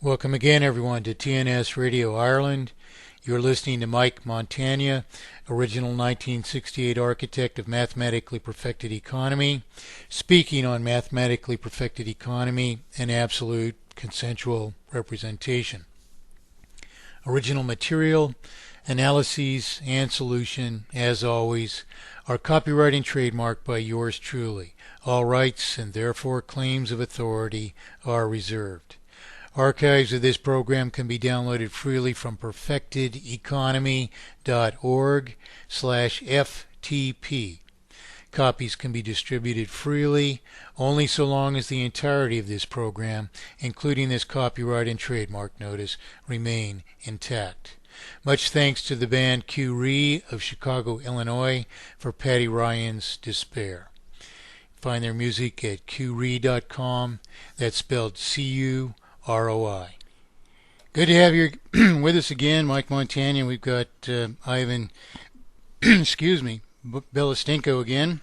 Welcome again, everyone, to TNS Radio Ireland. You're listening to Mike Montagne, original 1968 architect of mathematically perfected economy, speaking on mathematically perfected economy and absolute consensual representation. Original material, analyses, and solution, as always, are copyright and trademarked by yours truly. All rights and therefore claims of authority are reserved. Archives of this program can be downloaded freely from perfectedeconomy.org/FTP. Copies can be distributed freely only so long as the entirety of this program, including this copyright and trademark notice, remain intact. Much thanks to the band Q-Ree of Chicago, Illinois for Patty Ryan's Despair. Find their music at qree.com. That's spelled C-U-R-O-I. Good to have you with us again, Mike Montagne. We've got Ivan, Belastinko again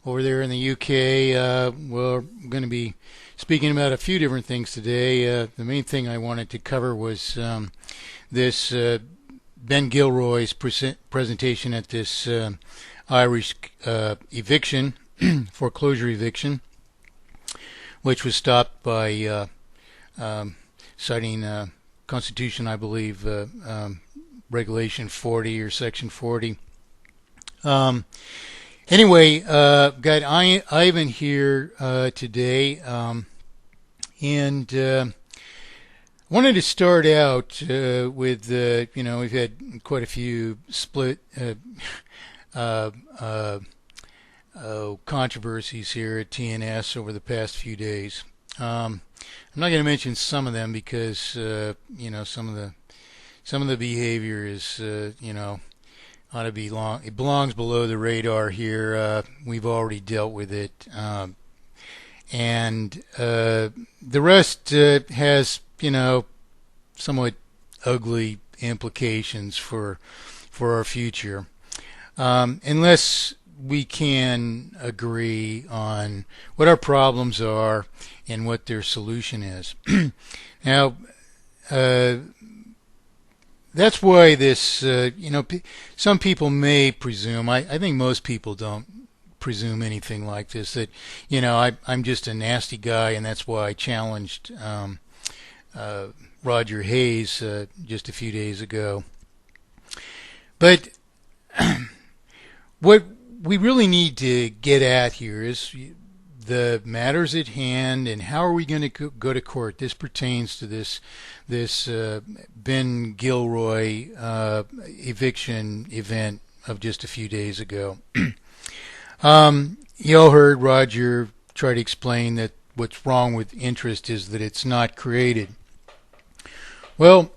over there in the UK. We're going to be speaking about a few different things today. The main thing I wanted to cover was this Ben Gilroy's presentation at this Irish eviction, foreclosure eviction, which was stopped by citing Constitution, I believe, Regulation 40 or Section 40. Anyway, got Ivan here today, and wanted to start out with, we've had quite a few split controversies here at TNS over the past few days. I'm not going to mention some of them because some of the behavior is ought to be long. It belongs below the radar here. We've already dealt with it, and the rest has somewhat ugly implications for our future, unless we can agree on what our problems are and what their solution is. Now, that's why this, some people may presume, I think most people don't presume anything like this, that, I'm just a nasty guy and that's why I challenged Roger Hayes just a few days ago. But what we really need to get at here is the matters at hand and how are we going to go to court. This pertains to this Ben Gilroy eviction event of just a few days ago. You all heard Roger try to explain that what's wrong with interest is that it's not created. Well,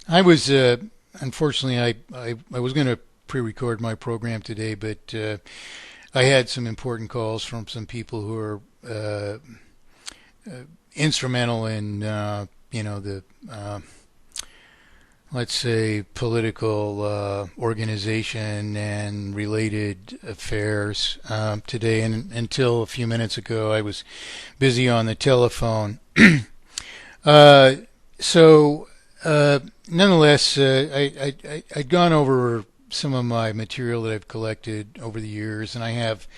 I was unfortunately I was going to pre-record my program today, but I had some important calls from some people who are instrumental in the let's say political organization and related affairs today, and until a few minutes ago I was busy on the telephone. So nonetheless, I'd gone over some of my material that I've collected over the years, and I have,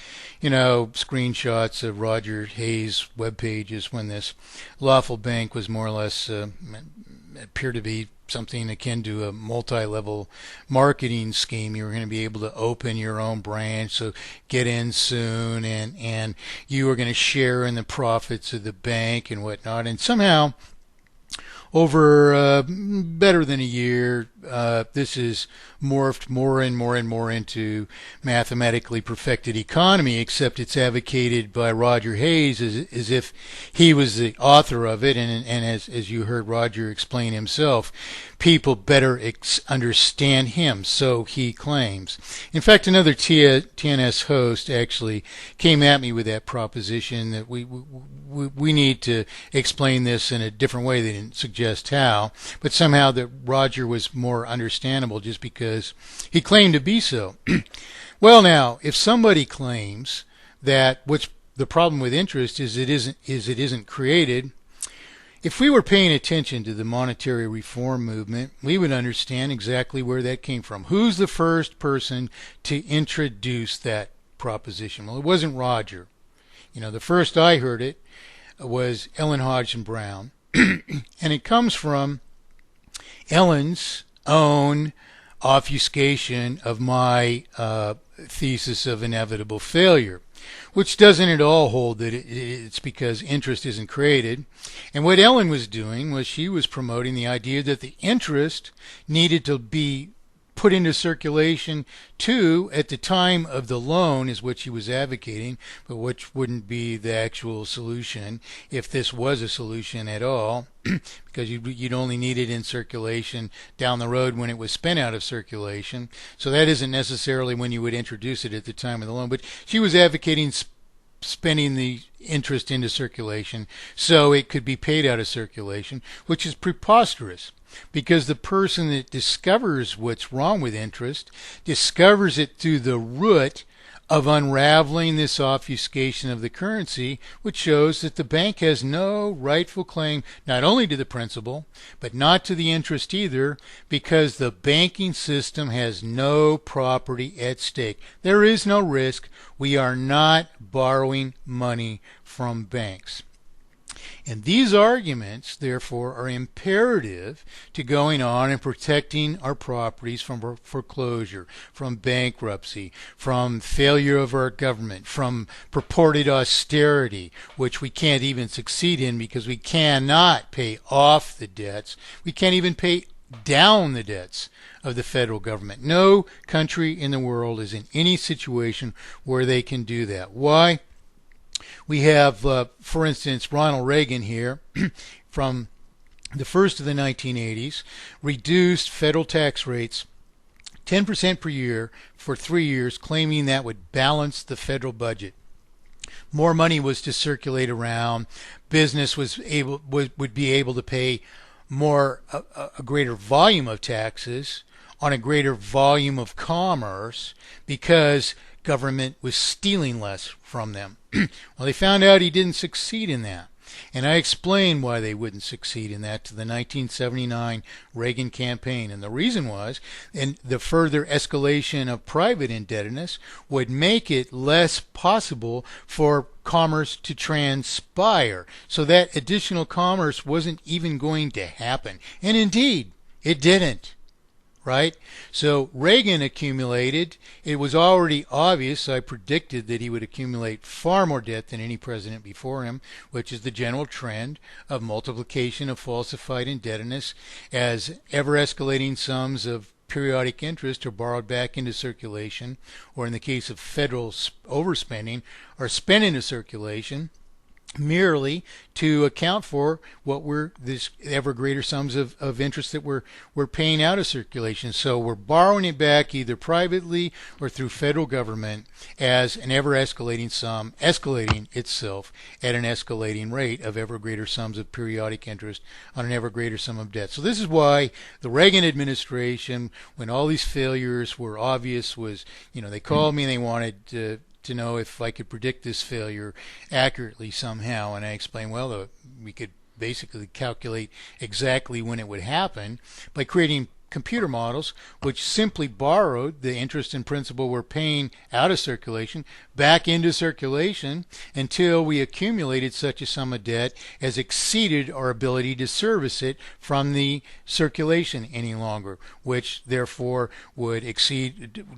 screenshots of Roger Hayes' web pages when this lawful bank was more or less appeared to be something akin to a multi-level marketing scheme. You were going to be able to open your own branch, so get in soon, and you were going to share in the profits of the bank and whatnot, and somehow over better than a year, this has morphed more and more and more into mathematically perfected economy, except it's advocated by Roger Hayes as if he was the author of it, and as you heard Roger explain himself, people better understand him, so he claims. In fact, another TNS host actually came at me with that proposition that we need to explain this in a different way. They didn't suggest how, but somehow that Roger was more understandable just because he claimed to be so. Well, now, if somebody claims that what's the problem with interest is it isn't created, If we were paying attention to the monetary reform movement, we would understand exactly where that came from. Who's the first person to introduce that proposition? Well, it wasn't Roger. The first I heard it was Ellen Hodgson Brown, and it comes from Ellen's own obfuscation of my thesis of inevitable failure, which doesn't at all hold that it's because interest isn't created. And what Ellen was doing was she was promoting the idea that the interest needed to be put into circulation too at the time of the loan, is what she was advocating, but which wouldn't be the actual solution if this was a solution at all, because you'd only need it in circulation down the road when it was spent out of circulation. So that isn't necessarily when you would introduce it at the time of the loan, but she was advocating spending the interest into circulation so it could be paid out of circulation, which is preposterous. Because the person that discovers what's wrong with interest discovers it through the root of unraveling this obfuscation of the currency, which shows that the bank has no rightful claim not only to the principal, but not to the interest either, because the banking system has no property at stake. There is no risk. We are not borrowing money from banks. And these arguments, therefore, are imperative to going on and protecting our properties from foreclosure, from bankruptcy, from failure of our government, from purported austerity, which we can't even succeed in because we cannot pay off the debts. We can't even pay down the debts of the federal government. No country in the world is in any situation where they can do that. Why? We have, for instance, Ronald Reagan here from the first of the 1980s, reduced federal tax rates 10% per year for 3 years, claiming that would balance the federal budget. More money was to circulate around. Business would be able to pay a greater volume of taxes on a greater volume of commerce because government was stealing less from them. Well, they found out he didn't succeed in that. And I explained why they wouldn't succeed in that to the 1979 Reagan campaign. And the reason was, and the further escalation of private indebtedness would make it less possible for commerce to transpire. So that additional commerce wasn't even going to happen. And indeed, it didn't. Right? So Reagan accumulated, it was already obvious, I predicted that he would accumulate far more debt than any president before him, which is the general trend of multiplication of falsified indebtedness as ever-escalating sums of periodic interest are borrowed back into circulation, or in the case of federal overspending, are spent into circulation, merely to account for what were this ever greater sums of interest that we're paying out of circulation. So we're borrowing it back either privately or through federal government as an ever escalating sum, escalating itself at an escalating rate of ever greater sums of periodic interest on an ever greater sum of debt. So this is why the Reagan administration, when all these failures were obvious, was, they called me and they wanted to know if I could predict this failure accurately somehow, and I explained, well, we could basically calculate exactly when it would happen by creating computer models which simply borrowed the interest and principal we're paying out of circulation back into circulation until we accumulated such a sum of debt as exceeded our ability to service it from the circulation any longer, which therefore would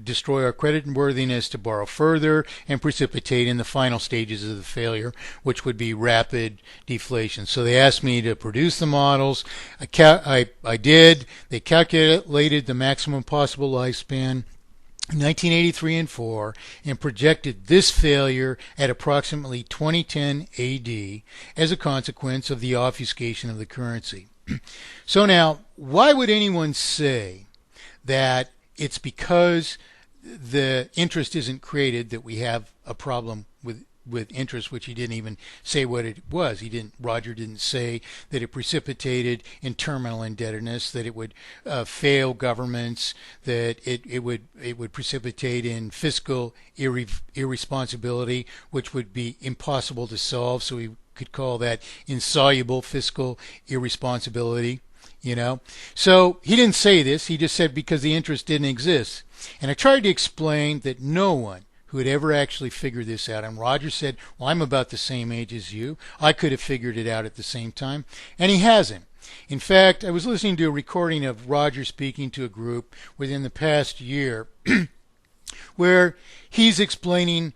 destroy our creditworthiness to borrow further and precipitate in the final stages of the failure, which would be rapid deflation. So they asked me to produce the models. I did. They calculated the maximum possible lifespan, 1983 and 4, and projected this failure at approximately 2010 AD as a consequence of the obfuscation of the currency. So now, why would anyone say that it's because the interest isn't created that we have a problem with interest, which he didn't even say what it was. Roger didn't say that it precipitated in terminal indebtedness, that it would fail governments, that it would precipitate in fiscal irresponsibility, which would be impossible to solve. So he could call that insoluble fiscal irresponsibility. So he didn't say this. He just said because the interest didn't exist. And I tried to explain that no one who had ever actually figured this out, and Roger said, well, I'm about the same age as you. I could have figured it out at the same time. And he hasn't. In fact, I was listening to a recording of Roger speaking to a group within the past year where he's explaining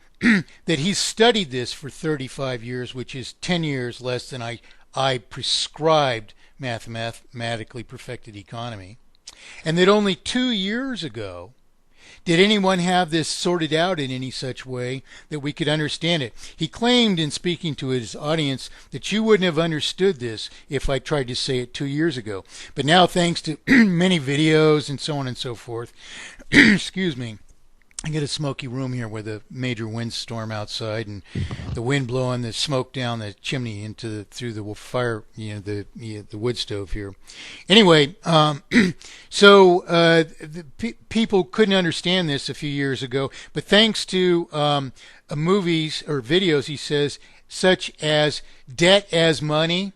that he's studied this for 35 years, which is 10 years less than I prescribed mathematically perfected economy, and that only 2 years ago did anyone have this sorted out in any such way that we could understand it. He claimed in speaking to his audience that you wouldn't have understood this if I tried to say it 2 years ago. But now, thanks to many videos and so on and so forth, excuse me, I get a smoky room here with a major windstorm outside and the wind blowing the smoke down the chimney through the fire, the wood stove here. Anyway, people couldn't understand this a few years ago, but thanks to movies or videos, he says, such as Debt as Money.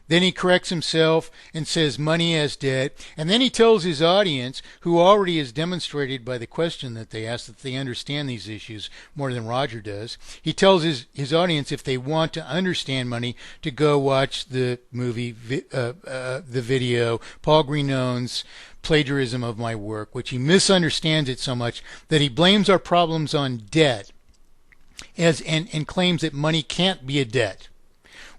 Then he corrects himself and says money as debt. And then he tells his audience, who already has demonstrated by the question that they asked that they understand these issues more than Roger does. He tells his audience, if they want to understand money, to go watch the movie, the video, Paul Greenon's Plagiarism of My Work, which he misunderstands it so much that he blames our problems on debt and claims that money can't be a debt.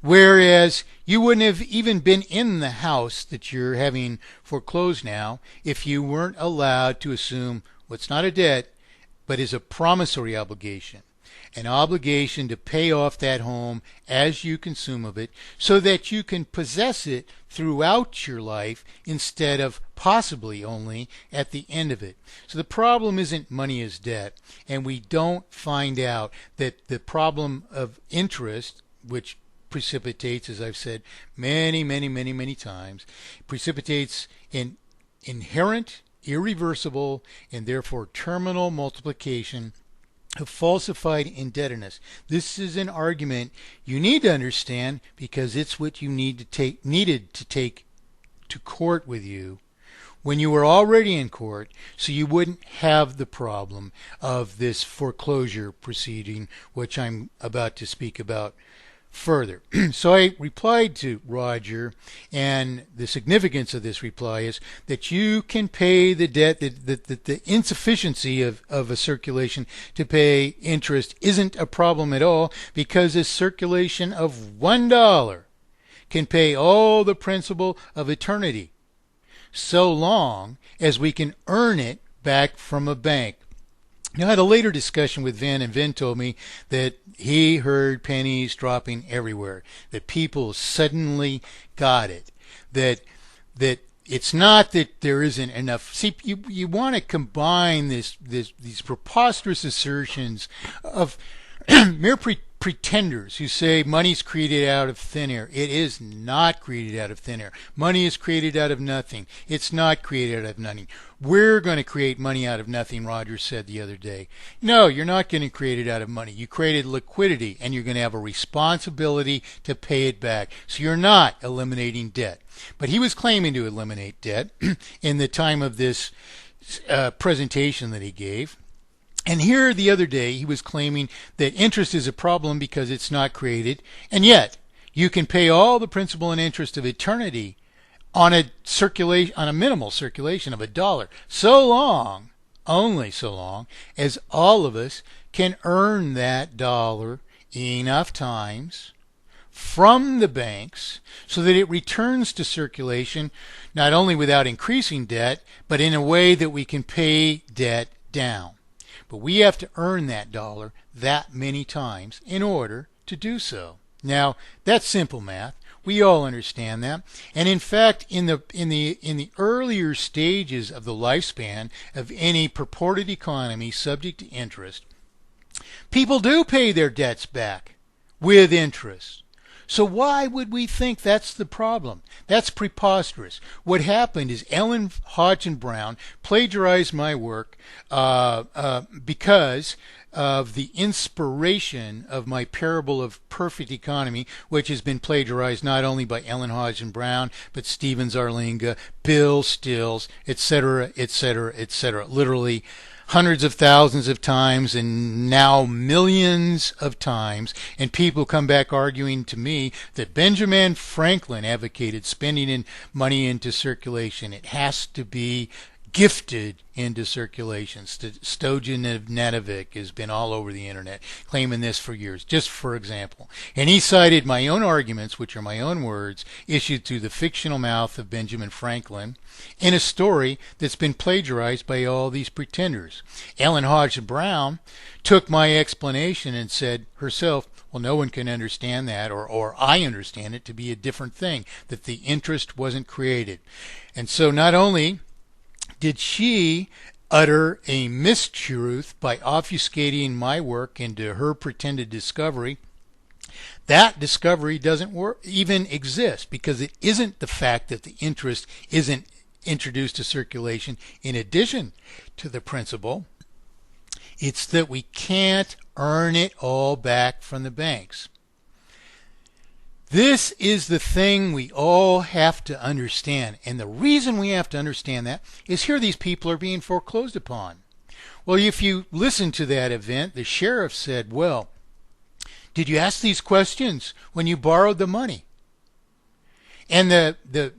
Whereas you wouldn't have even been in the house that you're having foreclosed now if you weren't allowed to assume what's not a debt, but is a promissory obligation. An obligation to pay off that home as you consume of it so that you can possess it throughout your life instead of possibly only at the end of it. So the problem isn't money as debt, and we don't find out that the problem of interest, which precipitates, as I've said many times, precipitates in inherent, irreversible, and therefore terminal multiplication of falsified indebtedness. This is an argument you need to understand because it's what you needed to take to court with you when you were already in court, so you wouldn't have the problem of this foreclosure proceeding, which I'm about to speak about further. So I replied to Roger, and the significance of this reply is that you can pay the debt, the insufficiency of a circulation to pay interest isn't a problem at all, because a circulation of $1 can pay all the principal of eternity, so long as we can earn it back from a bank. Now, I had a later discussion with Vin, and Vin told me that he heard pennies dropping everywhere, that people suddenly got it, that it's not that there isn't enough. See, you want to combine these preposterous assertions of mere pretenders who say money's created out of thin air. It is not created out of thin air. Money is created out of nothing. It's not created out of nothing. We're going to create money out of nothing, Roger said the other day. No, you're not going to create it out of money. You created liquidity, and you're going to have a responsibility to pay it back. So you're not eliminating debt. But he was claiming to eliminate debt in the time of this presentation that he gave. And here the other day he was claiming that interest is a problem because it's not created, and yet you can pay all the principal and interest of eternity on a minimal circulation of $1, so long, only so long, as all of us can earn that dollar enough times from the banks so that it returns to circulation not only without increasing debt, but in a way that we can pay debt down. But we have to earn that dollar that many times in order to do so. Now, that's simple math. We all understand that. And in fact, in the earlier stages of the lifespan of any purported economy subject to interest, people do pay their debts back with interest. So why would we think that's the problem? That's preposterous. What happened is Ellen Hodgson Brown plagiarized my work because of the inspiration of my parable of perfect economy, which has been plagiarized not only by Ellen Hodgson Brown, but Stephen Zarlinga, Bill Stills, etc., etc., etc. Literally hundreds of thousands of times and now millions of times, and people come back arguing to me that Benjamin Franklin advocated spending money into circulation. It has to be gifted into circulation. Stojan Nanovic has been all over the internet claiming this for years, just for example. And he cited my own arguments, which are my own words, issued through the fictional mouth of Benjamin Franklin, in a story that's been plagiarized by all these pretenders. Ellen Hodgson Brown took my explanation and said herself, well, no one can understand that, or I understand it to be a different thing, that the interest wasn't created. And so not only did she utter a mistruth by obfuscating my work into her pretended discovery, that discovery doesn't even exist, because it isn't the fact that the interest isn't introduced to circulation in addition to the principal. It's that we can't earn it all back from the banks. This is the thing we all have to understand. And the reason we have to understand that is here these people are being foreclosed upon. Well, if you listen to that event, the sheriff said, well, did you ask these questions when you borrowed the money? And the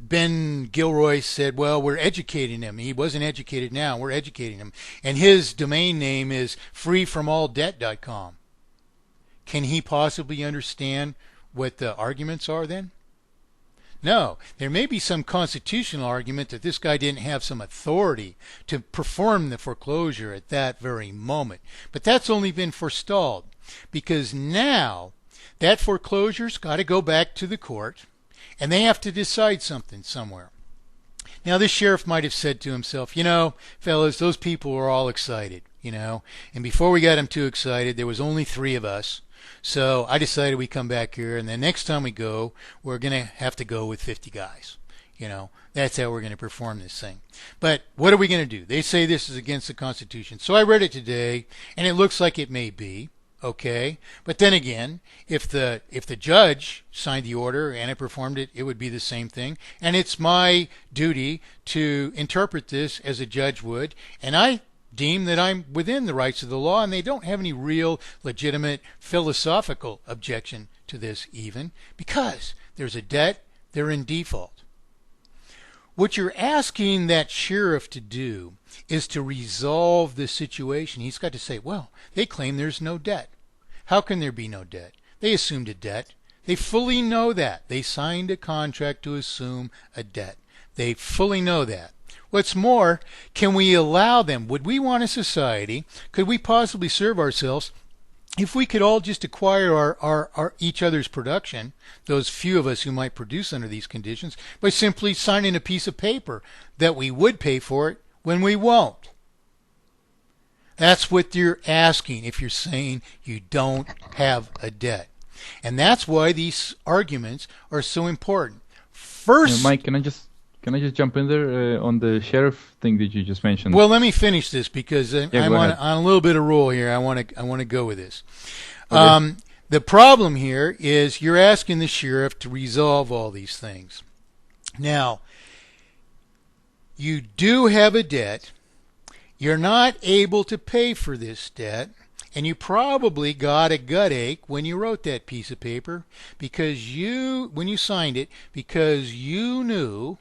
Ben Gilroy said, well, we're educating him. He wasn't educated now. We're educating him. And his domain name is freefromalldebt.com. Can he possibly understand what the arguments are then? No. There may be some constitutional argument that this guy didn't have some authority to perform the foreclosure at that very moment. But that's only been forestalled, because now that foreclosure's got to go back to the court and they have to decide something somewhere. Now, this sheriff might have said to himself, you know, fellas, those people were all excited, you know, and before we got them too excited, there was only 3 of us. So I decided we come back here, and the next time we go, we're going to have to go with 50 guys. You know, that's how we're going to perform this thing. But what are we going to do? They say this is against the Constitution. So I read it today, and it looks like it may be. Okay, but then again, if the judge signed the order and I performed it, it would be the same thing. And it's my duty to interpret this as a judge would, and I deem that I'm within the rights of the law, and they don't have any real legitimate philosophical objection to this even, because there's a debt, they're in default. What you're asking that sheriff to do is to resolve the situation. He's got to say, well, they claim there's no debt. How can there be no debt? They assumed a debt. They fully know that. They signed a contract to assume a debt. They fully know that. What's more, can we allow them? Would we want a society? Could we possibly serve ourselves if we could all just acquire our each other's production, those few of us who might produce under these conditions, by simply signing a piece of paper that we would pay for it when we won't? That's what you're asking if you're saying you don't have a debt. And that's why these arguments are so important. First, Mike, can I just jump in there on the sheriff thing that you just mentioned? Well, let me finish this because I'm on a little bit of roll here. I want to go with this. Okay. The problem here is you're asking the sheriff to resolve all these things. Now, you do have a debt. You're not able to pay for this debt, and you probably got a gut ache when you wrote that piece of paper when you signed it, because you knew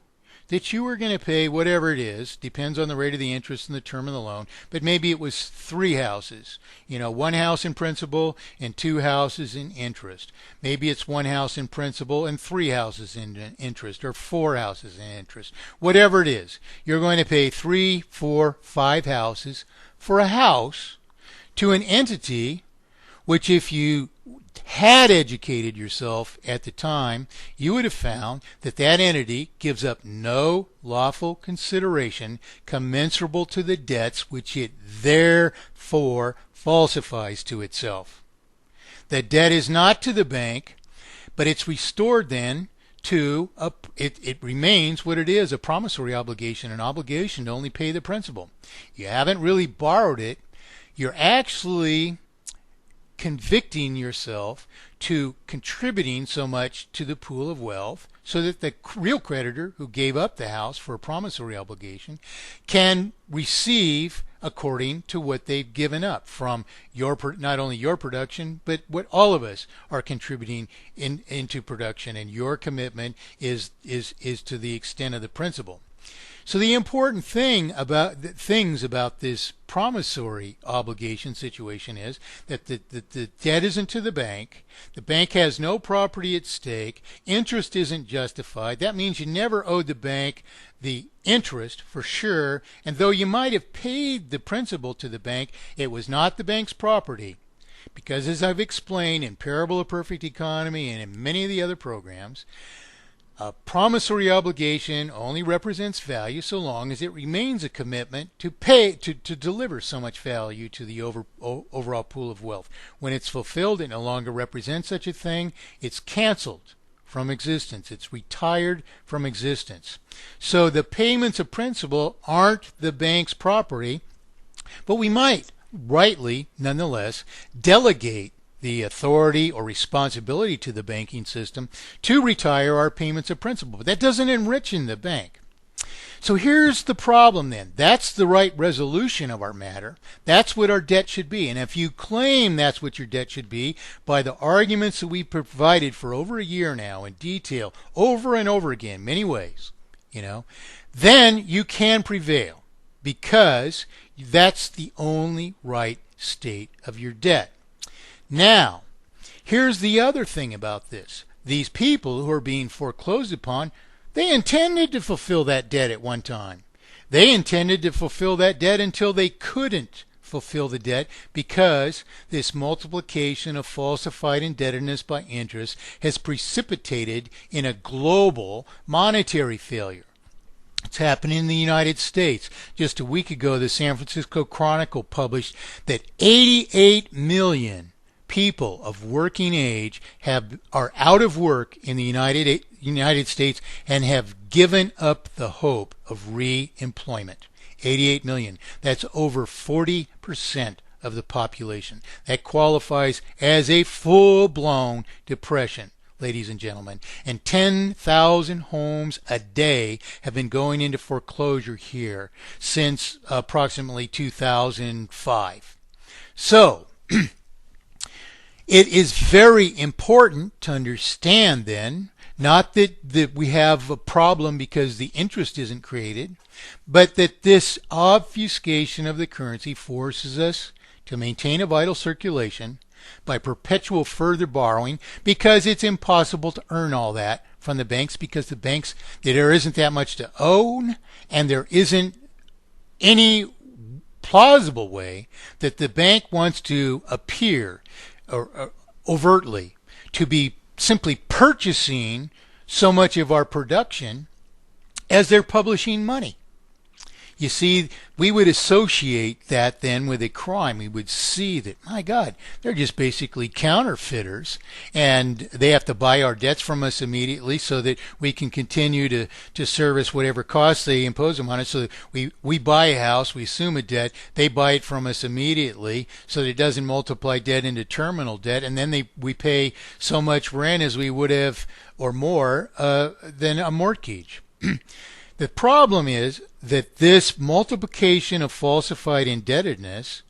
that you were going to pay whatever it is, depends on the rate of the interest and the term of the loan, but maybe it was 3 houses, 1 house in principal and 2 houses in interest. Maybe it's 1 house in principal and 3 houses in interest, or 4 houses in interest. Whatever it is, you're going to pay 3, 4, 5 houses for a house to an entity which, if you had educated yourself at the time, you would have found that that entity gives up no lawful consideration commensurable to the debts which it therefore falsifies to itself. The debt is not to the bank, but it's restored then to it remains what it is, a promissory obligation, an obligation to only pay the principal. You haven't really borrowed it. You're actually convicting yourself to contributing so much to the pool of wealth so that the real creditor who gave up the house for a promissory obligation can receive according to what they've given up from your not only your production but what all of us are contributing into production, and your commitment is to the extent of the principal. So the important things about this promissory obligation situation is that the debt isn't to the bank has no property at stake, interest isn't justified. That means you never owed the bank the interest for sure, and though you might have paid the principal to the bank, it was not the bank's property. Because as I've explained in Parable of Perfect Economy and in many of the other programs, a promissory obligation only represents value so long as it remains a commitment to pay to deliver so much value to the overall pool of wealth. When it's fulfilled, it no longer represents such a thing. It's canceled from existence. It's retired from existence. So the payments of principal aren't the bank's property, but we might rightly, nonetheless, delegate the authority or responsibility to the banking system to retire our payments of principal. But that doesn't enrich in the bank. So here's the problem then. That's the right resolution of our matter. That's what our debt should be. And if you claim that's what your debt should be by the arguments that we provided for over a year now in detail, over and over again, many ways, then you can prevail, because that's the only right state of your debt. Now, here's the other thing about this. These people who are being foreclosed upon, they intended to fulfill that debt at one time. They intended to fulfill that debt until they couldn't fulfill the debt, because this multiplication of falsified indebtedness by interest has precipitated in a global monetary failure. It's happening in the United States. Just a week ago, the San Francisco Chronicle published that 88 million people of working age are out of work in the United States and have given up the hope of re-employment. 88 million. That's over 40% of the population. That qualifies as a full-blown depression, ladies and gentlemen. And 10,000 homes a day have been going into foreclosure here since approximately 2005. So, it is very important to understand then, not that we have a problem because the interest isn't created, but that this obfuscation of the currency forces us to maintain a vital circulation by perpetual further borrowing, because it's impossible to earn all that from the banks, because the banks, there isn't that much to own, and there isn't any plausible way that the bank wants to appear or overtly to be simply purchasing so much of our production as they're publishing money. You see, we would associate that then with a crime. We would see that, my God, they're just basically counterfeiters, and they have to buy our debts from us immediately so that we can continue to service whatever costs they impose on us. So that we buy a house, we assume a debt, they buy it from us immediately so that it doesn't multiply debt into terminal debt, and then we pay so much rent as we would have or more than a mortgage. The problem is that this multiplication of falsified indebtedness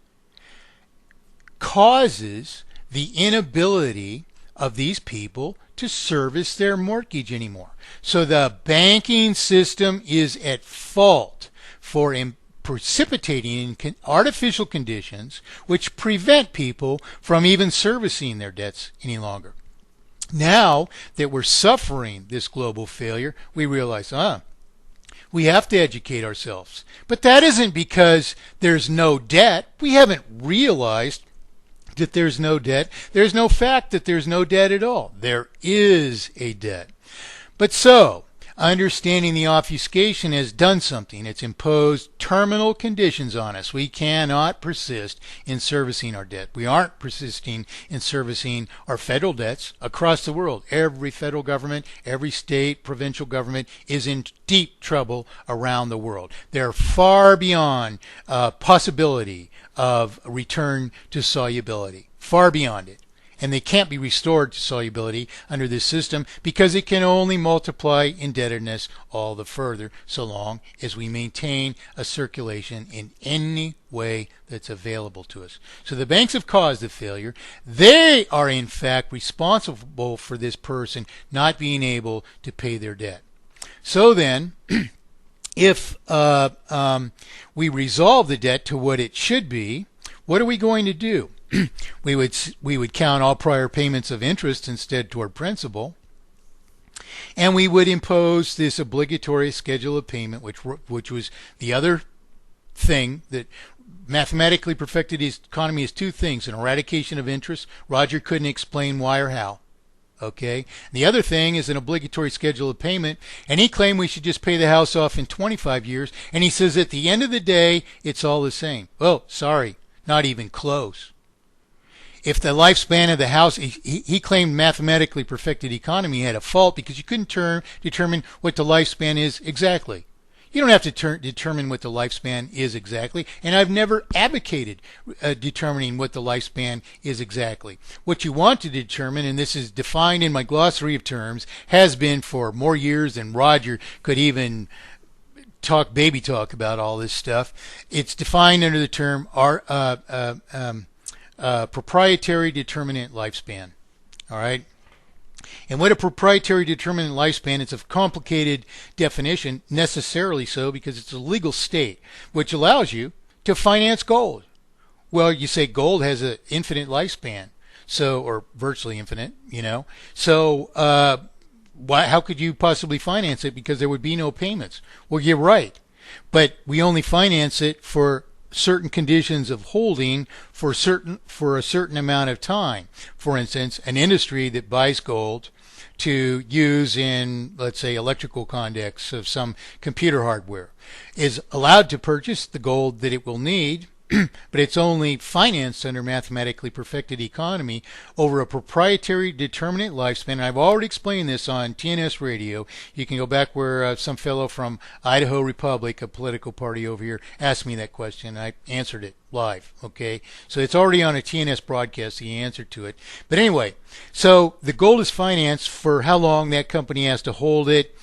causes the inability of these people to service their mortgage anymore. So the banking system is at fault for precipitating artificial conditions which prevent people from even servicing their debts any longer. Now that we're suffering this global failure, we realize, we have to educate ourselves. But that isn't because there's no debt. We haven't realized that there's no debt. There's no fact that there's no debt at all. There is a debt. But so, understanding the obfuscation has done something. It's imposed terminal conditions on us. We cannot persist in servicing our debt. We aren't persisting in servicing our federal debts across the world. Every federal government, every state, provincial government is in deep trouble around the world. They're far beyond possibility of return to solubility. Far beyond it. And they can't be restored to solubility under this system because it can only multiply indebtedness all the further so long as we maintain a circulation in any way that's available to us. So the banks have caused the failure. They are in fact responsible for this person not being able to pay their debt. So then, if we resolve the debt to what it should be, what are we going to do? We would count all prior payments of interest instead toward principal, and we would impose this obligatory schedule of payment, which was the other thing that mathematically perfected his economy is two things: an eradication of interest. Roger couldn't explain why or how. Okay. The other thing is an obligatory schedule of payment, and he claimed we should just pay the house off in 25 years. And he says at the end of the day, it's all the same. Well, sorry, not even close. If the lifespan of the house, he claimed mathematically perfected economy had a fault because you couldn't determine what the lifespan is exactly. You don't have to determine what the lifespan is exactly, and I've never advocated determining what the lifespan is exactly. What you want to determine, and this is defined in my glossary of terms, has been for more years than Roger could even baby talk about all this stuff. It's defined under the term proprietary determinant lifespan. All right. And what a proprietary determinant lifespan, it's a complicated definition, necessarily so because it's a legal state, which allows you to finance gold. Well, you say gold has an infinite lifespan, so, or virtually infinite, So, how could you possibly finance it? Because there would be no payments. Well, you're right. But we only finance it for certain conditions of holding for a certain amount of time. For instance, an industry that buys gold to use in, let's say, electrical conducts of some computer hardware is allowed to purchase the gold that it will need, but it's only financed under mathematically perfected economy over a proprietary determinate lifespan. And I've already explained this on TNS radio. You can go back where some fellow from Idaho Republic, a political party over here, asked me that question. I answered it live. Okay, so it's already on a TNS broadcast, the answer to it. But anyway, so the gold is financed for how long that company has to hold it,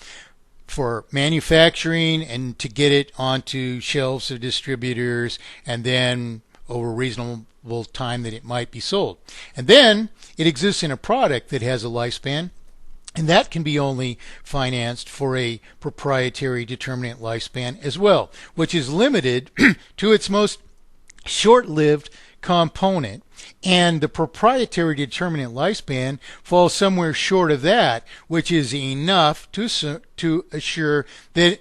for manufacturing and to get it onto shelves of distributors, and then over a reasonable time that it might be sold. And then it exists in a product that has a lifespan, and that can be only financed for a proprietary determinant lifespan as well, which is limited to its most short-lived component, and the proprietary determinant lifespan falls somewhere short of that, which is enough to assure that,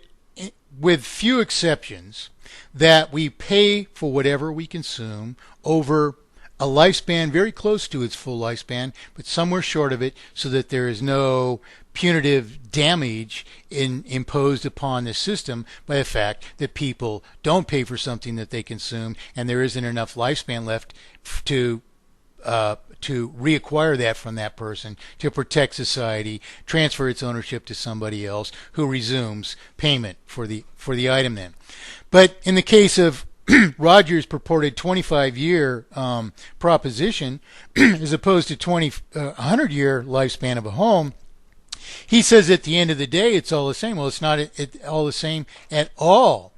with few exceptions, that we pay for whatever we consume over a lifespan very close to its full lifespan, but somewhere short of it, so that there is no punitive damage imposed upon the system by the fact that people don't pay for something that they consume, and there isn't enough lifespan left to reacquire that from that person, to protect society, transfer its ownership to somebody else who resumes payment for the item then. But in the case of Roger's purported 25-year proposition, as opposed to 100-year lifespan of a home, he says at the end of the day it's all the same. Well, it's not all the same at all.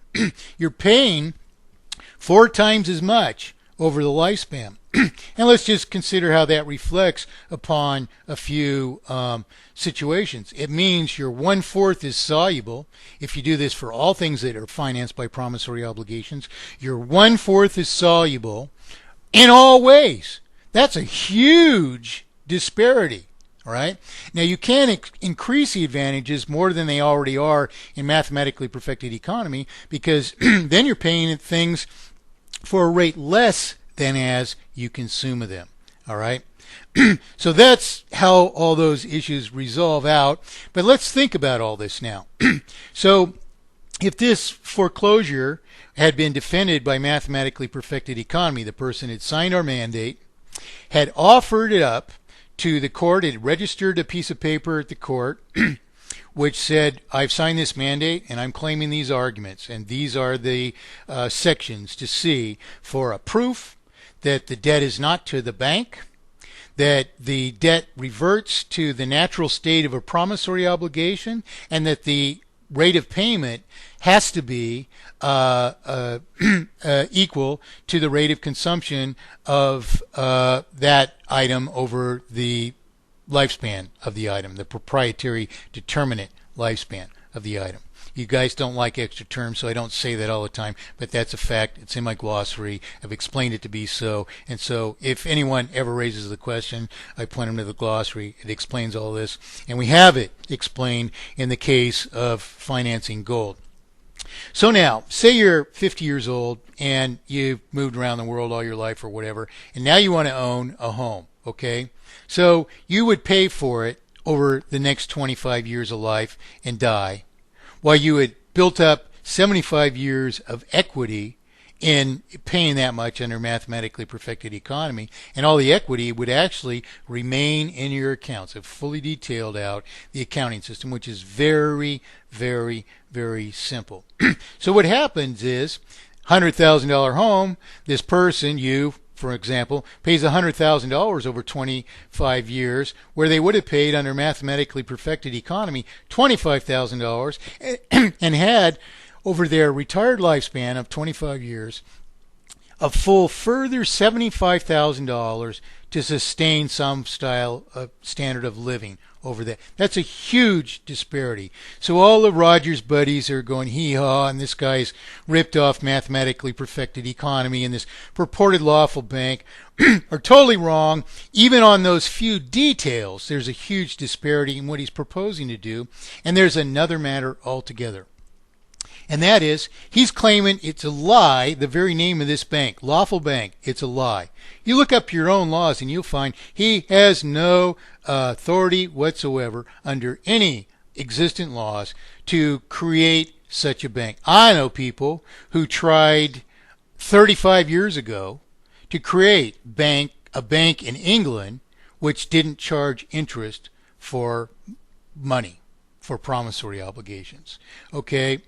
You're paying 4 times as much over the lifespan. And let's just consider how that reflects upon a few situations. It means your 1/4 is soluble. If you do this for all things that are financed by promissory obligations, your 1/4 is soluble in all ways. That's a huge disparity. All right. Now you can increase the advantages more than they already are in mathematically perfected economy, because then you're paying things for a rate less than as you consume of them. All right. So that's how all those issues resolve out. But let's think about all this now. So if this foreclosure had been defended by mathematically perfected economy, the person had signed our mandate, had offered it up to the court, had registered a piece of paper at the court which said, I've signed this mandate and I'm claiming these arguments, and these are the sections to see for a proof that the debt is not to the bank, that the debt reverts to the natural state of a promissory obligation, and that the rate of payment has to be equal to the rate of consumption of that item over the lifespan of the item, the proprietary determinate lifespan of the item. You guys don't like extra terms, so I don't say that all the time, but that's a fact. It's in my glossary. I've explained it to be so. And so if anyone ever raises the question, I point them to the glossary. It explains all this. And we have it explained in the case of financing gold. So now, say you're 50 years old and you've moved around the world all your life or whatever, and now you want to own a home, okay? So you would pay for it over the next 25 years of life and die, while you had built up 75 years of equity in paying that much under mathematically perfected economy, and all the equity would actually remain in your accounts. I've fully detailed out the accounting system, which is very, very, very simple. So what happens is, $100,000 home, this person, you, for example, pays $100,000 over 25 years, where they would have paid under mathematically perfected economy $25,000 and had, over their retired lifespan of 25 years, a full further $75,000 to sustain some style of standard of living over that. That's a huge disparity. So all the Rogers buddies are going hee-haw, and this guy's ripped off mathematically perfected economy and this purported lawful bank are totally wrong. Even on those few details, there's a huge disparity in what he's proposing to do. And there's another matter altogether. And that is, he's claiming it's a lie, the very name of this bank, lawful bank, it's a lie. You look up your own laws and you'll find he has no authority whatsoever under any existent laws to create such a bank. I know people who tried 35 years ago to create a bank in England which didn't charge interest for money, for promissory obligations. Okay,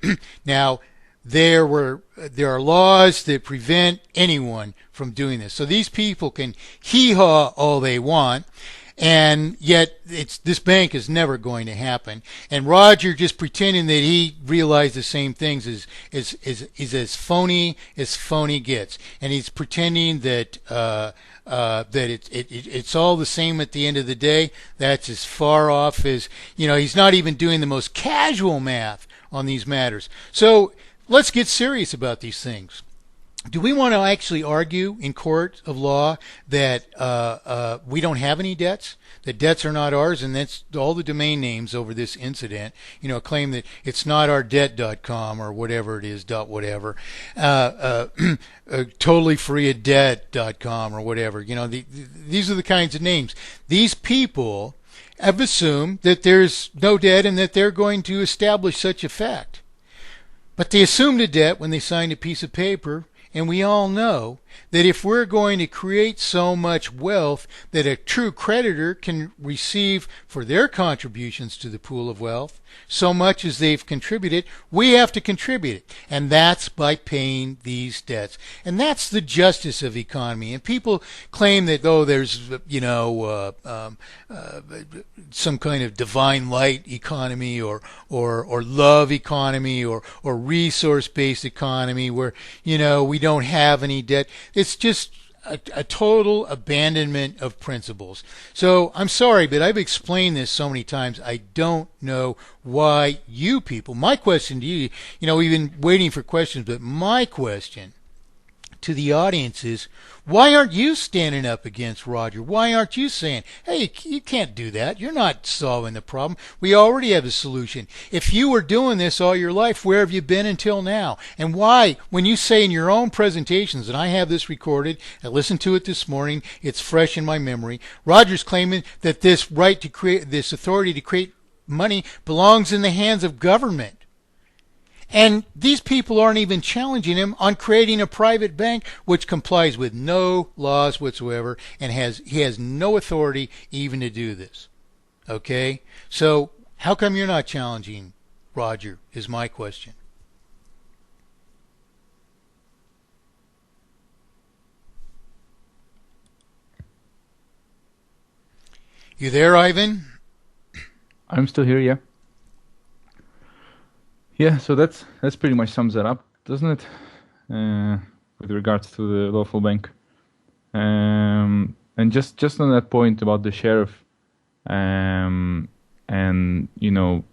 now there are laws that prevent anyone from doing this. So these people can hee-haw all they want, and yet this bank is never going to happen. And Roger just pretending that he realized the same things is as phony as phony gets, and he's pretending that it's all the same at the end of the day. That's as far off as, he's not even doing the most casual math on these matters. So let's get serious about these things. Do we want to actually argue in court of law that we don't have any debts, that debts are not ours, and that's all the domain names over this incident, claim that it's not our debt.com or whatever it is, whatever, totally free of debt.com or whatever. These are the kinds of names. These people have assumed that there's no debt and that they're going to establish such a fact. But they assumed a debt when they signed a piece of paper. And we all know that if we're going to create so much wealth that a true creditor can receive for their contributions to the pool of wealth, so much as they've contributed, we have to contribute it. And that's by paying these debts. And that's the justice of economy. And people claim that, there's, some kind of divine light economy or love economy or resource-based economy where, we don't have any debt. It's just a total abandonment of principles. So I'm sorry, but I've explained this so many times. I don't know why you people, my question to you, we've been waiting for questions, but my question to the audience is, why aren't you standing up against Roger? Why aren't you saying, hey, you can't do that. You're not solving the problem. We already have a solution. If you were doing this all your life, where have you been until now? And why, when you say in your own presentations, and I have this recorded, I listened to it this morning, it's fresh in my memory, Roger's claiming that this right to create, this authority to create money belongs in the hands of government. And these people aren't even challenging him on creating a private bank which complies with no laws whatsoever, and he has no authority even to do this. Okay? So how come you're not challenging Roger is my question. You there, Ivan? I'm still here, yeah. Yeah, so that's pretty much sums it up, doesn't it? With regards to the lawful bank. And just on that point about the sheriff, and you know,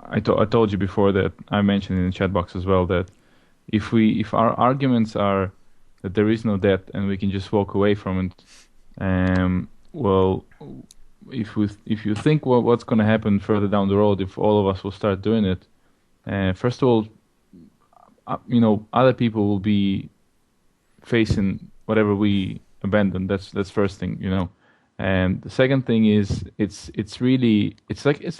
I told you before that I mentioned in the chat box as well that if our arguments are that there is no debt and we can just walk away from it, well, if you think what's going to happen further down the road if all of us will start doing it. First of all, you know, other people will be facing whatever we abandon. That's first thing, you know. And the second thing is it's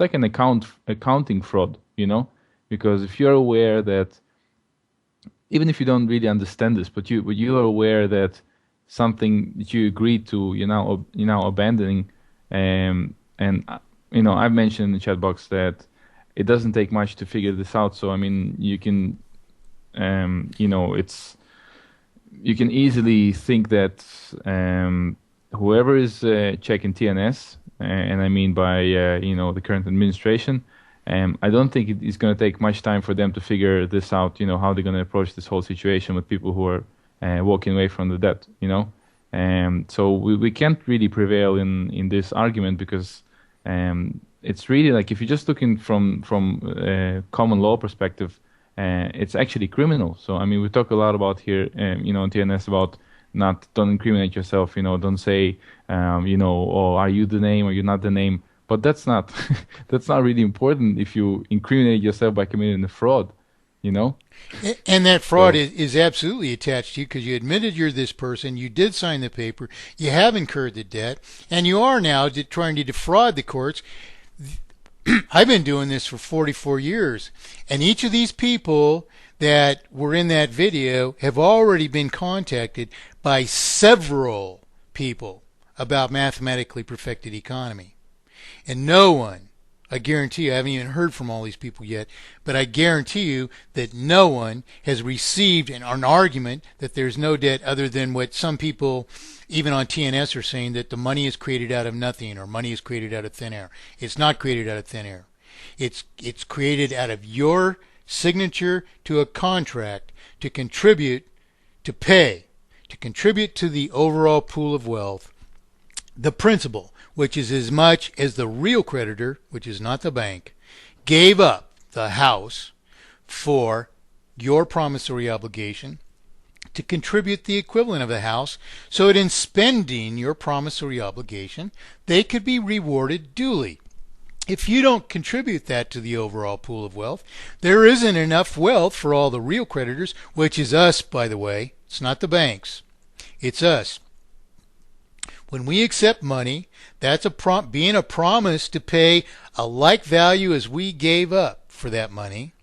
like an accounting fraud, you know, because if you're aware that even if you don't really understand this, but you are aware that something that you agreed to, you're now abandoning, and you know, I've mentioned in the chat box that it doesn't take much to figure this out. So I mean, you can, you know, you can easily think that whoever is checking TNS, and I mean by you know, the current administration, I don't think it's going to take much time for them to figure this out. You know, how they're going to approach this whole situation with people who are walking away from the debt. You know, so we can't really prevail in this argument because. It's really like if you're just looking from common law perspective, it's actually criminal. So I mean, we talk a lot about here, you know, in TNS about don't incriminate yourself. You know, don't say, you know, oh, are you the name or you're not the name? But that's not that's not really important if you incriminate yourself by committing a fraud. You know. And that fraud is absolutely attached to you because you admitted you're this person, you did sign the paper, you have incurred the debt, and you are now trying to defraud the courts. I've been doing this for 44 years, and each of these people that were in that video have already been contacted by several people about mathematically perfected economy. And no one, I guarantee you, I haven't even heard from all these people yet, but I guarantee you that no one has received an argument that there's no debt other than what some people, even on TNS, are saying, that the money is created out of nothing or money is created out of thin air. It's not created out of thin air. It's created out of your signature to a contract to contribute, to contribute to the overall pool of wealth, the principal, which is as much as the real creditor, which is not the bank, gave up the house for your promissory obligation to contribute the equivalent of the house, so that in spending your promissory obligation, they could be rewarded duly. If you don't contribute that to the overall pool of wealth, there isn't enough wealth for all the real creditors, which is us, by the way. It's not the banks. It's us. When we accept money, that's being a promise to pay a like value as we gave up for that money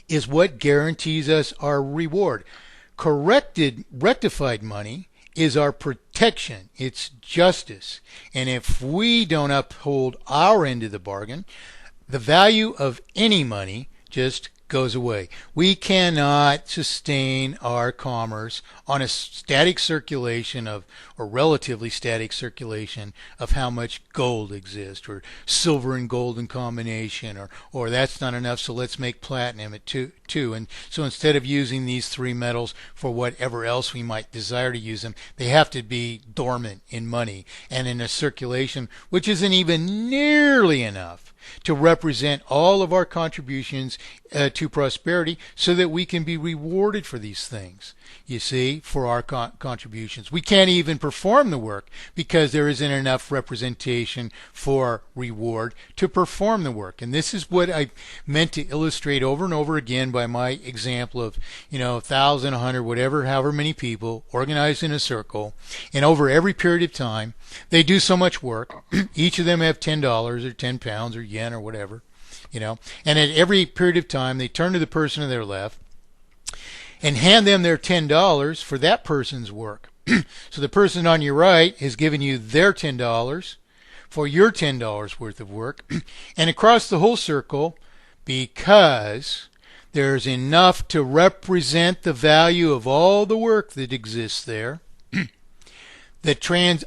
is what guarantees us our reward. Rectified money is our protection. It's justice. And if we don't uphold our end of the bargain, the value of any money just goes away. We cannot sustain our commerce on a static circulation or relatively static circulation of how much gold exists, or silver and gold in combination, or that's not enough, so let's make platinum at two. And so instead of using these three metals for whatever else we might desire to use them, they have to be dormant in money and in a circulation which isn't even nearly enough to represent all of our contributions to prosperity so that we can be rewarded for these things, you see, for our contributions. We can't even perform the work because there isn't enough representation for reward to perform the work. And this is what I meant to illustrate over and over again by my example of, 1,000, 100, whatever, however many people organized in a circle, and over every period of time, they do so much work. Each of them have $10 or 10 pounds or yen or whatever, and at every period of time, they turn to the person to their left and hand them their $10 for that person's work. So the person on your right has given you their $10 for your $10 worth of work. And across the whole circle, because there's enough to represent the value of all the work that exists there,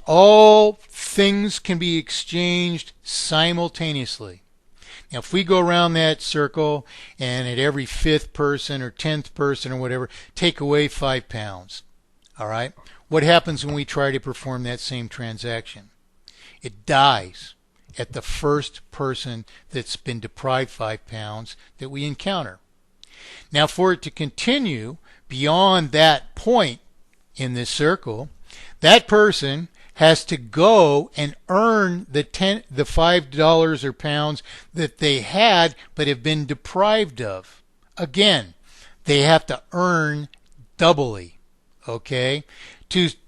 all things can be exchanged simultaneously. Now, if we go around that circle and at every 5th person or 10th person or whatever, take away 5 pounds, all right? What happens when we try to perform that same transaction? It dies at the first person that's been deprived 5 pounds that we encounter. Now, for it to continue beyond that point in this circle, that person has to go and earn the $5 or pounds that they had but have been deprived of. Again, they have to earn doubly, okay,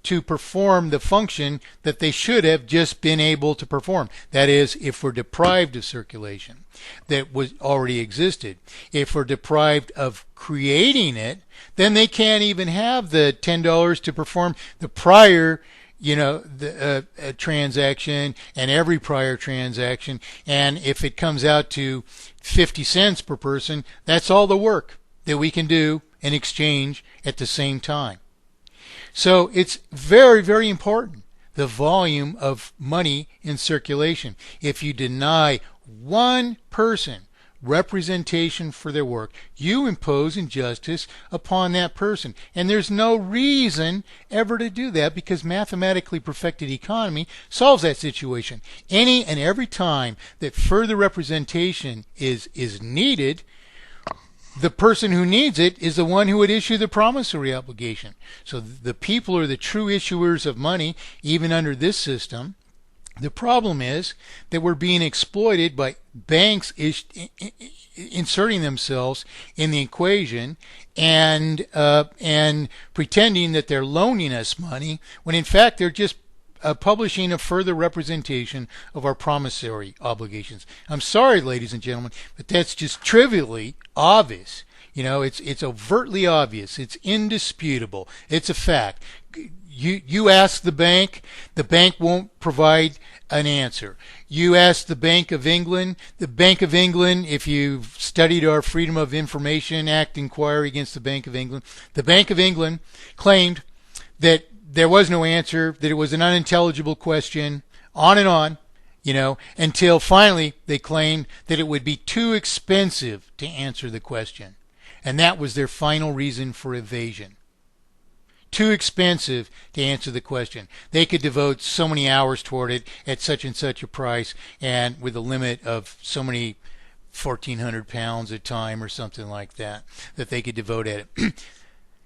to perform the function that they should have just been able to perform. That is, if we're deprived of circulation that was already existed. If we're deprived of creating it, then they can't even have the $10 to perform the prior the transaction and every prior transaction. And if it comes out to 50 cents per person, that's all the work that we can do in exchange at the same time. So it's very, very important, the volume of money in circulation. If you deny one person representation for their work, you impose injustice upon that person. And there's no reason ever to do that, because mathematically perfected economy solves that situation. Any and every time that further representation is needed, the person who needs it is the one who would issue the promissory obligation. So the people are the true issuers of money, even under this system. The problem is that we're being exploited by banks inserting themselves in the equation and pretending that they're loaning us money, when in fact they're just publishing a further representation of our promissory obligations. I'm sorry, ladies and gentlemen, but that's just trivially obvious. It's overtly obvious. It's indisputable. It's a fact. You ask the bank won't provide an answer. You ask the Bank of England, if you've studied our Freedom of Information Act inquiry against the Bank of England claimed that there was no answer, that it was an unintelligible question, on and on, until finally they claimed that it would be too expensive to answer the question. And that was their final reason for evasion. Too expensive to answer the question. They could devote so many hours toward it at such and such a price, and with a limit of so many 1,400 pounds a time or something like that they could devote at it.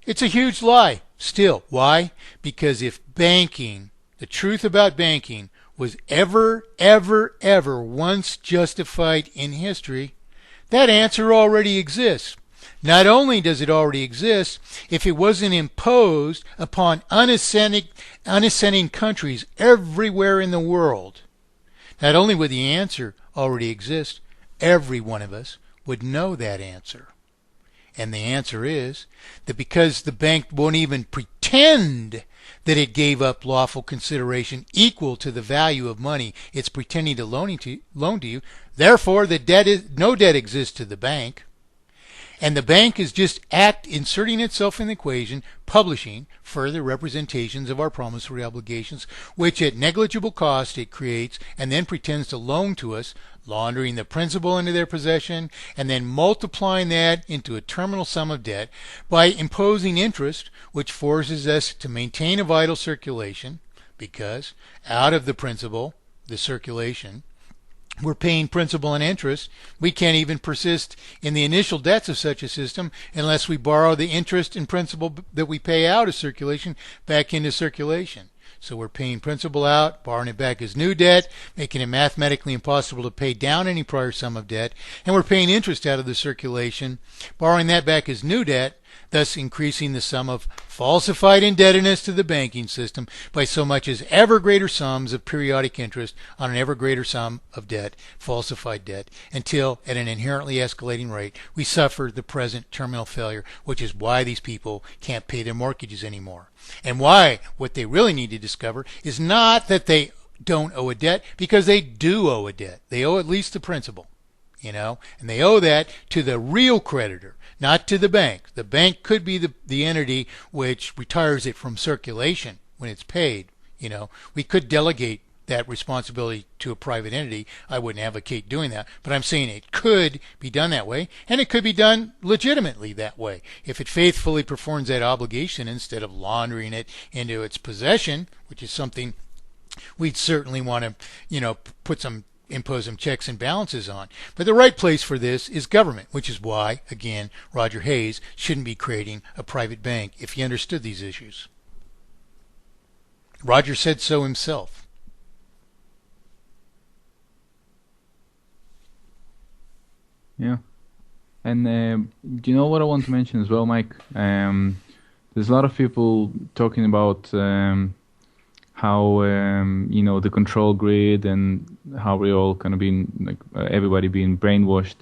It's a huge lie still. Why? Because if banking, the truth about banking, was ever once justified in history, that answer already exists. Not only does it already exist, if it wasn't imposed upon unassenting countries everywhere in the world, not only would the answer already exist, every one of us would know that answer. And the answer is that because the bank won't even pretend that it gave up lawful consideration equal to the value of money it's pretending to loan to you, therefore no debt exists to the bank. And the bank is just inserting itself in the equation, publishing further representations of our promissory obligations, which at negligible cost it creates and then pretends to loan to us, laundering the principal into their possession, and then multiplying that into a terminal sum of debt by imposing interest, which forces us to maintain a vital circulation, because out of the principal, the circulation, we're paying principal and interest. We can't even persist in the initial debts of such a system unless we borrow the interest and principal that we pay out of circulation back into circulation. So we're paying principal out, borrowing it back as new debt, making it mathematically impossible to pay down any prior sum of debt, and we're paying interest out of the circulation, borrowing that back as new debt, thus increasing the sum of falsified indebtedness to the banking system by so much as ever greater sums of periodic interest on an ever greater sum of debt, falsified debt, until at an inherently escalating rate we suffer the present terminal failure, which is why these people can't pay their mortgages anymore. And why what they really need to discover is not that they don't owe a debt, because they do owe a debt. They owe at least the principal, and they owe that to the real creditor, not to the bank. The bank could be the entity which retires it from circulation when it's paid. We could delegate that responsibility to a private entity. I wouldn't advocate doing that, but I'm saying it could be done that way, and it could be done legitimately that way. If it faithfully performs that obligation instead of laundering it into its possession, which is something we'd certainly want to, impose some checks and balances on. But the right place for this is government, which is why, again, Roger Hayes shouldn't be creating a private bank if he understood these issues. Roger said so himself. Yeah. And what I want to mention as well, Mike? There's a lot of people talking about how the control grid and how we all kind of been everybody being brainwashed.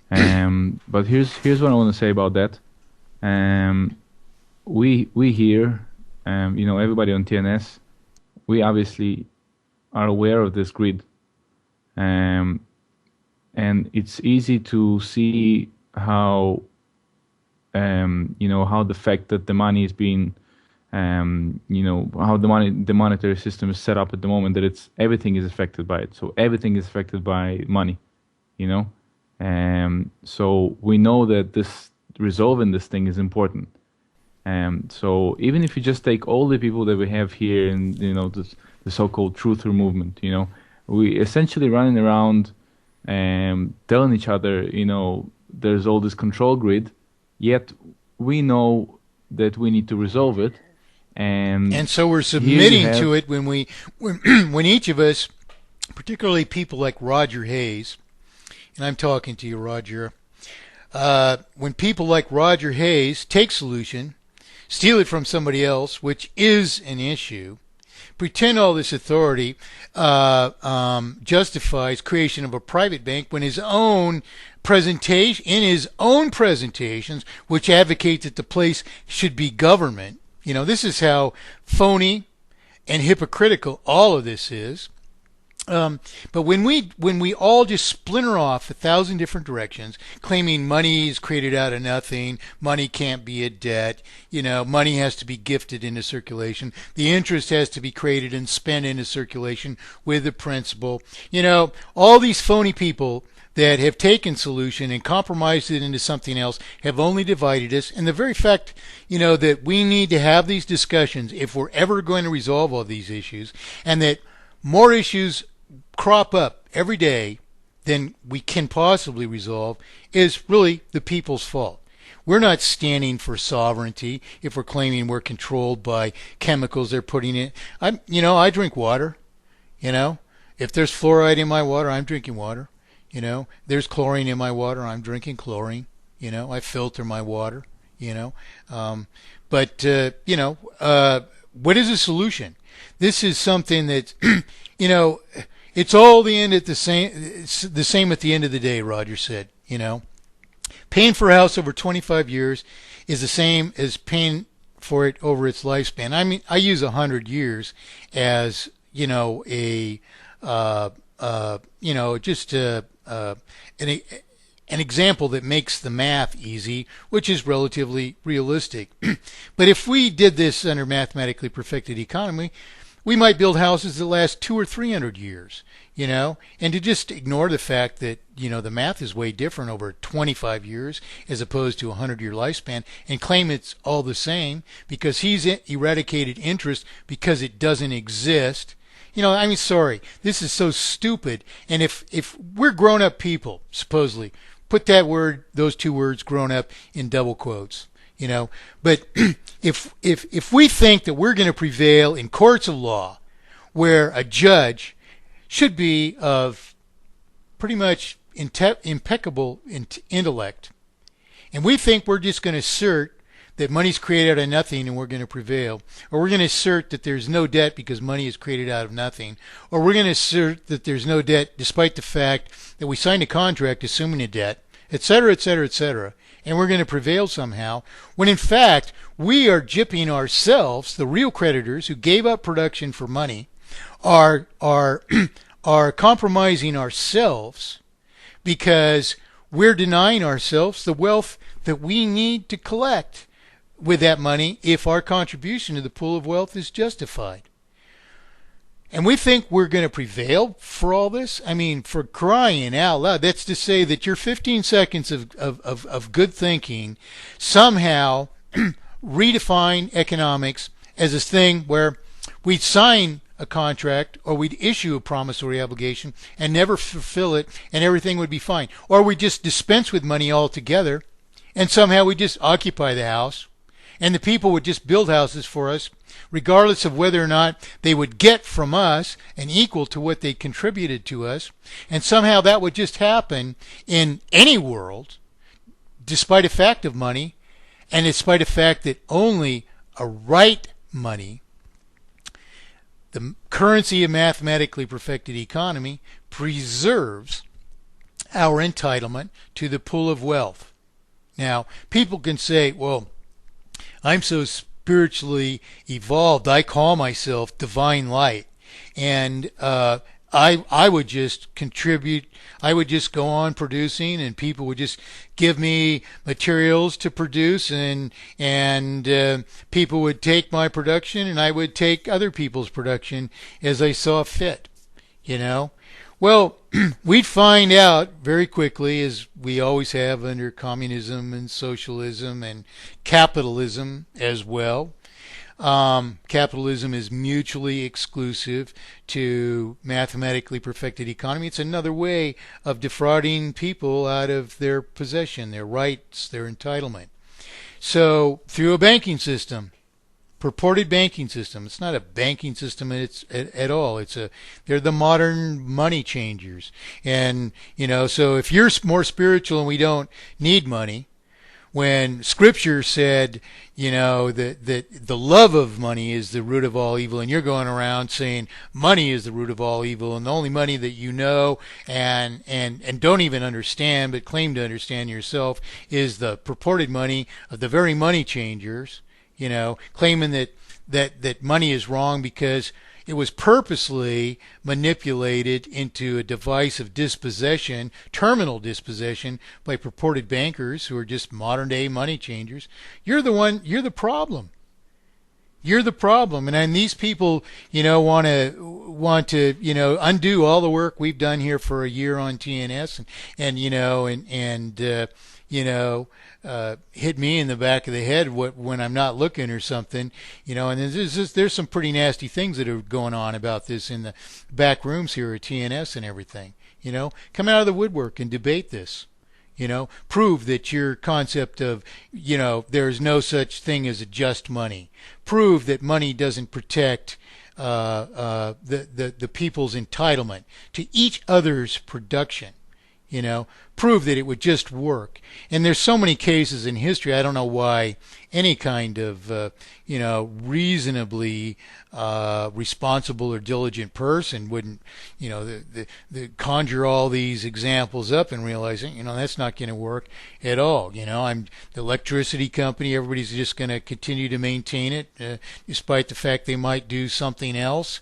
But here's what I want to say about that. We here, everybody on TNS, we obviously are aware of this grid, and it's easy to see how how the fact that the money is being how the monetary system is set up at the moment, that everything is affected by it. So everything is affected by money, so we know that resolving this thing is important. So even if you just take all the people that we have here in the so-called truther movement, we essentially running around telling each other, there's all this control grid, yet we know that we need to resolve it. And so we're submitting to it when each of us, particularly people like Roger Hayes, and I'm talking to you, Roger, when people like Roger Hayes take solution, steal it from somebody else, which is an issue, pretend all this authority justifies creation of a private bank when his own presentations, which advocate that the place should be government. This is how phony and hypocritical all of this is. But when we all just splinter off 1,000 different directions, claiming money is created out of nothing, money can't be a debt, money has to be gifted into circulation, the interest has to be created and spent into circulation with the principal, all these phony people that have taken solution and compromised it into something else have only divided us. And the very fact, that we need to have these discussions if we're ever going to resolve all these issues, and that more issues crop up every day than we can possibly resolve, is really the people's fault. We're not standing for sovereignty if we're claiming we're controlled by chemicals they're putting in. I drink water. If there's fluoride in my water, I'm drinking water. There's chlorine in my water, I'm drinking chlorine. I filter my water. But what is the solution? This is something that, it's all the same at the end of the day, Roger said. Paying for a house over 25 years is the same as paying for it over its lifespan. I mean, I use 100 years as, an example that makes the math easy, which is relatively realistic. But if we did this under mathematically perfected economy, we might build houses that last 200 or 300 years, and to just ignore the fact that, the math is way different over 25 years as opposed to a 100-year lifespan, and claim it's all the same because he's eradicated interest because it doesn't exist. I mean, sorry, this is so stupid. And if we're grown-up people, supposedly, put those two words, grown up, in double quotes, But if we think that we're going to prevail in courts of law, where a judge should be of pretty much impeccable intellect, and we think we're just going to assert that money's created out of nothing and we're going to prevail, or we're going to assert that there's no debt because money is created out of nothing, or we're going to assert that there's no debt despite the fact that we signed a contract assuming a debt, etc., etc., etc., and we're going to prevail somehow, when in fact we are gypping ourselves, the real creditors who gave up production for money, are compromising ourselves because we're denying ourselves the wealth that we need to collect with that money if our contribution to the pool of wealth is justified. And we think we're going to prevail for all this? I mean, for crying out loud, that's to say that your 15 seconds of good thinking somehow redefine economics as this thing where we'd sign a contract or we'd issue a promissory obligation and never fulfill it and everything would be fine. Or we just dispense with money altogether and somehow we just occupy the house and the people would just build houses for us regardless of whether or not they would get from us an equal to what they contributed to us. And somehow that would just happen in any world despite a fact of money and despite a fact that only a right money, the currency of mathematically perfected economy, preserves our entitlement to the pool of wealth. Now, people can say, well, I'm so spiritually evolved, I call myself divine light, and I would just contribute, I would just go on producing and people would just give me materials to produce and people would take my production and I would take other people's production as I saw fit, Well, we'd find out very quickly, as we always have under communism and socialism and capitalism as well. Capitalism is mutually exclusive to mathematically perfected economy. It's another way of defrauding people out of their possession, their rights, their entitlement. So through a banking system, purported banking system. It's not a banking system at all. They're the modern money changers. And, so if you're more spiritual and we don't need money, when Scripture said, that the love of money is the root of all evil, and you're going around saying money is the root of all evil, and the only money that you know and don't even understand but claim to understand yourself is the purported money of the very money changers, claiming that money is wrong because it was purposely manipulated into a device of dispossession, terminal dispossession, by purported bankers who are just modern day money changers. You're the problem. You're the problem. And these people, want to, undo all the work we've done here for a year on TNS hit me in the back of the head when I'm not looking or something, and there's some pretty nasty things that are going on about this in the back rooms here at TNS and everything, come out of the woodwork and debate this, prove that your concept of, there's no such thing as a just money, prove that money doesn't protect the people's entitlement to each other's production. Prove that it would just work. And there's so many cases in history, I don't know why any kind of, reasonably responsible or diligent person wouldn't, conjure all these examples up and realizing, that's not going to work at all. I'm the electricity company, everybody's just going to continue to maintain it, despite the fact they might do something else.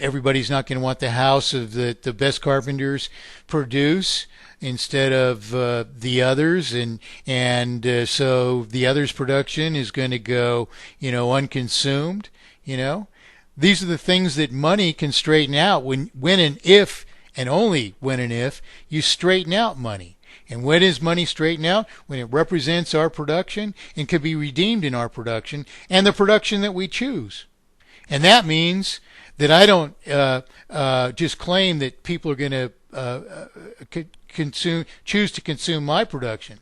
Everybody's not going to want the house of the best carpenters produce instead of the others, and so the others' production is going to go, unconsumed. These are the things that money can straighten out when and if, and only when and if you straighten out money. And when is money straightened out? When it represents our production and could be redeemed in our production and the production that we choose. And that means that I don't just claim that people are going to choose to consume my production.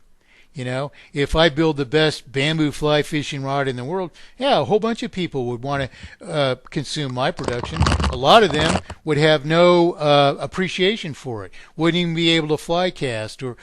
You know, if I build the best bamboo fly fishing rod in the world, yeah, a whole bunch of people would want to consume my production. A lot of them would have no appreciation for it, wouldn't even be able to fly cast or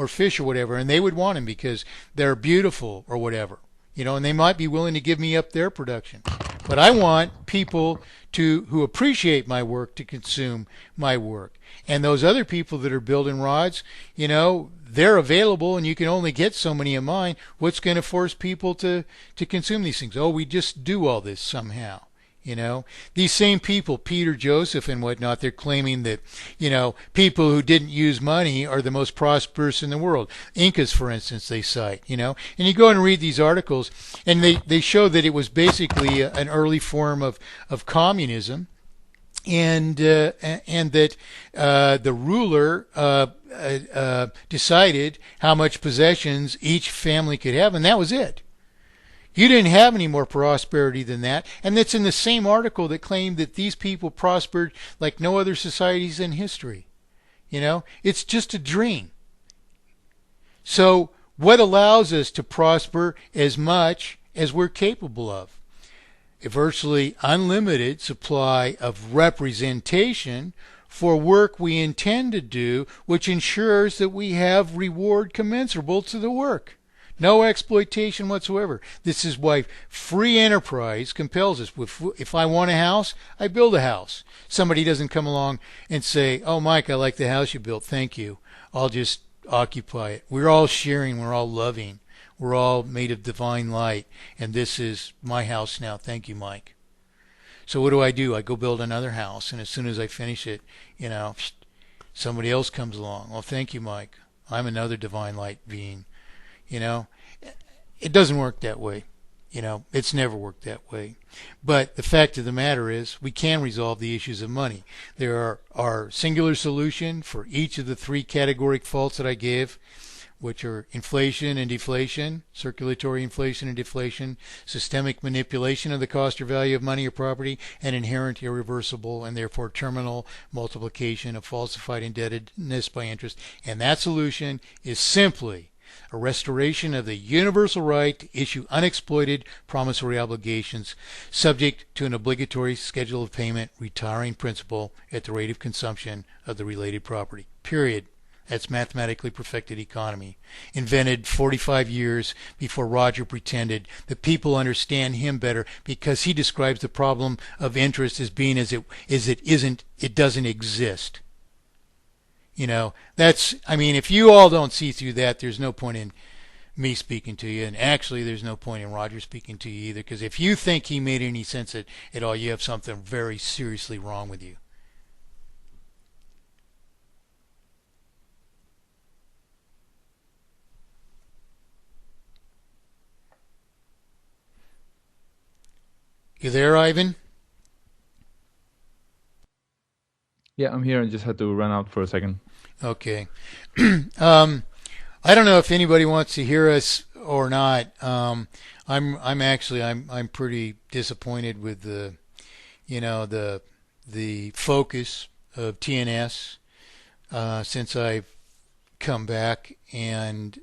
fish or whatever, and they would want them because they're beautiful or whatever. You know, and they might be willing to give me up their production. But I want people who appreciate my work to consume my work. And those other people that are building rods, you know, they're available and you can only get so many of mine. What's going to force people to consume these things? Oh, we just do all this somehow. You know, these same people, Peter Joseph and whatnot, they're claiming that, you know, people who didn't use money are the most prosperous in the world. Incas, for instance, they cite, you know, and you go and read these articles and they show that it was basically an early form of communism. And that the ruler decided how much possessions each family could have, and that was it. You didn't have any more prosperity than that. And that's in the same article that claimed that these people prospered like no other societies in history. You know, it's just a dream. So what allows us to prosper as much as we're capable of? A virtually unlimited supply of representation for work we intend to do, which ensures that we have reward commensurable to the work. No exploitation whatsoever. This is why free enterprise compels us. If I want a house, I build a house. Somebody doesn't come along and say, oh, Mike, I like the house you built. Thank you. I'll just occupy it. We're all sharing. We're all loving. We're all made of divine light. And this is my house now. Thank you, Mike. So what do? I go build another house. And as soon as I finish it, you know, somebody else comes along. Well, thank you, Mike. I'm another divine light being. You know, it doesn't work that way. You know, it's never worked that way. But the fact of the matter is we can resolve the issues of money. There are singular solution for each of the three categoric faults that I gave, which are inflation and deflation, circulatory inflation and deflation, systemic manipulation of the cost or value of money or property, and inherent, irreversible, and therefore terminal multiplication of falsified indebtedness by interest. And that solution is simply a restoration of the universal right to issue unexploited promissory obligations subject to an obligatory schedule of payment retiring principal at the rate of consumption of the related property. Period. That's mathematically perfected economy. Invented 45 years before Roger pretended that people understand him better because he describes the problem of interest as being it doesn't exist. You know, if you all don't see through that, there's no point in me speaking to you. And actually, there's no point in Roger speaking to you either. Because if you think he made any sense at all, you have something very seriously wrong with you. You there, Ivan? Yeah, I'm here. I just had to run out for a second. Okay. I don't know if anybody wants to hear us or not. I'm pretty disappointed with the focus of TNS since I've come back, and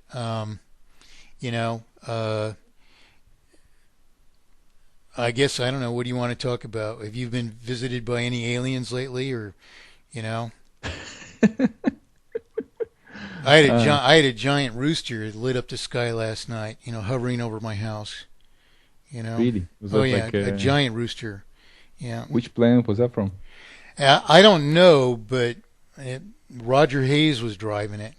I guess I don't know. What do you want to talk about? Have you been visited by any aliens lately, or you know? I had a giant rooster that lit up the sky last night. You know, hovering over my house. You know. Really? Was Oh that yeah, like a giant rooster. Yeah. Which planet was that from? I don't know, but Roger Hayes was driving it,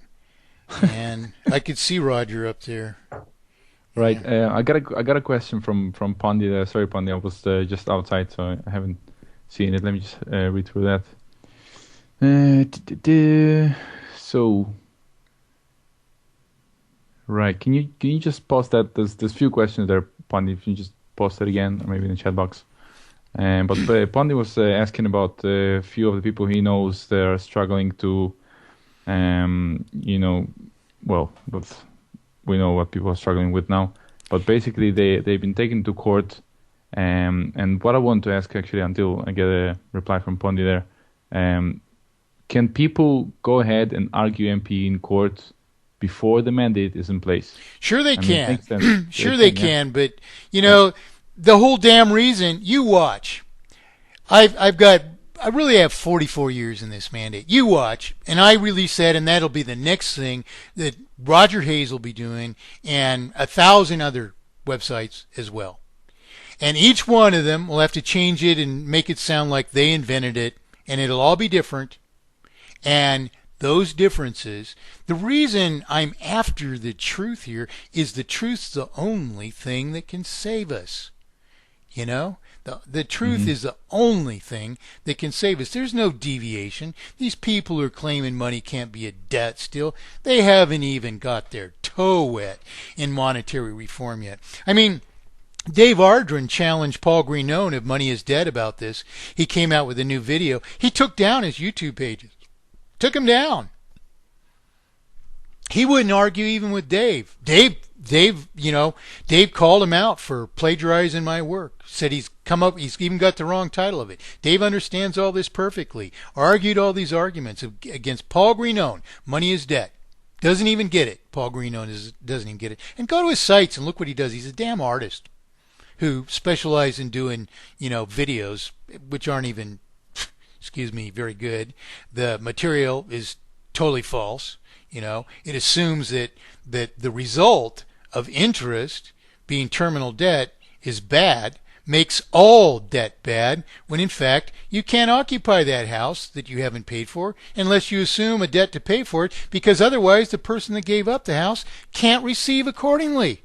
and I could see Roger up there. Right. I got a question from Pondi. Sorry, Pondi. I was just outside, so I haven't seen it. Let me just read through that. So, right. Can you just post that? There's a few questions there, Pondi. If you just post it again, or maybe in the chat box. But Pondi was asking about a few of the people he knows that are struggling to, but we know what people are struggling with now. But basically, they've been taken to court. And what I want to ask, actually, until I get a reply from Pondi there, can people go ahead and argue MPE in court before the mandate is in place? Sure they can. It makes sense. Sure they can, but the whole damn reason, you watch. I really have 44 years in this mandate. You watch, and I release that, and that'll be the next thing that Roger Hayes will be doing, and 1,000 other websites as well. And each one of them will have to change it and make it sound like they invented it, and it'll all be different. And those differences, the reason I'm after the truth here is the truth's the only thing that can save us. The truth is the only thing that can save us. There's no deviation. These people who are claiming money can't be a debt still, they haven't even got their toe wet in monetary reform yet. I mean, Dave Ardren challenged Paul Greenone of Money is Dead about this. He came out with a new video. He took down his YouTube pages. Took him down. He wouldn't argue even with Dave. Dave called him out for plagiarizing my work. Said he's even got the wrong title of it. Dave understands all this perfectly. Argued all these arguments against Paul Greenone. Money is Dead. Doesn't even get it. Paul Greenone doesn't even get it. And go to his sites and look what he does. He's a damn artist who specializes in doing, videos which aren't even, very good. The material is totally false. It assumes that the result of interest being terminal debt is bad, makes all debt bad, when in fact you can't occupy that house that you haven't paid for unless you assume a debt to pay for it, because otherwise the person that gave up the house can't receive accordingly.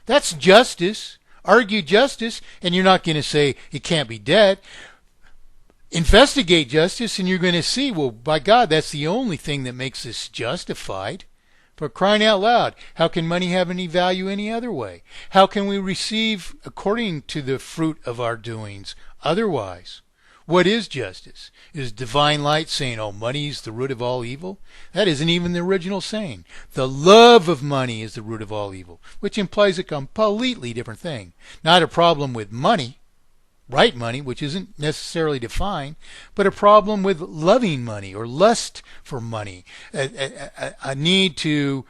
That's justice. Argue justice, and you're not going to say it can't be debt. Investigate justice, and you're going to see, well, by God, that's the only thing that makes this justified. For crying out loud, how can money have any value any other way? How can we receive according to the fruit of our doings otherwise? What is justice? Is divine light saying, oh, money is the root of all evil? That isn't even the original saying. The love of money is the root of all evil, which implies a completely different thing. Not a problem with money, right money, which isn't necessarily defined, but a problem with loving money or lust for money, a need to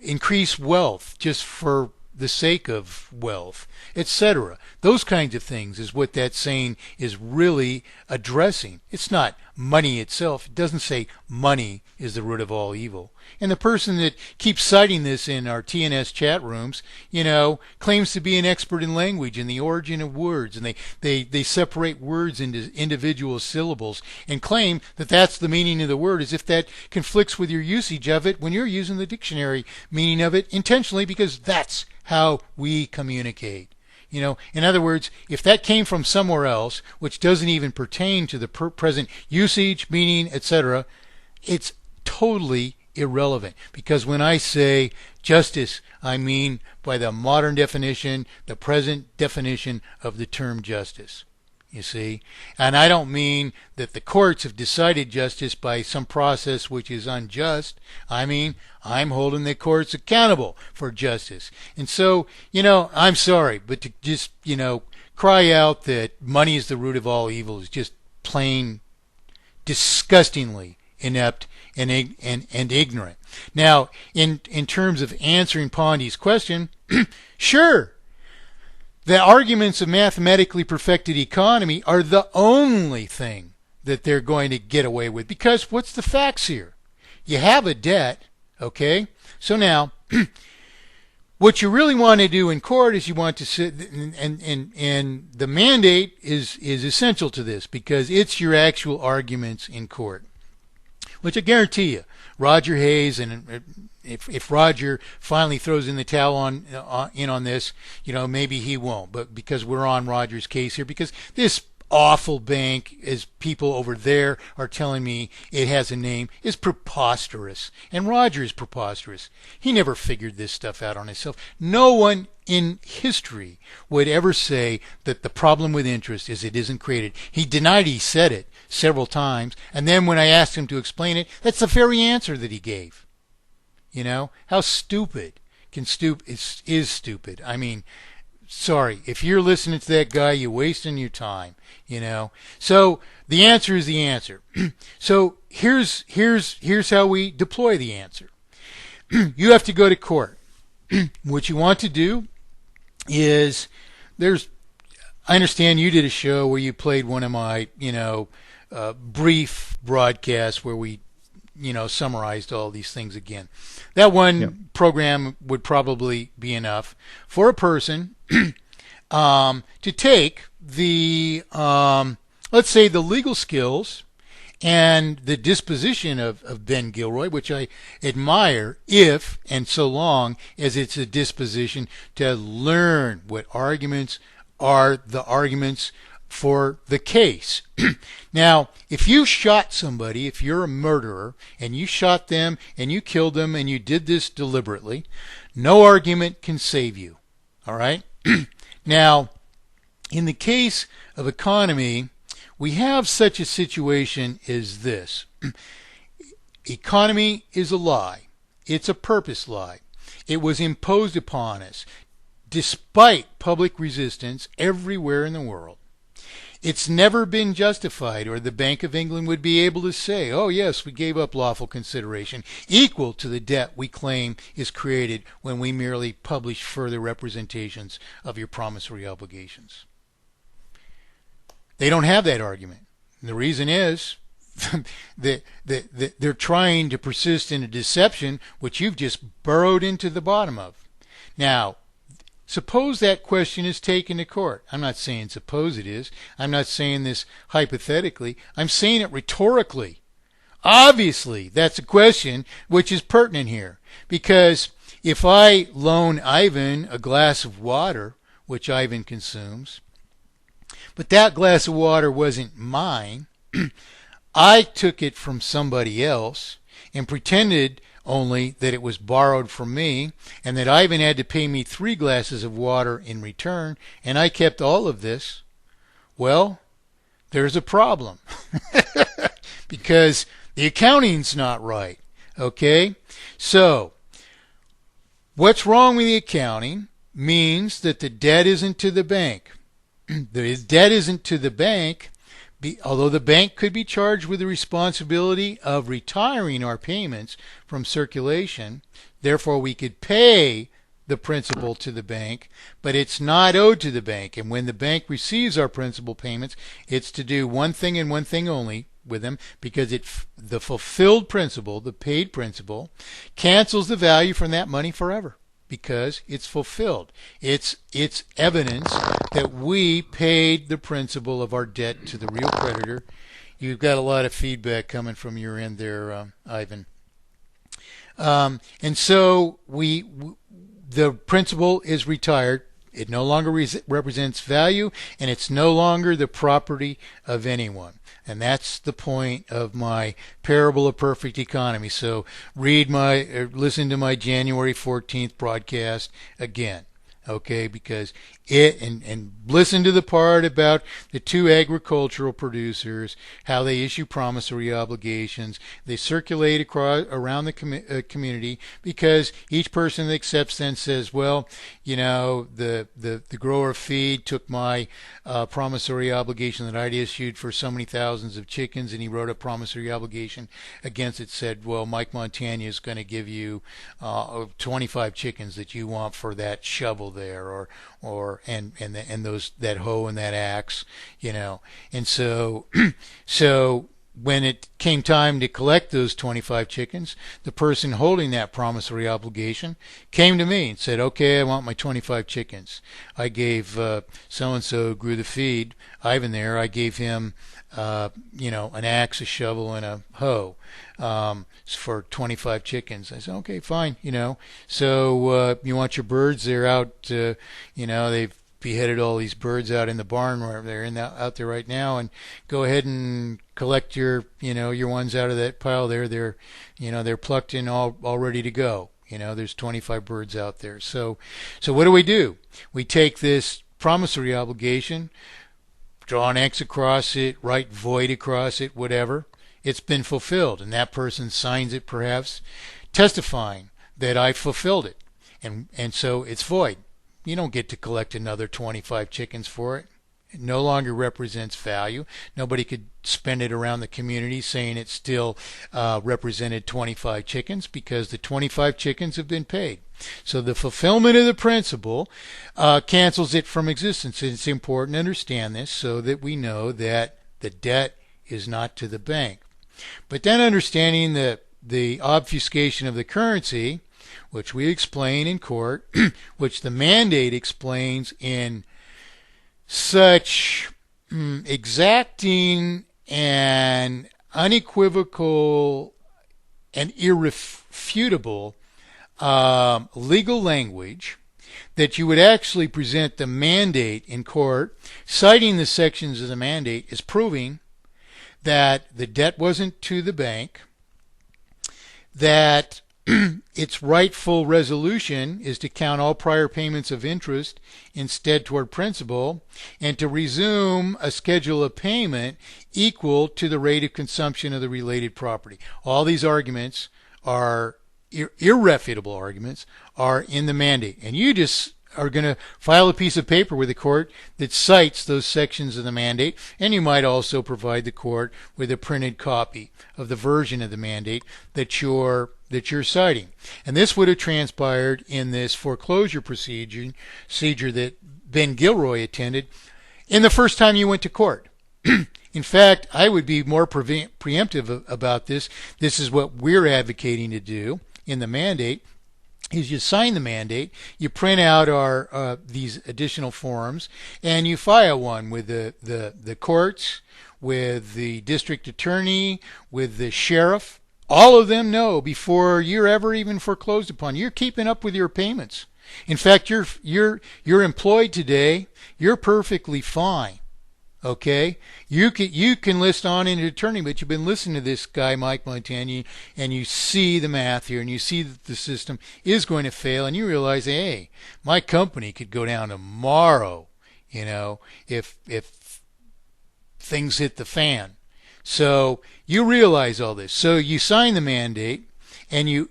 increase wealth just for the sake of wealth, etc. Those kinds of things is what that saying is really addressing. It's not money itself. It doesn't say money is the root of all evil. And the person that keeps citing this in our TNS chat rooms, claims to be an expert in language and the origin of words, and they separate words into individual syllables and claim that that's the meaning of the word, as if that conflicts with your usage of it when you're using the dictionary meaning of it intentionally, because that's how we communicate. In other words, if that came from somewhere else, which doesn't even pertain to the present usage, meaning, etc., it's totally irrelevant. Because when I say justice, I mean by the modern definition, the present definition of the term justice. You see? And I don't mean that the courts have decided justice by some process which is unjust. I mean, I'm holding the courts accountable for justice. And so, I'm sorry, but to just, cry out that money is the root of all evil is just plain disgustingly inept and ignorant. Now, in terms of answering Pondi's question, sure, the arguments of mathematically perfected economy are the only thing that they're going to get away with. Because what's the facts here? You have a debt, okay? So now, what you really want to do in court is you want to sit, and the mandate is essential to this, because it's your actual arguments in court. Which I guarantee you, Roger Hayes, and if Roger finally throws in the towel on this, maybe he won't. But because we're on Roger's case here, because this awful bank, as people over there are telling me it has a name, is preposterous. And Roger is preposterous. He never figured this stuff out on himself. No one in history would ever say that the problem with interest is it isn't created. He denied he said it several times, and then when I asked him to explain it, that's the very answer that he gave. How stupid is stupid. I mean, sorry, if you're listening to that guy, you're wasting your time. So the answer is the answer. So here's how we deploy the answer. You have to go to court. What you want to do is I understand you did a show where you played one of my brief broadcasts where we summarized all these things again. That one program would probably be enough for a person to take the let's say the legal skills and the disposition of Ben Gilroy, which I admire, if and so long as it's a disposition to learn what arguments are the arguments for the case. Now, if you shot somebody, if you're a murderer and you shot them and you killed them and you did this deliberately, no argument can save you. All right? Now, in the case of economy, we have such a situation as this. Economy is a lie. It's a purpose lie. It was imposed upon us despite public resistance everywhere in the world. It's never been justified, or the Bank of England would be able to say, oh yes, we gave up lawful consideration equal to the debt we claim is created when we merely publish further representations of your promissory obligations. They don't have that argument. And the reason is that they're trying to persist in a deception which you've just burrowed into the bottom of. Now, suppose that question is taken to court. I'm not saying suppose it is. I'm not saying this hypothetically. I'm saying it rhetorically. Obviously, that's a question which is pertinent here. Because if I loan Ivan a glass of water, which Ivan consumes, but that glass of water wasn't mine, I took it from somebody else and pretended only that it was borrowed from me, and that Ivan had to pay me 3 glasses of water in return, and I kept all of this, well, there's a problem. Because the accounting's not right. Okay? So, what's wrong with the accounting means that the debt isn't to the bank. The debt isn't to the bank, although the bank could be charged with the responsibility of retiring our payments from circulation. Therefore, we could pay the principal to the bank, but it's not owed to the bank. And when the bank receives our principal payments, it's to do one thing and one thing only with them, because the fulfilled principal, the paid principal, cancels the value from that money forever. Because it's fulfilled. It's evidence that we paid the principal of our debt to the real creditor. You've got a lot of feedback coming from your end there, Ivan. And so the principal is retired. It no longer represents value, and it's no longer the property of anyone. And that's the point of my parable of perfect economy. So listen to my January 14th broadcast again. Okay, because and listen to the part about the 2 agricultural producers, how they issue promissory obligations. They circulate around the community, because each person that accepts then says, well, the grower of feed took my promissory obligation that I'd issued for so many thousands of chickens, and he wrote a promissory obligation against it, said, well, Mike Montagne is going to give you 25 chickens that you want for that shovel there, and that hoe and that axe, and so when it came time to collect those 25 chickens, the person holding that promissory obligation came to me and said, okay, I want my 25 chickens. I gave so-and-so grew the feed, Ivan there, I gave him an axe, a shovel, and a hoe for 25 chickens. I said, okay, fine, So you want your birds? They're out, they've beheaded all these birds out in the barn where they're out there right now, and go ahead and collect your ones out of that pile there. They're plucked and all ready to go. There's 25 birds out there. So what do? We take this promissory obligation, draw an X across it, write void across it, whatever. It's been fulfilled, and that person signs it, perhaps testifying that I fulfilled it. And so it's void. You don't get to collect another 25 chickens for it. It no longer represents value. Nobody could spend it around the community saying it still represented 25 chickens because the 25 chickens have been paid. So the fulfillment of the principle cancels it from existence. It's important to understand this so that we know that the debt is not to the bank. But then understanding the obfuscation of the currency, which we explain in court, which the mandate explains in such exacting and unequivocal and irrefutable legal language that you would actually present the mandate in court, citing the sections of the mandate as proving that the debt wasn't to the bank, that its rightful resolution is to count all prior payments of interest instead toward principal, and to resume a schedule of payment equal to the rate of consumption of the related property. All these arguments are irrefutable arguments, are in the mandate. And you just are going to file a piece of paper with the court that cites those sections of the mandate, and you might also provide the court with a printed copy of the version of the mandate that you're citing. And this would have transpired in this foreclosure procedure that Ben Gilroy attended in the first time you went to court. In fact, I would be more preemptive about this. This is what we're advocating to do in the mandate. Is you sign the mandate, you print out our these additional forms, and you file one with the courts, with the district attorney, with the sheriff. All of them know before you're ever even foreclosed upon. You're keeping up with your payments. In fact, you're employed today. You're perfectly fine. Okay, you can list on an attorney, but you've been listening to this guy, Mike Montagne, and you see the math here, and you see that the system is going to fail, and you realize, hey, my company could go down tomorrow, if things hit the fan. So you realize all this. So you sign the mandate, and you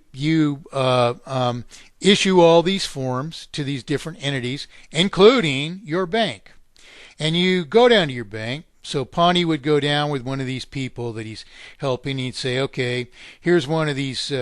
issue all these forms to these different entities, including your bank. And you go down to your bank. So Pawnee would go down with one of these people that he's helping. He'd say, okay, here's one of these.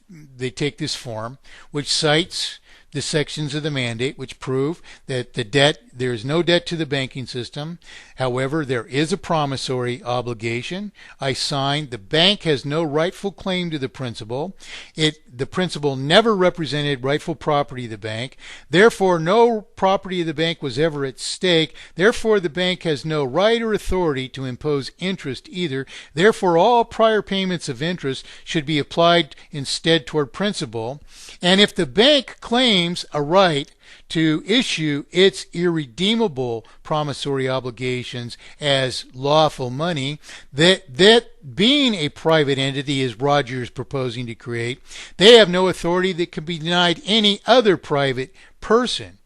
They take this form, which cites the sections of the mandate, which prove that there is no debt to the banking system. However, there is a promissory obligation. I signed. The bank has no rightful claim to the principal. The principal never represented rightful property of the bank. Therefore, no property of the bank was ever at stake. Therefore, the bank has no right or authority to impose interest either. Therefore, all prior payments of interest should be applied instead toward principal. And if the bank claims a right to issue its irredeemable promissory obligations as lawful money, that being a private entity, as Roger is proposing to create, they have no authority that can be denied any other private person,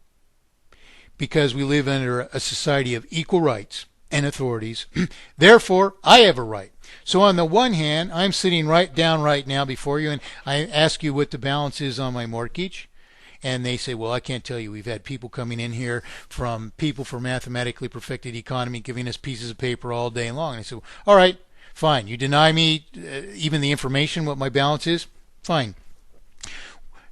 because we live under a society of equal rights and authorities. Therefore, I have a right. So on the one hand, I'm sitting right now before you, and I ask you what the balance is on my mortgage. And they say, well, I can't tell you. We've had people coming in here from People for Mathematically Perfected Economy giving us pieces of paper all day long. And I said, well, all right, fine. You deny me even the information, what my balance is? Fine.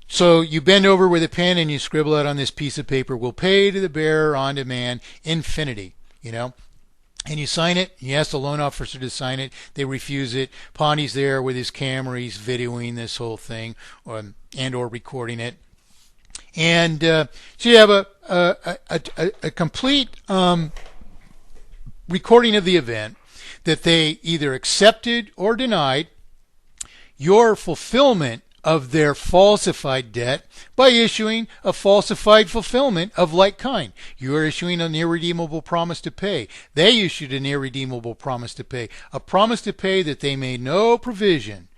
So you bend over with a pen and you scribble out on this piece of paper, we'll pay to the bearer on demand infinity, And you sign it. You ask the loan officer to sign it. They refuse it. Pawnee's there with his camera. He's videoing this whole thing or recording it. And so you have a complete recording of the event that they either accepted or denied your fulfillment of their falsified debt by issuing a falsified fulfillment of like kind. You are issuing an irredeemable promise to pay. They issued an irredeemable promise to pay, a promise to pay that they made no provision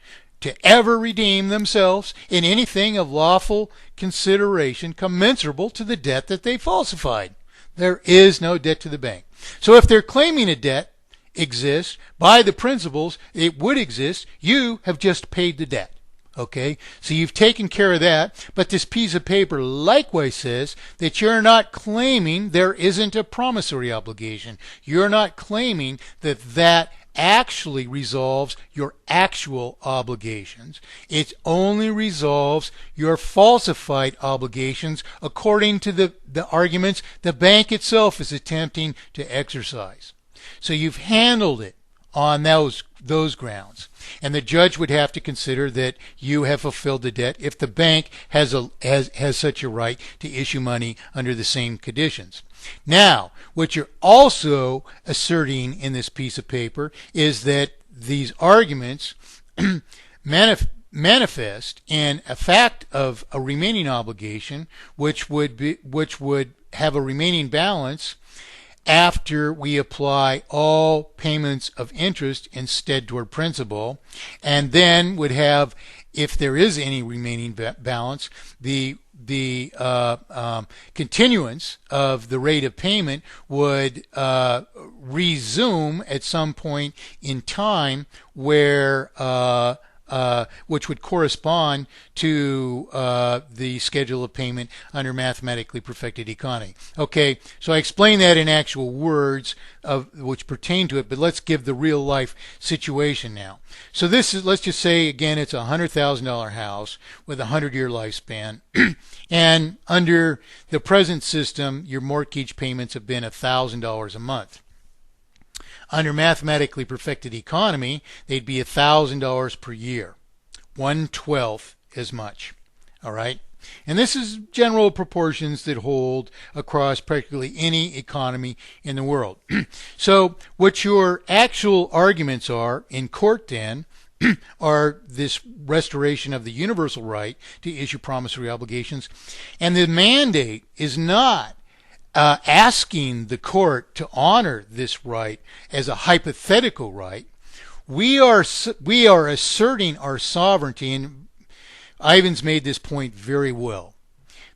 to ever redeem themselves in anything of lawful consideration commensurable to the debt that they falsified. There is no debt to the bank. So if they're claiming a debt exists by the principles, it would exist. You have just paid the debt. Okay, so you've taken care of that, but this piece of paper likewise says that you're not claiming there isn't a promissory obligation. You're not claiming that that actually resolves your actual obligations. It only resolves your falsified obligations according to the arguments the bank itself is attempting to exercise. So you've handled it on those grounds. And the judge would have to consider that you have fulfilled the debt if the bank has such a right to issue money under the same conditions. Now, what you're also asserting in this piece of paper is that these arguments manifest in a fact of a remaining obligation, which would have a remaining balance after we apply all payments of interest instead toward principal, and then would have, if there is any remaining balance, the continuance of the rate of payment would resume at some point in time where which would correspond to the schedule of payment under mathematically perfected economy. Okay, so I explained that in actual words which pertain to it, but let's give the real life situation now. So this is, let's just say again, it's a $100,000 house with a 100-year lifespan, and under the present system, your mortgage payments have been $1,000 a month. Under mathematically perfected economy, they'd be $1,000 per year, 1/12 as much. All right, and this is general proportions that hold across practically any economy in the world. So, what your actual arguments are in court then are this restoration of the universal right to issue promissory obligations, and the mandate is not asking the court to honor this right as a hypothetical right. We are asserting our sovereignty, and Ivan's made this point very well.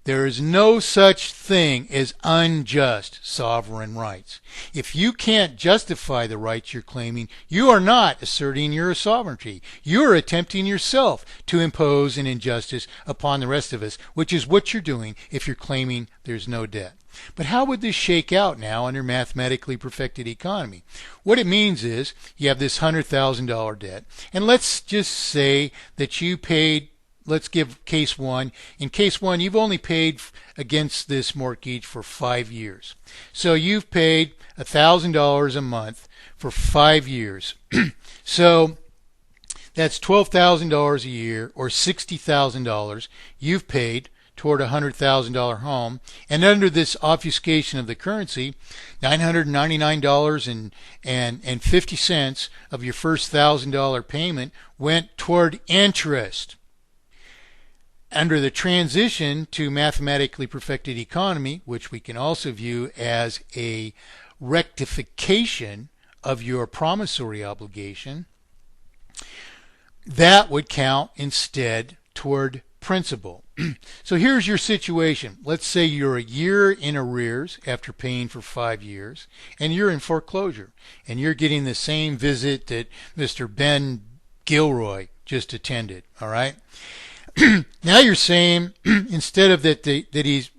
There is no such thing as unjust sovereign rights. If you can't justify the rights you're claiming, you are not asserting your sovereignty. You are attempting yourself to impose an injustice upon the rest of us, which is what you're doing if you're claiming there's no debt. But how would this shake out now under mathematically perfected economy? What it means is you have this $100,000 debt, and let's just say that you paid, let's give case one. In case one, you've only paid against this mortgage for 5 years. So you've paid $1,000 a month for 5 years. So that's $12,000 a year, or $60,000 you've paid toward a $100,000 home, and under this obfuscation of the currency, $999.50 of your first $1,000 payment went toward interest. Under the transition to mathematically perfected economy, which we can also view as a rectification of your promissory obligation, that would count instead toward principal. So here's your situation. Let's say you're a year in arrears after paying for 5 years, and you're in foreclosure, and you're getting the same visit that Mr. Ben Gilroy just attended. All right. Now you're saying instead of that he's,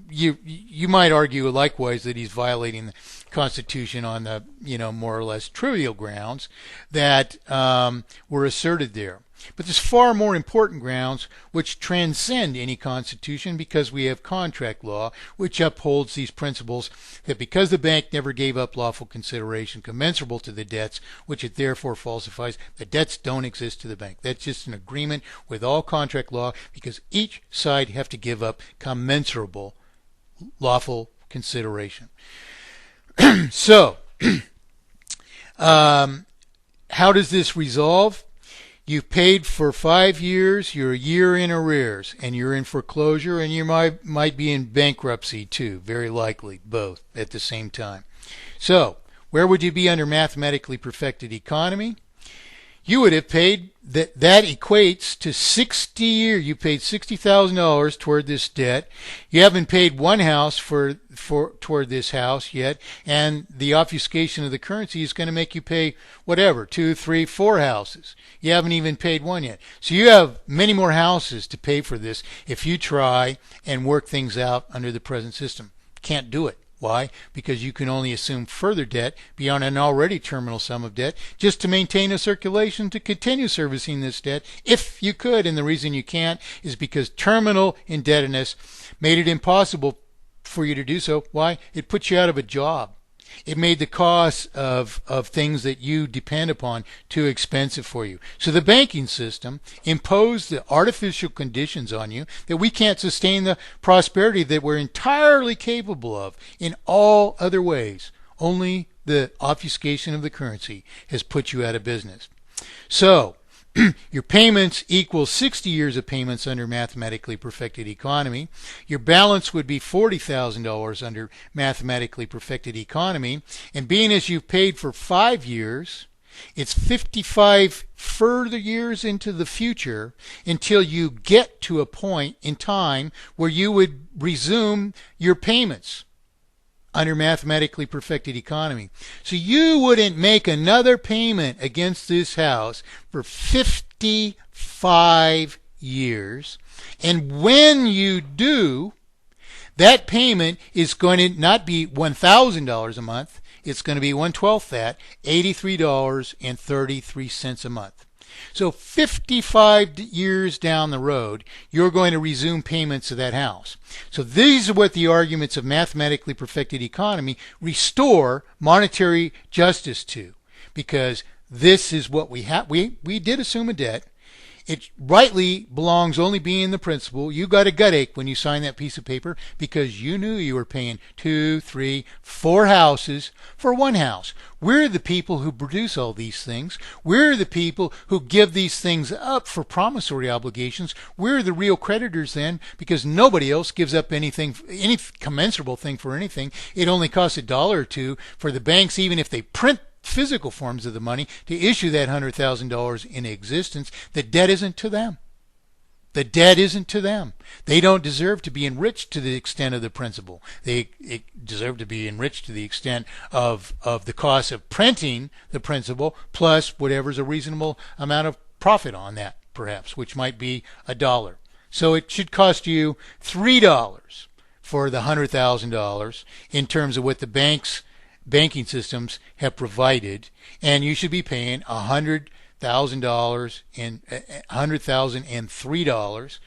you might argue likewise that he's violating the Constitution on the more or less trivial grounds that were asserted there. But there's far more important grounds which transcend any constitution, because we have contract law which upholds these principles that because the bank never gave up lawful consideration commensurable to the debts which it therefore falsifies, the debts don't exist to the bank. That's just an agreement with all contract law, because each side have to give up commensurable lawful consideration. So, how does this resolve? You've paid for 5 years, you're a year in arrears, and you're in foreclosure, and you might be in bankruptcy too, very likely, both at the same time. So, where would you be under mathematically perfected economy? you would have paid that equates to 60 years. You paid $60,000 toward this debt. You haven't paid one house toward this house yet, and the obfuscation of the currency is going to make you pay whatever, 2, 3, 4 houses. You haven't even paid one yet. So you have many more houses to pay for this if you try and work things out under the present system. Can't do it. Why? Because you can only assume further debt beyond an already terminal sum of debt just to maintain a circulation to continue servicing this debt if you could. And the reason you can't is because terminal indebtedness made it impossible for you to do so. Why? It puts you out of a job. It made the cost of things that you depend upon too expensive for you. So the banking system imposed the artificial conditions on you that we can't sustain the prosperity that we're entirely capable of in all other ways. Only the obfuscation of the currency has put you out of business. So your payments equal 60 years of payments under mathematically perfected economy. Your balance would be $40,000 under mathematically perfected economy. And being as you've paid for 5 years, it's 55 further years into the future until you get to a point in time where you would resume your payments under mathematically perfected economy. So you wouldn't make another payment against this house for 55 years. And when you do, that payment is going to not be $1,000 a month. It's going to be 1/12 that, $83.33 a month. So 55 years down the road, you're going to resume payments of that house. So these are what the arguments of mathematically perfected economy restore monetary justice to, because this is what we have. We did assume a debt. It rightly belongs only being the principal. You got a gut ache when you signed that piece of paper because you knew you were paying 2, 3, 4 houses for one house. We're the people who produce all these things. We're the people who give these things up for promissory obligations. We're the real creditors then, because nobody else gives up anything, any commensurable thing for anything. It only costs $1 or $2 for the banks, even if they print physical forms of the money, to issue that $100,000 in existence. The debt isn't to them. The debt isn't to them. They don't deserve to be enriched to the extent of the principal. They deserve to be enriched to the extent of the cost of printing the principal plus whatever's a reasonable amount of profit on that, perhaps, which might be $1. So it should cost you $3 for the $100,000 in terms of what the banking systems have provided, and you should be paying $100,000 and $100,003,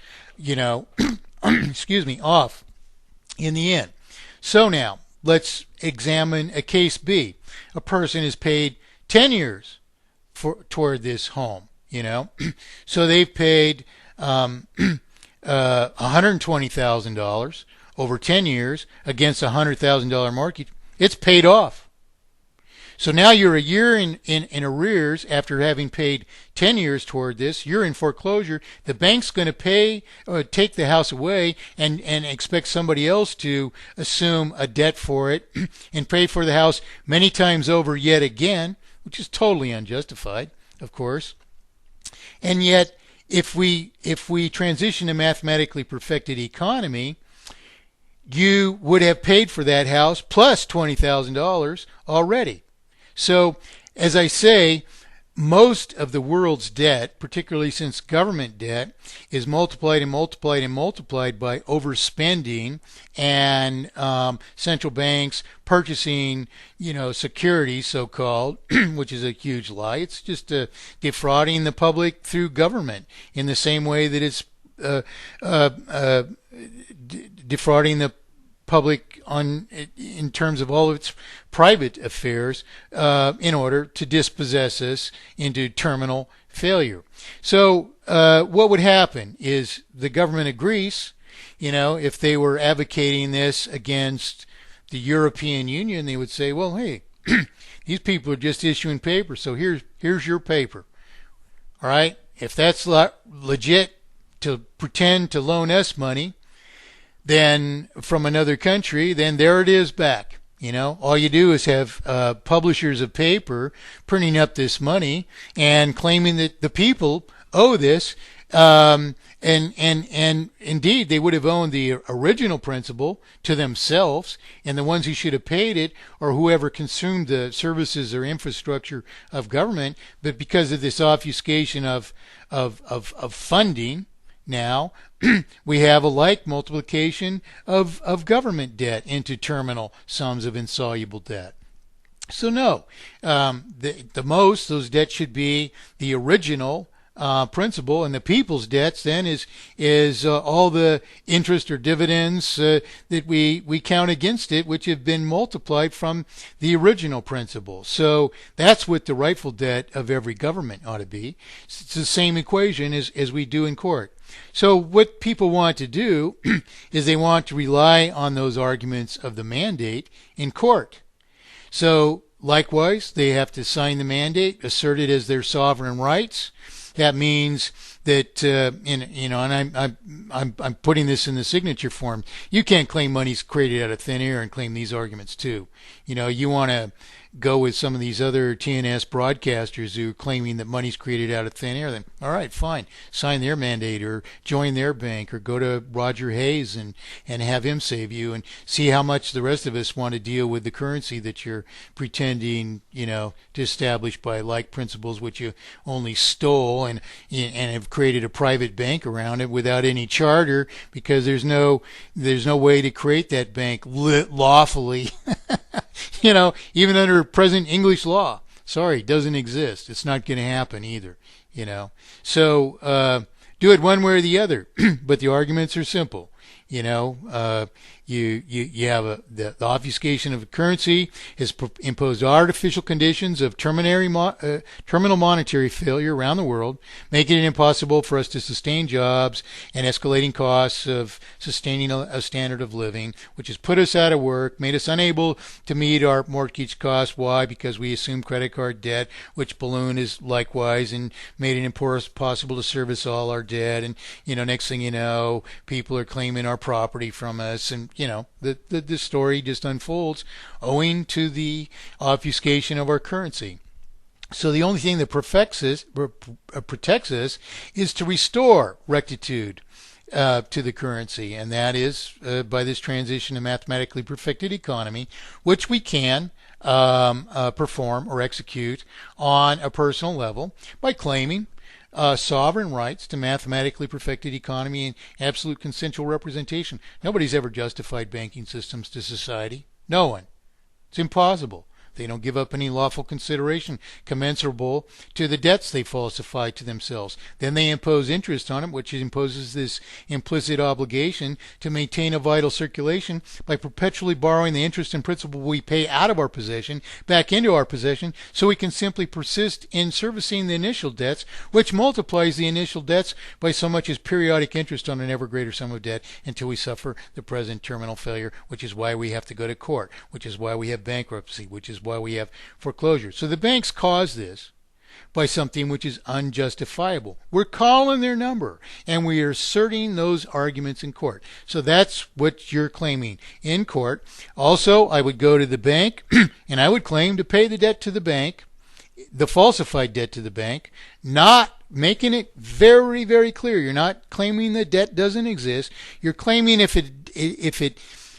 excuse me, off in the end. So now let's examine a case B. A person is paid 10 years toward this home. So they've paid $120,000 over 10 years against a $100,000 mortgage. It's paid off. So now you're a year in arrears after having paid 10 years toward this. You're in foreclosure. The bank's going to take the house away and expect somebody else to assume a debt for it and pay for the house many times over yet again, which is totally unjustified, of course. And yet, if we transition to mathematically perfected economy, you would have paid for that house plus $20,000 already. So, as I say, most of the world's debt, particularly since government debt, is multiplied and multiplied and multiplied by overspending and central banks purchasing, securities, so-called, which is a huge lie. It's just defrauding the public through government in the same way that it's defrauding the public in terms of all of its private affairs in order to dispossess us into terminal failure. So what would happen is the government of Greece, if they were advocating this against the European Union, they would say, well, hey, these people are just issuing paper, so here's your paper. All right? If that's legit to pretend to loan us money, then from another country, then there it is back. All you do is have publishers of paper printing up this money and claiming that the people owe this. And indeed, they would have owned the original principal to themselves, and the ones who should have paid it or whoever consumed the services or infrastructure of government. But because of this obfuscation of funding, now we have a like multiplication of government debt into terminal sums of insoluble debt. So no, the most those debts should be the original principal, and the people's debts then is all the interest or dividends that we count against it, which have been multiplied from the original principal. So that's what the rightful debt of every government ought to be. It's the same equation as we do in court. So what people want to do is they want to rely on those arguments of the mandate in court. So likewise, they have to sign the mandate, assert it as their sovereign rights. That means that, and I'm putting this in the signature form. You can't claim money's created out of thin air and claim these arguments too. You want to go with some of these other TNS broadcasters who are claiming that money's created out of thin air. Then, all right, fine, sign their mandate or join their bank or go to Roger Hayes and have him save you, and see how much the rest of us want to deal with the currency that you're pretending, to establish by like principles which you only stole and have created a private bank around it without any charter, because there's no way to create that bank lawfully. Even under present English law. Sorry, it doesn't exist. It's not going to happen either. So do it one way or the other. But the arguments are simple. You have the obfuscation of currency has imposed artificial conditions of terminal monetary failure around the world, making it impossible for us to sustain jobs and escalating costs of sustaining a standard of living, which has put us out of work, made us unable to meet our mortgage costs. Why? Because we assumed credit card debt, which ballooned is likewise, and made it impossible to service all our debt. And next thing you know, people are claiming our property from us, and the story just unfolds owing to the obfuscation of our currency. So the only thing that protects us is to restore rectitude to the currency, and that is by this transition to mathematically perfected economy, which we can perform or execute on a personal level by claiming sovereign rights to mathematically perfected economy and absolute consensual representation. Nobody's ever justified banking systems to society. No one. It's impossible. They don't give up any lawful consideration commensurable to the debts they falsify to themselves. Then they impose interest on it, which imposes this implicit obligation to maintain a vital circulation by perpetually borrowing the interest and principal we pay out of our possession back into our possession, so we can simply persist in servicing the initial debts, which multiplies the initial debts by so much as periodic interest on an ever greater sum of debt until we suffer the present terminal failure, which is why we have to go to court, which is why we have bankruptcy, which is why we have foreclosure. So the banks cause this by something which is unjustifiable. We're calling their number, and we are asserting those arguments in court. So that's what you're claiming in court. Also, I would go to the bank and I would claim to pay the debt to the bank, the falsified debt to the bank, not making it very, very clear. You're not claiming the debt doesn't exist. You're claiming if it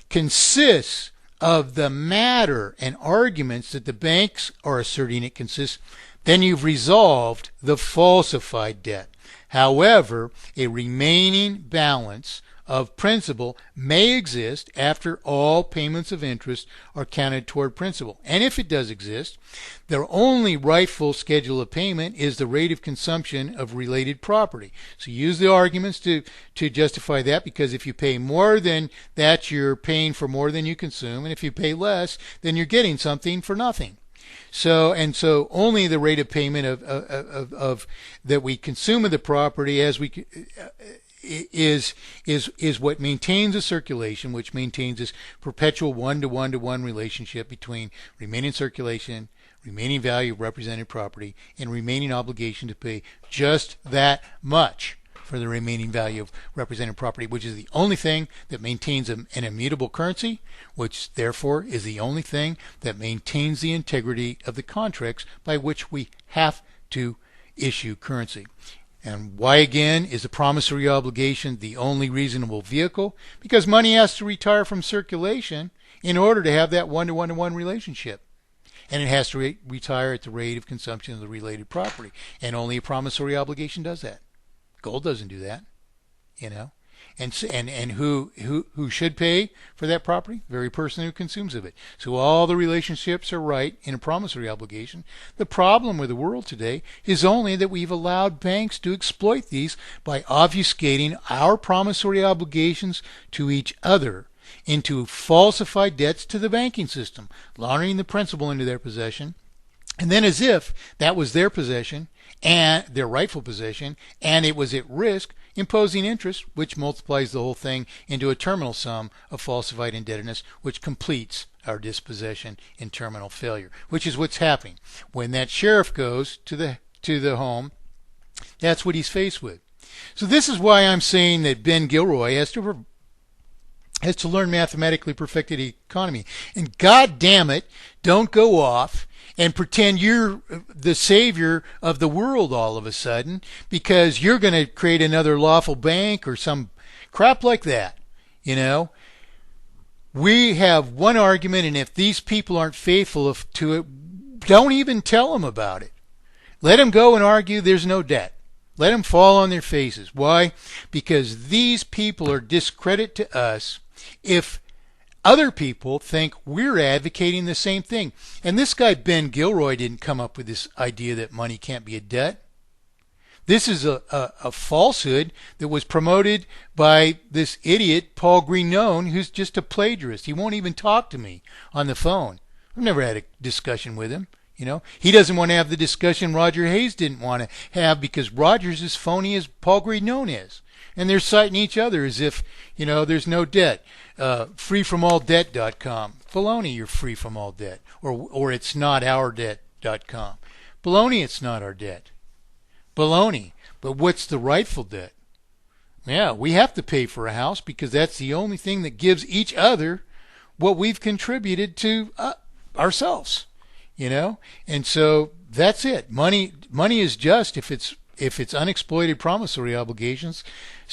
consists of the matter and arguments that the banks are asserting it consists, then you've resolved the falsified debt. However, a remaining balance of principal may exist after all payments of interest are counted toward principal. And if it does exist, their only rightful schedule of payment is the rate of consumption of related property. So use the arguments to justify that, because if you pay more than that, you're paying for more than you consume, and if you pay less, then you're getting something for nothing. So only the rate of payment of that we consume of the property as we is what maintains a circulation, which maintains this perpetual one-to-one-to-one relationship between remaining circulation, remaining value of represented property, and remaining obligation to pay just that much for the remaining value of represented property, which is the only thing that maintains an immutable currency, which therefore is the only thing that maintains the integrity of the contracts by which we have to issue currency. And why again is the promissory obligation the only reasonable vehicle? Because money has to retire from circulation in order to have that one-to-one-to-one relationship. And it has to retire at the rate of consumption of the related property. And only a promissory obligation does that. Gold doesn't do that, you know. And who should pay for that property? The very person who consumes of it. So all the relationships are right in a promissory obligation. The problem with the world today is only that we've allowed banks to exploit these by obfuscating our promissory obligations to each other into falsified debts to the banking system, laundering the principal into their possession, and then as if that was their possession and their rightful possession and it was at risk, imposing interest, which multiplies the whole thing into a terminal sum of falsified indebtedness, which completes our dispossession in terminal failure, which is what's happening. When that sheriff goes to the home, that's what he's faced with. So this is why I'm saying that Ben Gilroy has to learn mathematically perfected economy. And God damn it, don't go off and pretend you're the savior of the world all of a sudden because you're going to create another lawful bank or some crap like that. You know, we have one argument, and if these people aren't faithful to it, don't even tell them about it. Let them go and argue there's no debt. Let them fall on their faces. Why? Because these people are discredit to us if other people think we're advocating the same thing. And this guy Ben Gilroy didn't come up with this idea that money can't be a debt. This is a falsehood that was promoted by this idiot Paul Greenone, who's just a plagiarist. He won't even talk to me on the phone. I've never had a discussion with him. You know, he doesn't want to have the discussion Roger Hayes didn't want to have because Roger's as phony as Paul Greenone is. And they're citing each other as if, you know, there's no debt. Freefromalldebt.com. Baloney, you're free from all debt. Or it's not our debt.com. Baloney, it's not our debt. Baloney. But what's the rightful debt? Yeah, we have to pay for a house because that's the only thing that gives each other what we've contributed to ourselves. You know? And so that's it. Money is just if it's unexploited promissory obligations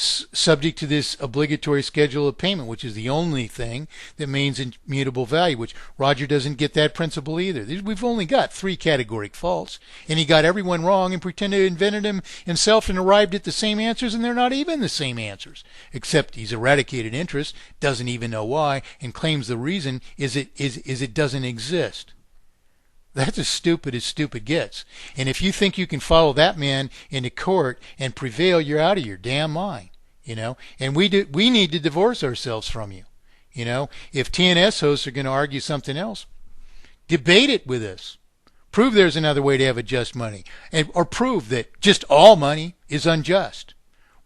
subject to this obligatory schedule of payment, which is the only thing that means immutable value, which Roger doesn't get that principle either. We've only got 3 categoric faults, and he got everyone wrong and pretended to invented them himself and arrived at the same answers, and they're not even the same answers, except he's eradicated interest, doesn't even know why, and claims the reason is it doesn't exist. That's as stupid gets. And if you think you can follow that man into court and prevail, you're out of your damn mind, you know. And we need to divorce ourselves from you, you know. If TNS hosts are going to argue something else, debate it with us. Prove there's another way to have a just money, or prove that just all money is unjust,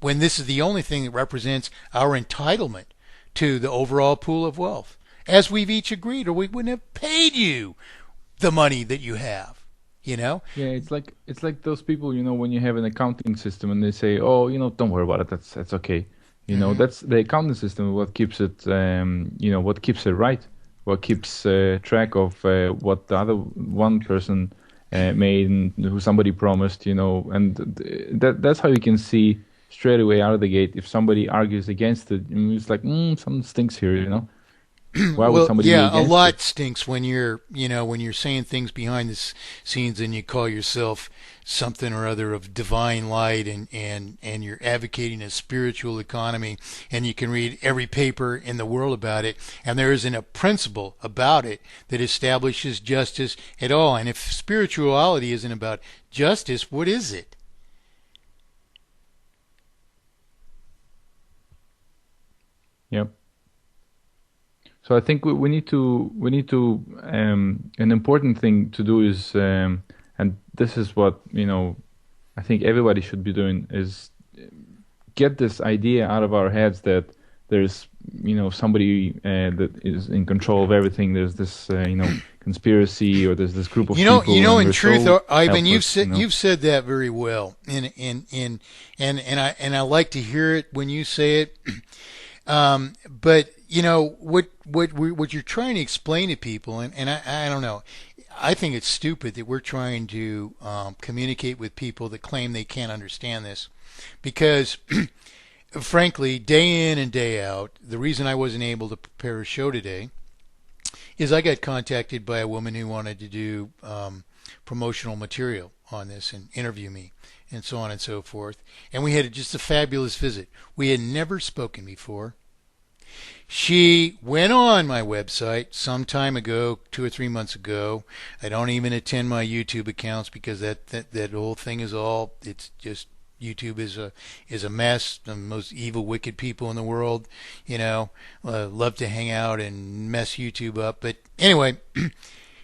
when this is the only thing that represents our entitlement to the overall pool of wealth, as we've each agreed, or we wouldn't have paid you the money that you have, you know. Yeah, it's like those people, you know, when you have an accounting system and they say, oh, you know, don't worry about it, that's okay, you know. That's the accounting system, what keeps it you know, what keeps it right, what keeps track of what the other one person made and who somebody promised, you know. And that's how you can see straight away out of the gate if somebody argues against it, and it's like something stinks here, you know. Why would somebody be against a lot it? stinks when you're saying things behind the scenes and you call yourself something or other of divine light, and you're advocating a spiritual economy, and you can read every paper in the world about it, and there isn't a principle about it that establishes justice at all. And if spirituality isn't about justice, what is it? Yep. So I think we need to an important thing to do is and this is what, you know, I think everybody should be doing, is get this idea out of our heads that there's somebody that is in control of everything. There's this conspiracy, or there's this group of people. In truth, so Ivan, helpless, you've said that very well, and I like to hear it when you say it. But what you're trying to explain to people, and I don't know. I think it's stupid that we're trying to communicate with people that claim they can't understand this, because frankly, day in and day out, the reason I wasn't able to prepare a show today is I got contacted by a woman who wanted to do promotional material on this and interview me and so on and so forth. And we had just a fabulous visit. We had never spoken before. She went on my website some time ago, 2 or 3 months ago. I don't even attend my YouTube accounts because that whole thing is all, it's just, YouTube is a mess. The most evil, wicked people in the world, love to hang out and mess YouTube up. But anyway,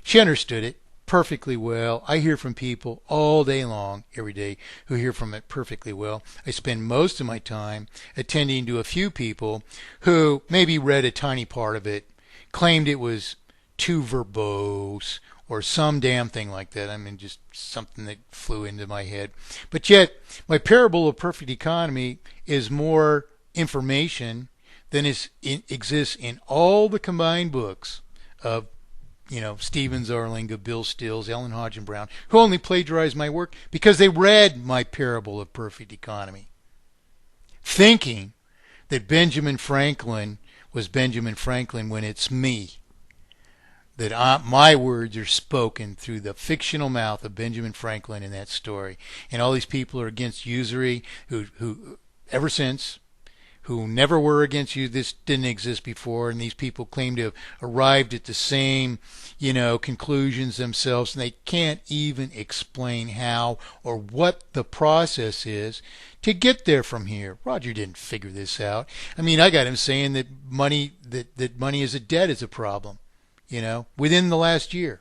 she understood it perfectly well. I hear from people all day long, every day, who hear from it perfectly well. I spend most of my time attending to a few people who maybe read a tiny part of it, claimed it was too verbose, or some damn thing like that. I mean, just something that flew into my head. But yet, my Parable of Perfect Economy is more information than exists in all the combined books of, Stephen Zarlinga, Bill Stills, Ellen Hodgson Brown, who only plagiarized my work because they read my Parable of Perfect Economy, thinking that Benjamin Franklin was Benjamin Franklin when it's me. That my words are spoken through the fictional mouth of Benjamin Franklin in that story. And all these people are against usury, who ever since, who never were against you. This didn't exist before, and these people claim to have arrived at the same, conclusions themselves, and they can't even explain how or what the process is to get there from here. Roger didn't figure this out. I mean, I got him saying that money as a debt is a problem. Within the last year,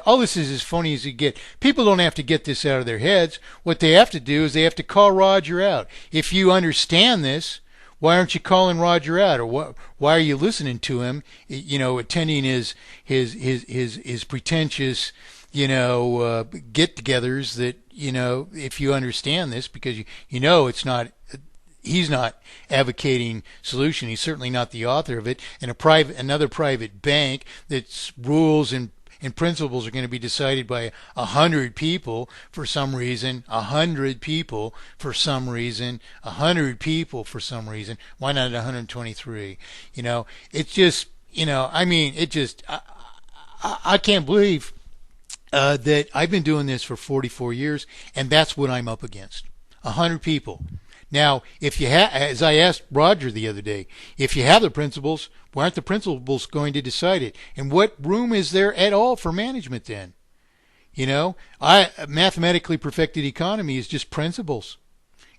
all this is as phony as you get. People don't have to get this out of their heads. What they have to do is they have to call Roger out. If you understand this, why aren't you calling Roger out, or why are you listening to him? Attending his pretentious, get-togethers that if you understand this, because it's not. He's not advocating solution. He's certainly not the author of it. And another private bank that's rules and principles are going to be decided by 100 people for some reason. 100 people for some reason. 100 people for some reason. Why not 123? It's just, I can't believe that I've been doing this for 44 years, and that's what I'm up against. 100 people. Now, if you as I asked Roger the other day, if you have the principles, why aren't the principles going to decide it? And what room is there at all for management then? Mathematically perfected economy is just principles.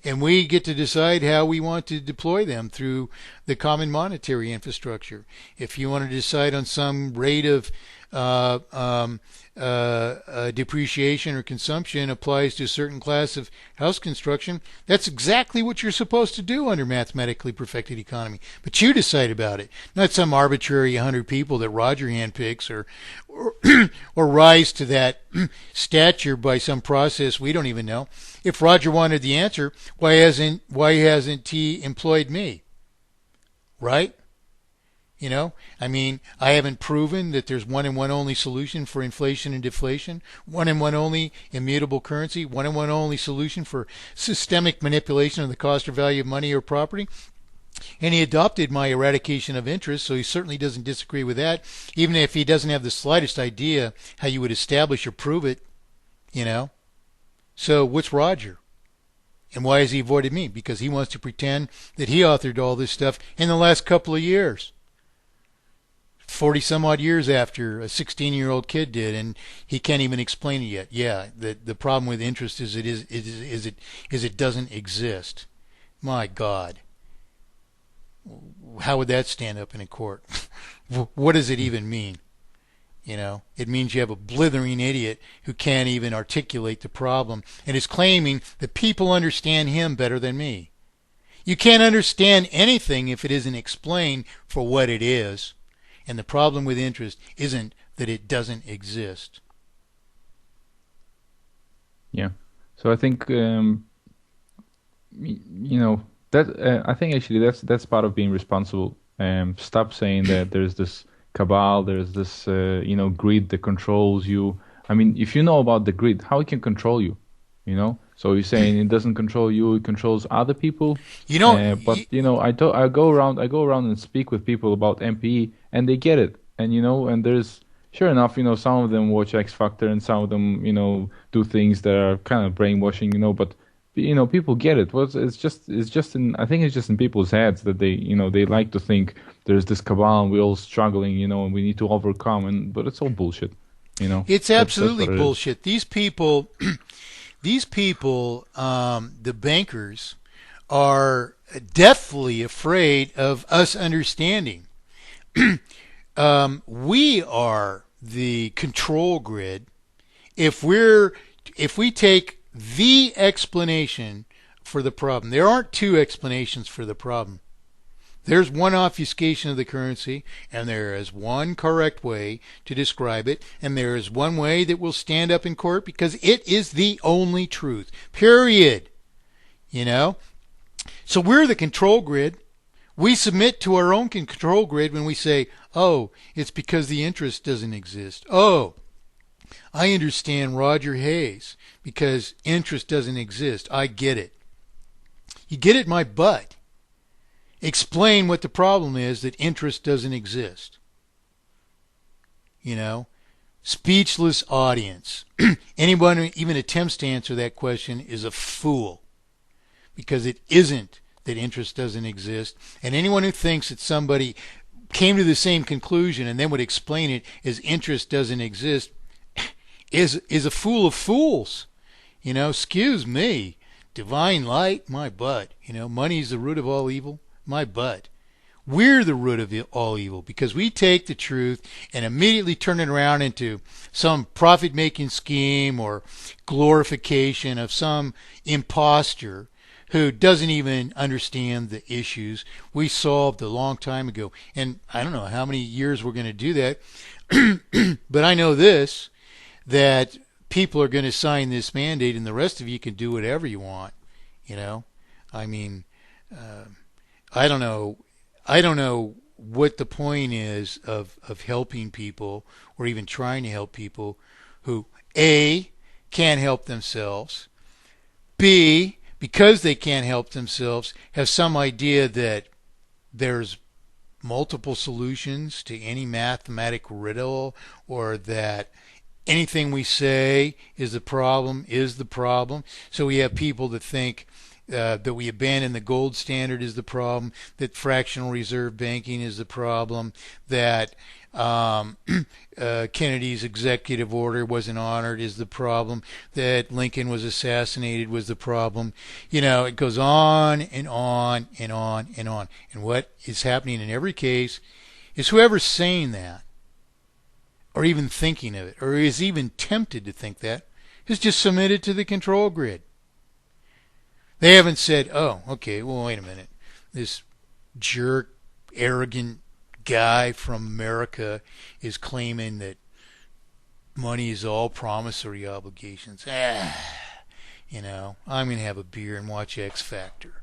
And we get to decide how we want to deploy them through the common monetary infrastructure. If you want to decide on some rate of depreciation or consumption applies to a certain class of house construction, that's exactly what you're supposed to do under mathematically perfected economy. But you decide about it, not some arbitrary 100 people that Roger handpicks or rise to that stature by some process we don't even know. If Roger wanted the answer, why hasn't he employed me? Right? I haven't proven that there's one and one only solution for inflation and deflation, one and one only immutable currency, one and one only solution for systemic manipulation of the cost or value of money or property. And he adopted my eradication of interest, so he certainly doesn't disagree with that, even if he doesn't have the slightest idea how you would establish or prove it, So what's Roger? And why has he avoided me? Because he wants to pretend that he authored all this stuff in the last couple of years. 40 some odd years after a 16-year-old kid did, and he can't even explain it yet. Yeah, the problem with interest is it doesn't exist. My God. How would that stand up in a court? What does it even mean? It means you have a blithering idiot who can't even articulate the problem and is claiming that people understand him better than me. You can't understand anything if it isn't explained for what it is. And the problem with interest isn't that it doesn't exist. Yeah. So I think that I think actually that's part of being responsible. Stop saying that there's this cabal, there's this grid that controls you. I mean, if you know about the grid, how it can control you, you know? So you're saying it doesn't control you, it controls other people. You know, But I go around and speak with people about MPE, and they get it. And and there's sure enough, some of them watch X Factor, and some of them, do things that are kind of brainwashing, but people get it. Well, it's just in, I think it's just in people's heads that they like to think there's this cabal and we're all struggling, and we need to overcome, but it's all bullshit, It's absolutely that's bullshit. These people, the bankers, are deathly afraid of us understanding. We are the control grid. If we take the explanation for the problem, there aren't two explanations for the problem. There's one obfuscation of the currency, and there is one correct way to describe it, and there is one way that will stand up in court because it is the only truth. Period. So we're the control grid. We submit to our own control grid when we say, oh, it's because the interest doesn't exist. Oh, I understand Roger Hayes because interest doesn't exist. I get it. You get it, my butt. Explain what the problem is that interest doesn't exist. Speechless audience. Anyone who even attempts to answer that question is a fool, because it isn't that interest doesn't exist. And anyone who thinks that somebody came to the same conclusion and then would explain it as interest doesn't exist is a fool of fools. Excuse me. Divine light, my butt. Money's the root of all evil, my butt. We're the root of all evil because we take the truth and immediately turn it around into some profit-making scheme or glorification of some imposter who doesn't even understand the issues we solved a long time ago. And I don't know how many years we're going to do that, but I know this, that people are going to sign this mandate and the rest of you can do whatever you want. I mean, I don't know what the point is of helping people or even trying to help people who A, can't help themselves, B, because they can't help themselves, have some idea that there's multiple solutions to any mathematical riddle, or that anything we say is the problem. So we have people that think that we abandon the gold standard is the problem, that fractional reserve banking is the problem, that Kennedy's executive order wasn't honored is the problem, that Lincoln was assassinated was the problem. It goes on and on and on and on. And what is happening in every case is whoever's saying that, or even thinking of it, or is even tempted to think that, is just submitted to the control grid. They haven't said, oh, okay, well, wait a minute. This jerk, arrogant guy from America is claiming that money is all promissory obligations. I'm going to have a beer and watch X Factor.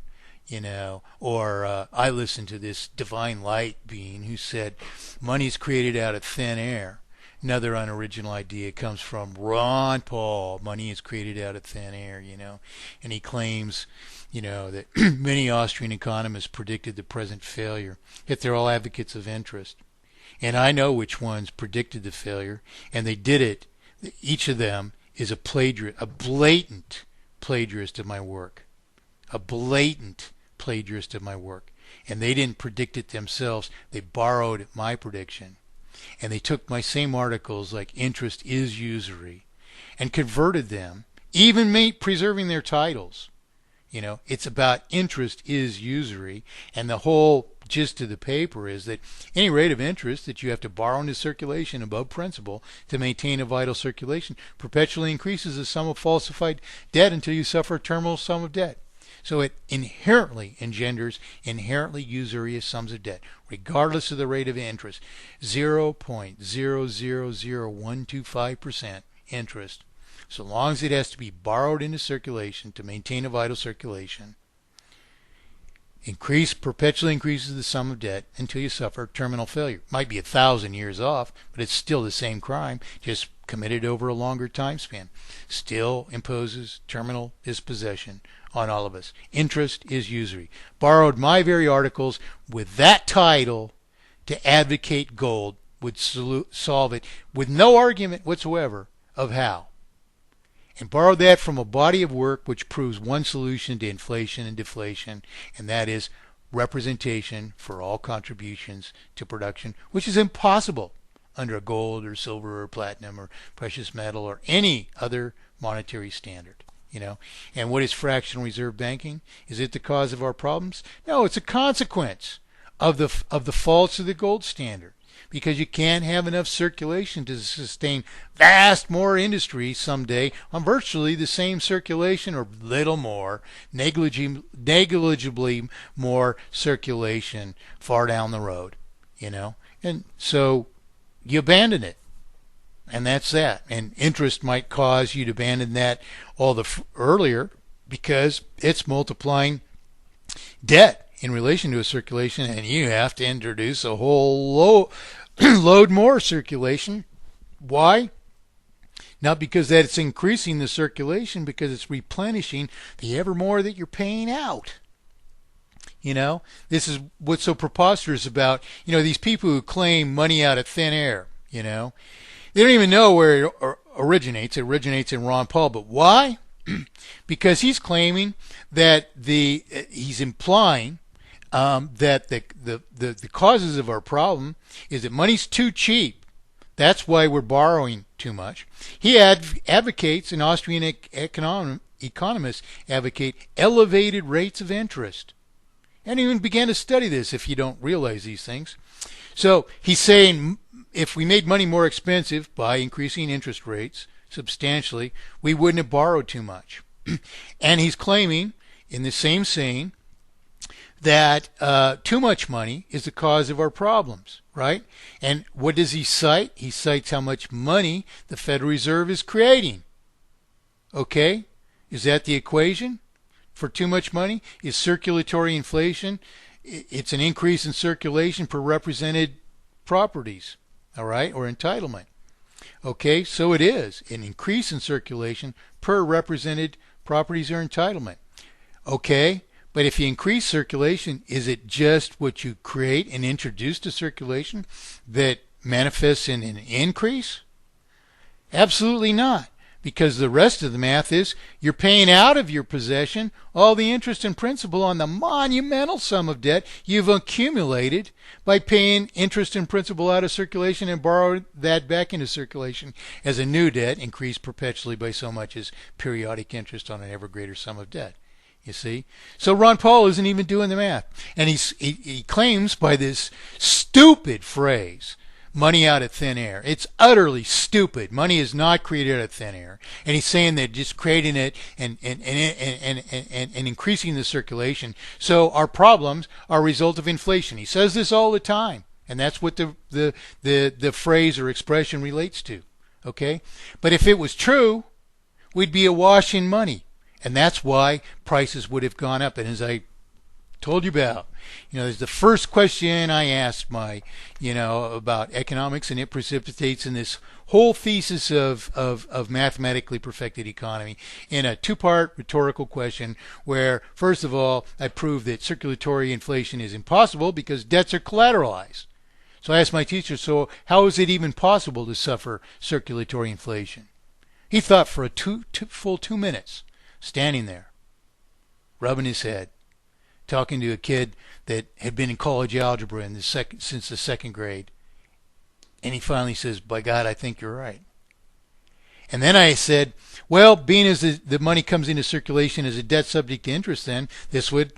Or I listened to this divine light being who said money's created out of thin air. Another unoriginal idea comes from Ron Paul. Money is created out of thin air, and he claims, that many Austrian economists predicted the present failure, yet they're all advocates of interest. And I know which ones predicted the failure, and they did it. Each of them is a blatant plagiarist of my work. A blatant plagiarist of my work. And they didn't predict it themselves. They borrowed my prediction. And they took my same articles like interest is usury and converted them, even preserving their titles. It's about interest is usury, and the whole gist of the paper is that any rate of interest that you have to borrow into circulation above principal to maintain a vital circulation perpetually increases the sum of falsified debt until you suffer a terminal sum of debt. So it inherently engenders inherently usurious sums of debt, regardless of the rate of interest. 0.000125% interest, so long as it has to be borrowed into circulation to maintain a vital circulation. Perpetually increases the sum of debt until you suffer terminal failure. Might be 1,000 years off, but it's still the same crime, just committed over a longer time span. Still imposes terminal dispossession on all of us. Interest is usury. Borrowed my very articles with that title to advocate gold would solve it with no argument whatsoever of how. And borrowed that from a body of work which proves one solution to inflation and deflation, and that is representation for all contributions to production, which is impossible under a gold or silver or platinum or precious metal or any other monetary standard. And what is fractional reserve banking? Is it the cause of our problems? No, it's a consequence of the faults of the gold standard. Because you can't have enough circulation to sustain vast more industry someday on virtually the same circulation or little more, negligibly more circulation far down the road, And so you abandon it. And that's that. And interest might cause you to abandon that all the earlier because it's multiplying debt in relation to a circulation, and you have to introduce a whole load more circulation. Why? Not because that it's increasing the circulation, because it's replenishing the ever more that you're paying out. This is what's so preposterous about, these people who claim money out of thin air, They don't even know where it originates. It originates in Ron Paul. But why? Because he's claiming that he's implying that the causes of our problem is that money's too cheap. That's why we're borrowing too much. He advocates, and Austrian economists advocate, elevated rates of interest. And even began to study this if you don't realize these things. So he's saying if we made money more expensive by increasing interest rates substantially, we wouldn't have borrowed too much. And he's claiming, in the same saying, that too much money is the cause of our problems, right? And what does he cite? He cites how much money the Federal Reserve is creating. Okay? Is that the equation for too much money? Is circulatory inflation? It's an increase in circulation per represented properties, all right, or entitlement. Okay, so it is an increase in circulation per represented properties or entitlement. Okay, but if you increase circulation, is it just what you create and introduce to circulation that manifests in an increase? Absolutely not, because the rest of the math is you're paying out of your possession all the interest and principal on the monumental sum of debt you've accumulated by paying interest and principal out of circulation and borrow that back into circulation as a new debt increased perpetually by so much as periodic interest on an ever greater sum of debt. You see? So Ron Paul isn't even doing the math. And he claims by this stupid phrase, money out of thin air. It's utterly stupid. Money is not created out of thin air. And he's saying that just creating it and increasing the circulation. So our problems are a result of inflation. He says this all the time. And that's what the phrase or expression relates to. Okay? But if it was true, we'd be awash in money. And that's why prices would have gone up. And as I told you about, there's the first question I asked about economics, and it precipitates in this whole thesis of mathematically perfected economy in a two-part rhetorical question where, first of all, I prove that circulatory inflation is impossible because debts are collateralized. So I asked my teacher, so how is it even possible to suffer circulatory inflation? He thought for a full 2 minutes. Standing there, rubbing his head, talking to a kid that had been in college algebra since the second grade. And he finally says, by God, I think you're right. And then I said, well, being as the money comes into circulation as a debt subject to interest, then this would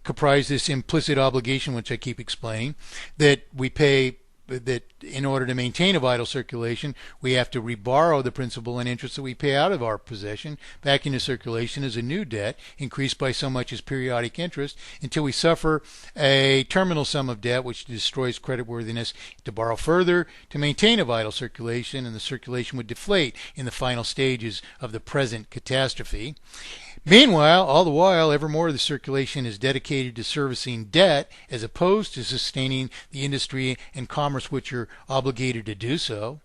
comprise this implicit obligation, which I keep explaining, that we pay that in order to maintain a vital circulation, we have to reborrow the principal and interest that we pay out of our possession back into circulation as a new debt, increased by so much as periodic interest, until we suffer a terminal sum of debt which destroys creditworthiness, to borrow further to maintain a vital circulation, and the circulation would deflate in the final stages of the present catastrophe. Meanwhile, all the while, ever more of the circulation is dedicated to servicing debt as opposed to sustaining the industry and commerce which are obligated to do so.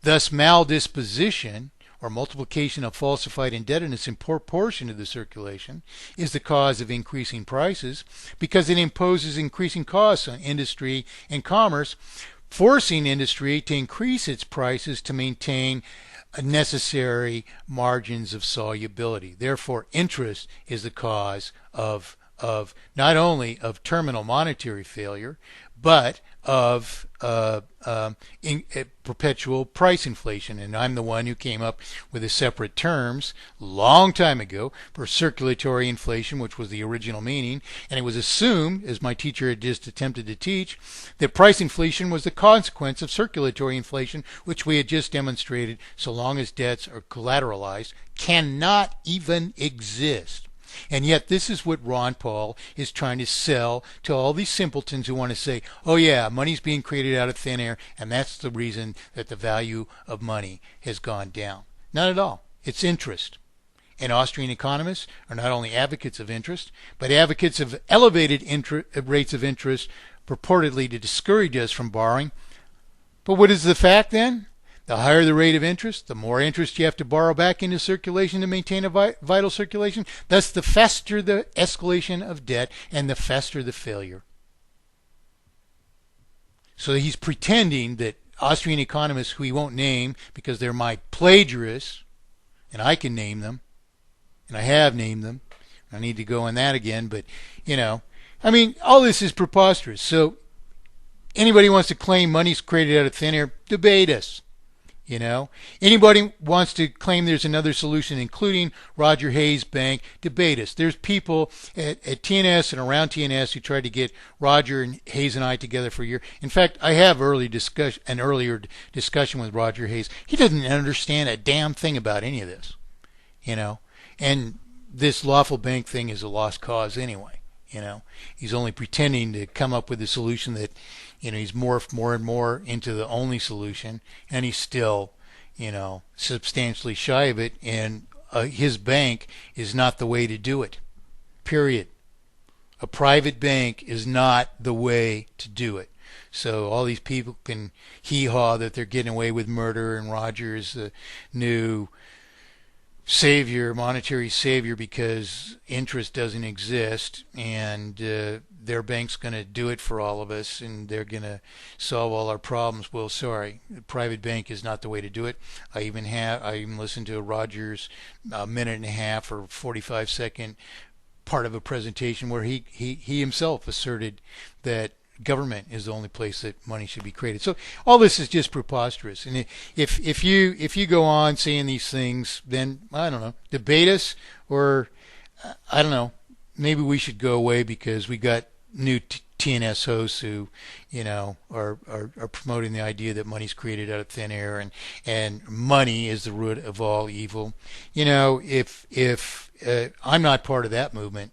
Thus, maldisposition, or multiplication of falsified indebtedness in proportion to the circulation, is the cause of increasing prices, because it imposes increasing costs on industry and commerce, forcing industry to increase its prices to maintain necessary margins of solubility. Therefore, interest is the cause of not only of terminal monetary failure, but of perpetual price inflation. And I'm the one who came up with the separate terms long time ago for circulatory inflation, which was the original meaning. And it was assumed, as my teacher had just attempted to teach, that price inflation was the consequence of circulatory inflation, which we had just demonstrated, so long as debts are collateralized, cannot even exist. And yet this is what Ron Paul is trying to sell to all these simpletons who want to say, oh yeah, money's being created out of thin air, and that's the reason that the value of money has gone down. Not at all. It's interest. And Austrian economists are not only advocates of interest, but advocates of elevated rates of interest purportedly to discourage us from borrowing. But what is the fact then? The higher the rate of interest, the more interest you have to borrow back into circulation to maintain a vital circulation. Thus, the faster the escalation of debt and the faster the failure. So he's pretending that Austrian economists, who he won't name because they're my plagiarists, and I can name them, and I have named them. I need to go on that again, but, all this is preposterous. So anybody wants to claim money's created out of thin air, debate us. Anybody wants to claim there's another solution, including Roger Hayes Bank, debate us. There's people at TNS and around TNS who tried to get Roger and Hayes and I together for a year. In fact, I have an earlier discussion with Roger Hayes. He doesn't understand a damn thing about any of this, and this lawful bank thing is a lost cause anyway. He's only pretending to come up with a solution that he's morphed more and more into the only solution, and he's still, substantially shy of it, and his bank is not the way to do it. Period. A private bank is not the way to do it. So all these people can hee-haw that they're getting away with murder, and Roger is the new savior, monetary savior, because interest doesn't exist, and their bank's going to do it for all of us, and they're going to solve all our problems. Well, sorry, the private bank is not the way to do it. I even listened to Roger's minute and a half or 45-second part of a presentation where he himself asserted that government is the only place that money should be created. So all this is just preposterous. And if you go on saying these things, then I don't know, debate us, or I don't know, maybe we should go away because we got new TNS hosts who are promoting the idea that money's created out of thin air, and money is the root of all evil. If I'm not part of that movement,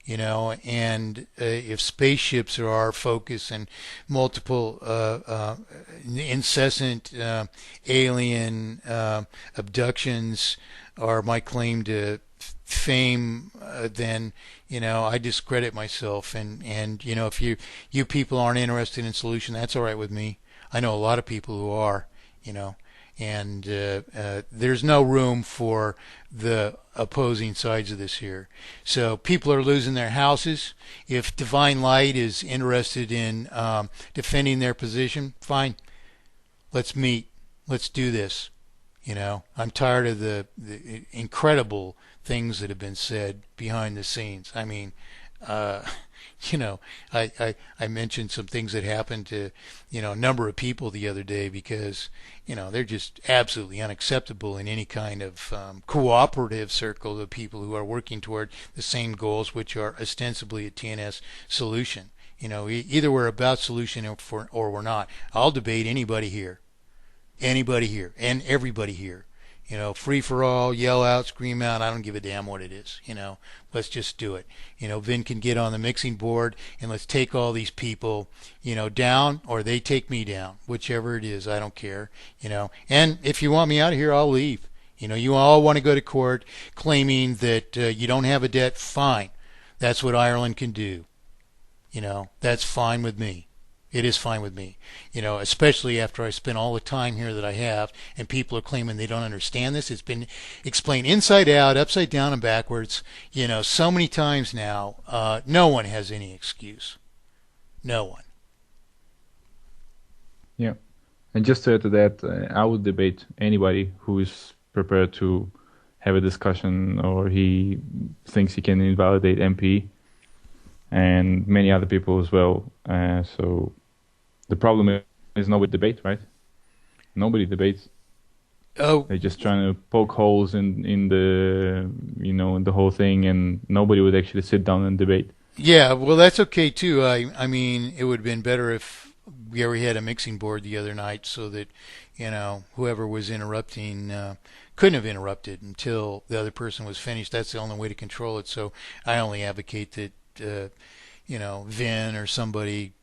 and if spaceships are our focus and multiple incessant alien abductions are my claim to fame, then I discredit myself, and if you people aren't interested in solution, that's all right with me. I know a lot of people who are, and there's no room for the opposing sides of this here. So people are losing their houses. If Divine Light is interested in defending their position, fine. Let's meet. Let's do this. I'm tired of the incredible things that have been said behind the scenes. I mean, I mentioned some things that happened to, a number of people the other day because, they're just absolutely unacceptable in any kind of cooperative circle of people who are working toward the same goals, which are ostensibly a TNS solution. Either we're about solution or we're not. I'll debate anybody here, and everybody here. Free for all, yell out, scream out. I don't give a damn what it is. Let's just do it. Vin can get on the mixing board and let's take all these people, down, or they take me down, whichever it is. I don't care. And if you want me out of here, I'll leave. You all want to go to court claiming that you don't have a debt. Fine. That's what Ireland can do. That's fine with me. It is fine with me, especially after I spent all the time here that I have, and people are claiming they don't understand this. It's been explained inside out, upside down, and backwards, so many times now. No one has any excuse. No one. Yeah. And just to add to that, I would debate anybody who is prepared to have a discussion or he thinks he can invalidate MPE. And many other people as well. So the problem is nobody debate, right? Nobody debates. Oh, they're just trying to poke holes in the in the whole thing, and nobody would actually sit down and debate. Yeah, well, that's okay too. I mean, it would have been better if we already had a mixing board the other night, so that whoever was interrupting couldn't have interrupted until the other person was finished. That's the only way to control it. So I only advocate that. Vin or somebody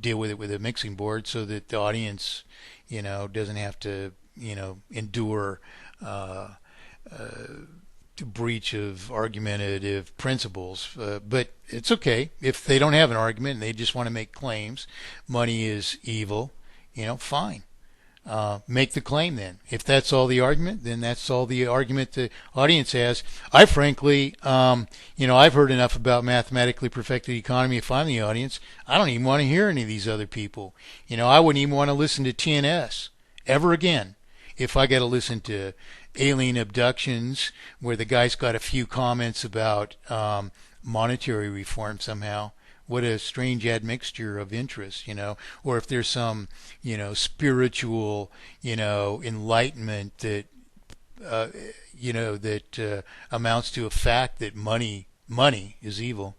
deal with it with a mixing board so that the audience, doesn't have to, endure breach of argumentative principles. But it's okay if they don't have an argument and they just want to make claims. Money is evil, fine. Make the claim then. If that's all the argument, then that's all the argument the audience has. I frankly, I've heard enough about mathematically perfected economy. If I'm the audience, I don't even want to hear any of these other people. I wouldn't even want to listen to TNS ever again if I got to listen to alien abductions where the guy's got a few comments about monetary reform somehow. What a strange admixture of interests, or if there's some, spiritual, enlightenment that, amounts to a fact that money is evil,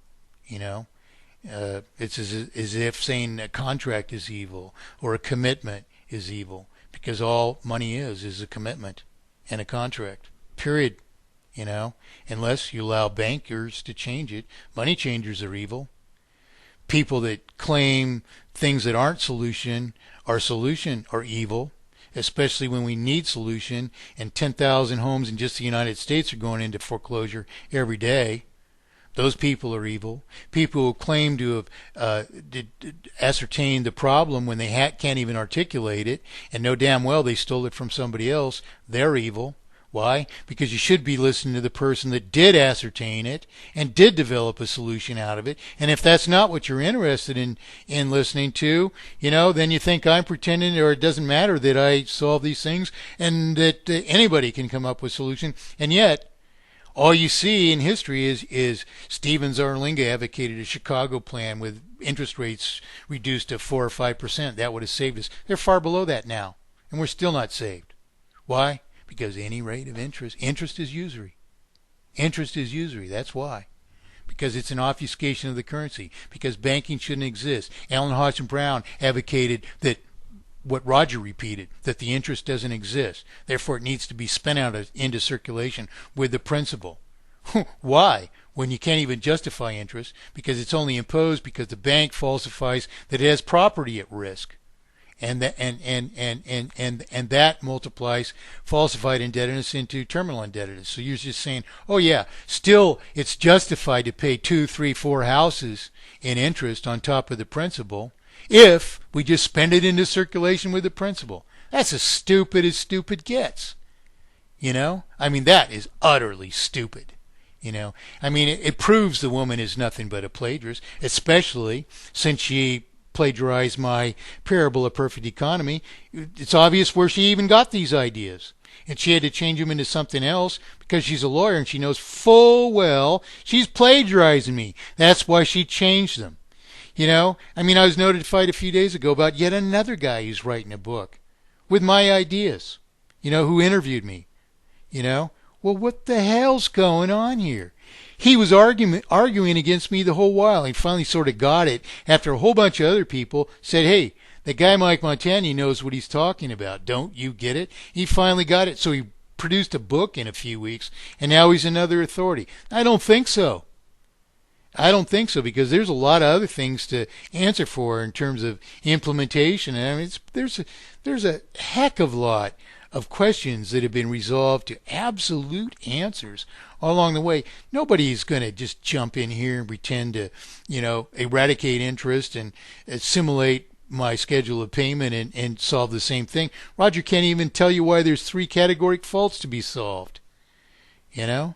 it's as if saying a contract is evil or a commitment is evil, because all money is a commitment and a contract, period, unless you allow bankers to change it. Money changers are evil. People that claim things that aren't solution are evil, especially when we need solution, and 10,000 homes in just the United States are going into foreclosure every day. Those people are evil. People who claim to have ascertained the problem when they can't even articulate it, and know damn well they stole it from somebody else, they're evil. Why? Because you should be listening to the person that did ascertain it and did develop a solution out of it. And if that's not what you're interested in listening to, then you think I'm pretending, or it doesn't matter that I solve these things and that anybody can come up with a solution. And yet, all you see in history is Stephen Zarlinga advocated a Chicago plan with interest rates reduced to 4 or 5%. That would have saved us. They're far below that now, and we're still not saved. Why? Because any rate of interest is usury. Interest is usury. That's why. Because it's an obfuscation of the currency. Because banking shouldn't exist. Allen Hodgson Brown advocated that what Roger repeated, that the interest doesn't exist. Therefore, it needs to be spent out into circulation with the principal. Why? When you can't even justify interest, because it's only imposed because the bank falsifies that it has property at risk. And that multiplies falsified indebtedness into terminal indebtedness. So you're just saying, oh yeah, still it's justified to pay 2, 3, 4 houses in interest on top of the principal if we just spend it into circulation with the principal. That's as stupid gets. That is utterly stupid. It proves the woman is nothing but a plagiarist, especially since she plagiarized my Parable of Perfect Economy. It's obvious where she even got these ideas. And she had to change them into something else because she's a lawyer and she knows full well she's plagiarizing me. That's why she changed them. I was notified a few days ago about yet another guy who's writing a book with my ideas, who interviewed me. Well, Well, what the hell's going on here? He was arguing against me the whole while. He finally sort of got it after a whole bunch of other people said, hey, the guy Mike Montagne knows what he's talking about. Don't you get it? He finally got it. So he produced a book in a few weeks, and now he's another authority. I don't think so. I don't think so, because there's a lot of other things to answer for in terms of implementation. And I mean, there's a heck of a lot of questions that have been resolved to absolute answers all along the way. Nobody's going to just jump in here and pretend to, eradicate interest and assimilate my schedule of payment and solve the same thing. Roger can't even tell you why there's 3 categoric faults to be solved. And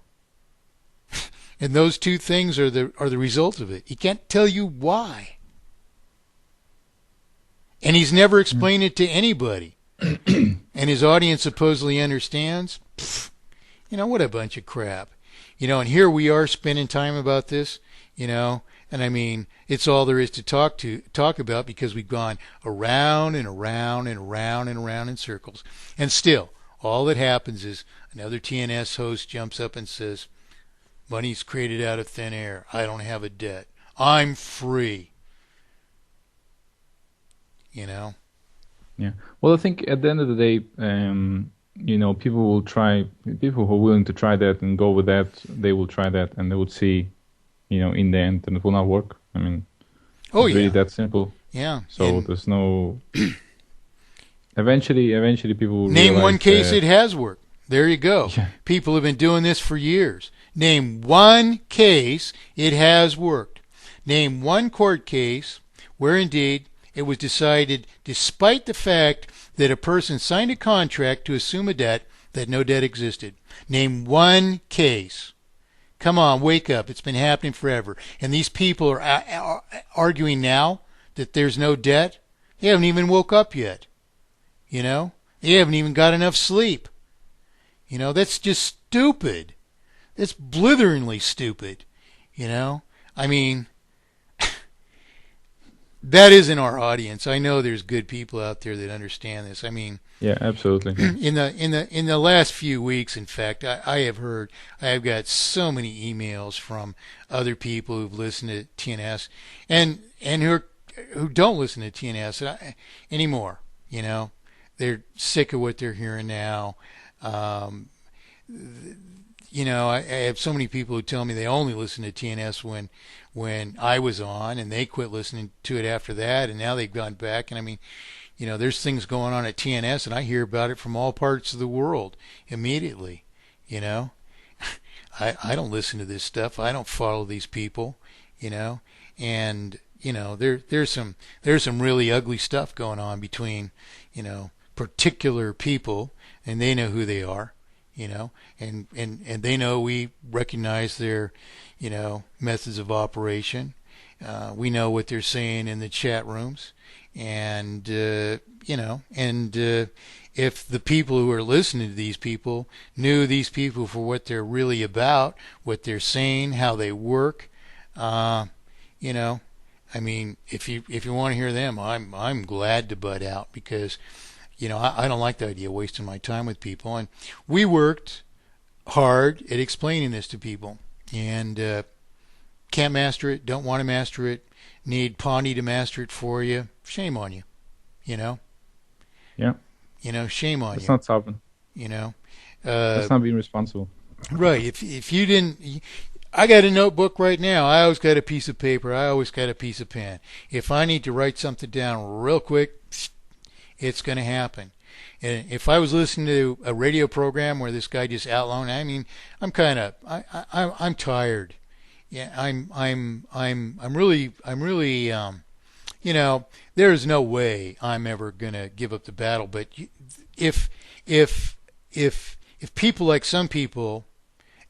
those 2 things are the result of it. He can't tell you why. And he's never explained it to anybody. And his audience supposedly understands. What a bunch of crap. And here we are spending time about this, and I mean, it's all there is to talk about, because we've gone around and around and around and around in circles. And still, all that happens is another TNS host jumps up and says, money's created out of thin air. I don't have a debt. I'm free. Yeah. Well, I think at the end of the day, people who are willing to try that and go with that, they will try that, and they would see, in the end, and it will not work. I mean, it's really that simple. Yeah. So there's no. Eventually, people will name realize one case it has worked. There you go. Yeah. People have been doing this for years. Name one case it has worked. Name one court case where indeed it was decided, despite the fact that a person signed a contract to assume a debt, that no debt existed. Name one case. Come on, wake up. It's been happening forever. And these people are arguing now that there's no debt. They haven't even woke up yet. They haven't even got enough sleep. That's just stupid. That's blitheringly stupid. I mean, that isn't our audience. I know there's good people out there that understand this. I mean, yeah, absolutely. In the last few weeks, in fact, I have got so many emails from other people who've listened to TNS and who don't listen to TNS anymore. They're sick of what they're hearing now. I have so many people who tell me they only listen to TNS when I was on, and they quit listening to it after that, and now they've gone back. And I mean, there's things going on at TNS, and I hear about it from all parts of the world immediately. I don't listen to this stuff. I don't follow these people. And there's some really ugly stuff going on between particular people, and they know who they are. And they know we recognize their, methods of operation. We know what they're saying in the chat rooms, and if the people who are listening to these people knew these people for what they're really about, what they're saying, how they work, I mean, if you want to hear them, I'm glad to butt out, because I don't like the idea of wasting my time with people. And we worked hard at explaining this to people. And can't master it, don't want to master it, need Pawnee to master it for you. Shame on you. Yeah. Shame on you. That's not sovereign. That's not being responsible. Right. If you didn't... I got a notebook right now. I always got a piece of paper. I always got a piece of pen. If I need to write something down real quick, it's going to happen. And if I was listening to a radio program where this guy just outlined, I mean, I'm tired. Yeah, I'm really, there's no way I'm ever going to give up the battle. But if people like some people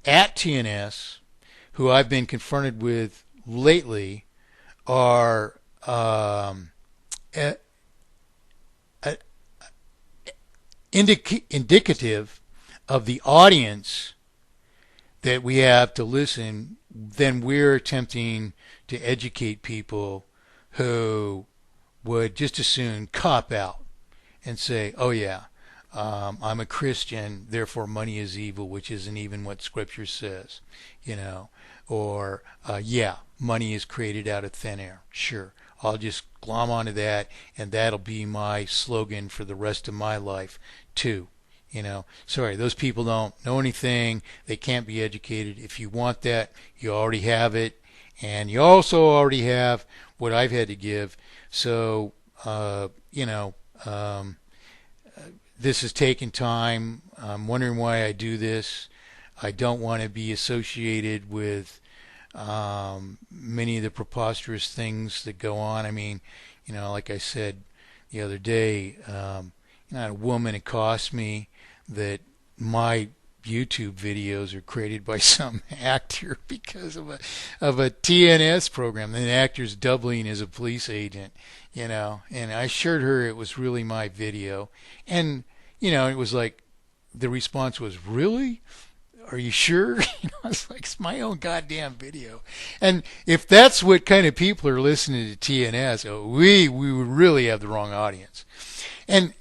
at TNS who I've been confronted with lately are indicative of the audience that we have to listen, then we're attempting to educate people who would just as soon cop out and say, oh yeah, I'm a Christian, therefore money is evil, which isn't even what Scripture says, you know. Or, yeah, money is created out of thin air. Sure, I'll just glom onto that, and that'll be my slogan for the rest of my life, too. You know, sorry, those people don't know anything. They can't be educated. If you want that, you already have it. And you also already have what I've had to give. So, you know, this has taken time. I'm wondering why I do this. I don't want to be associated with many of the preposterous things that go on. I mean, you know, like I said the other day, you know, a woman accosts me that my YouTube videos are created by some actor because of a TNS program. The actor's doubling as a police agent, you know, and I assured her it was really my video. And, you know, it was like, the response was, really? Are you sure? You know, it's like, it's my own goddamn video. And if that's what kind of people are listening to TNS, we would really have the wrong audience. And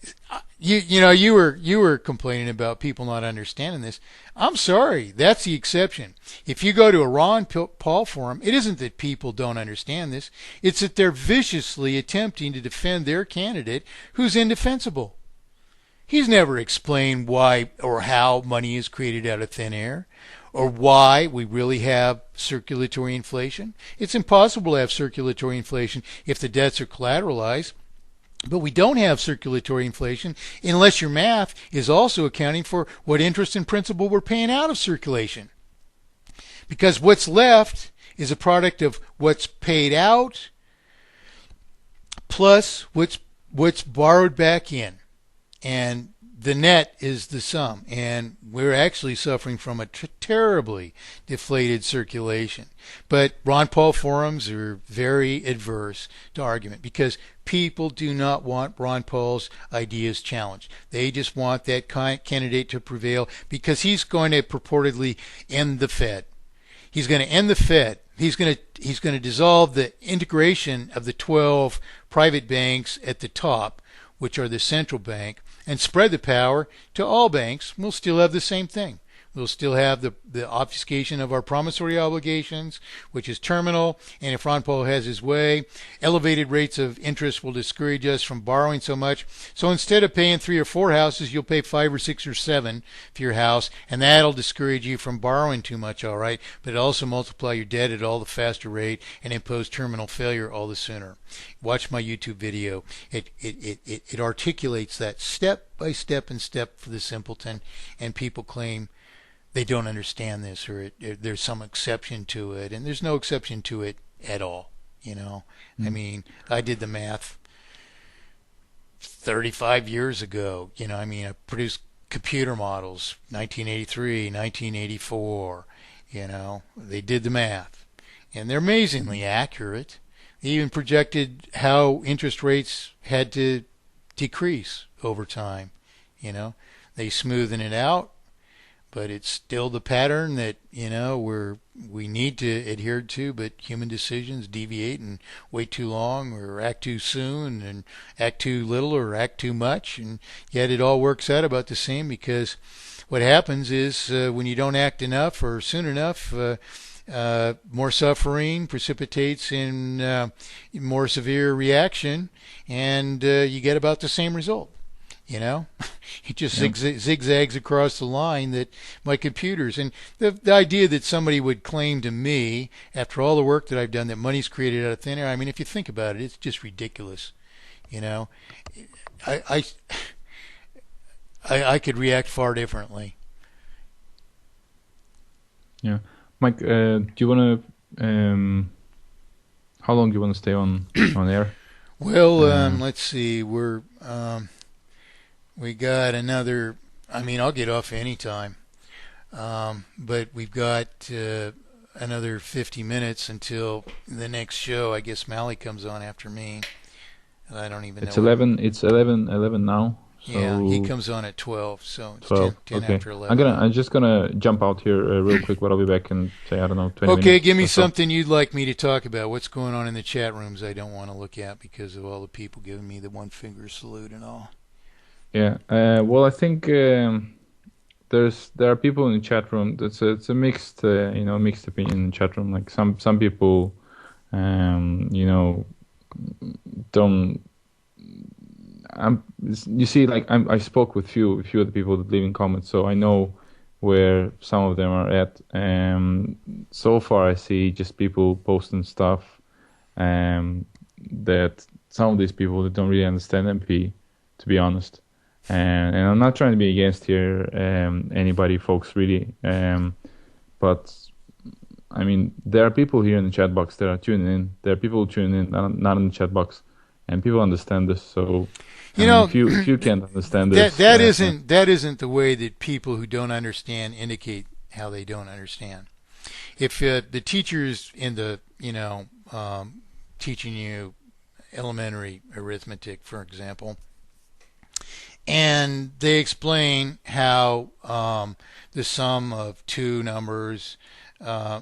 you know, you were complaining about people not understanding this. I'm sorry, that's the exception. If you go to a Ron Paul forum, it isn't that people don't understand this. It's that they're viciously attempting to defend their candidate who's indefensible. He's never explained why or how money is created out of thin air, or why we really have circulatory inflation. It's impossible to have circulatory inflation if the debts are collateralized. But we don't have circulatory inflation unless your math is also accounting for what interest and principal we're paying out of circulation. Because what's left is a product of what's paid out plus what's borrowed back in. And the net is the sum. And we're actually suffering from a terribly deflated circulation. But Ron Paul forums are very adverse to argument because people do not want Ron Paul's ideas challenged. They just want that candidate to prevail because he's going to purportedly end the Fed. He's going to end the Fed. He's going to dissolve the integration of the 12 private banks at the top, which are the central bank, and spread the power to all banks. We'll still have the same thing. We'll still have the obfuscation of our promissory obligations, which is terminal. And if Ron Paul has his way, elevated rates of interest will discourage us from borrowing so much. So instead of paying 3 or 4 houses, you'll pay 5 or 6 or 7 for your house, and that'll discourage you from borrowing too much, all right? But it also multiply your debt at all the faster rate and impose terminal failure all the sooner. Watch my YouTube video. It articulates that step by step and step for the simpleton, and people claim they don't understand this, or there's some exception to it, and there's no exception to it at all. You know, I mean, I did the math 35 years ago. You know, I mean, I produced computer models 1983, 1984. You know, they did the math, and they're amazingly accurate. They even projected how interest rates had to decrease over time. You know, they smoothen it out. But it's still the pattern that, you know, we need to adhere to, but human decisions deviate and wait too long or act too soon and act too little or act too much, and yet it all works out about the same because what happens is when you don't act enough or soon enough, more suffering precipitates in more severe reaction, and you get about the same result. You know, it just zigzags across the line that my computers, and the idea that somebody would claim to me after all the work that I've done that money's created out of thin air. I mean, if you think about it, it's just ridiculous. You know, I could react far differently. Yeah, Mike, do you want to? How long do you want to stay on air? Well, let's see. We got another, I mean, I'll get off any time, but we've got another 50 minutes until the next show. I guess Mally comes on after me. I don't even know. It's 11 now. So yeah, he comes on at 12, so it's 12. 10 okay. after 11. I'm just gonna jump out here real quick, but I'll be back in, say, I don't know, 20 minutes. Okay, give me something you'd like me to talk about. What's going on in the chat rooms I don't want to look at because of all the people giving me the one finger salute and all. Yeah. Well, I think there are people in the chat room. It's a mixed mixed opinion in the chat room. Like some people don't. I'm you see like I spoke with few of the people that leave in comments, so I know where some of them are at. So far I see just people posting stuff that some of these people that don't really understand MP, to be honest. And I'm not trying to be against here anybody, folks, really. But I mean, there are people here in the chat box that are tuning in. There are people tuning in, not in the chat box, and people understand this. So, I You mean, know, if you can't understand that this, that isn't the way that people who don't understand indicate how they don't understand. If the teachers in the teaching you elementary arithmetic, for example, and they explain how the sum of two numbers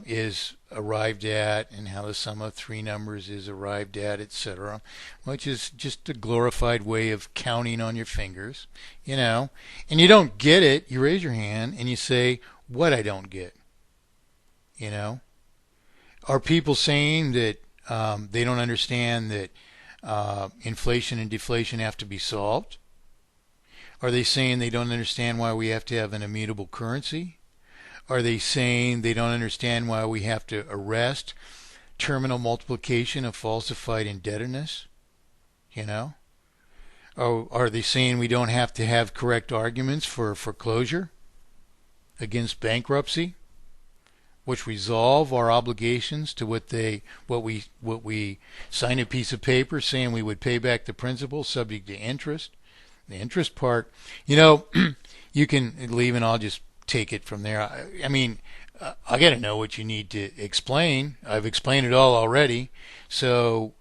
is arrived at, and how the sum of three numbers is arrived at, etc., which is just a glorified way of counting on your fingers, and you don't get it, you raise your hand and you say, "What I don't get," you know. Are people saying that they don't understand that inflation and deflation have to be solved? Are they saying they don't understand why we have to have an immutable currency? Are they saying they don't understand why we have to arrest terminal multiplication of falsified indebtedness? You know? Or are they saying we don't have to have correct arguments for foreclosure against bankruptcy, which resolve our obligations to what we sign a piece of paper saying we would pay back the principal subject to interest? The interest part, you can leave and I'll just take it from there. I mean, I got to know what you need to explain. I've explained it all already. So,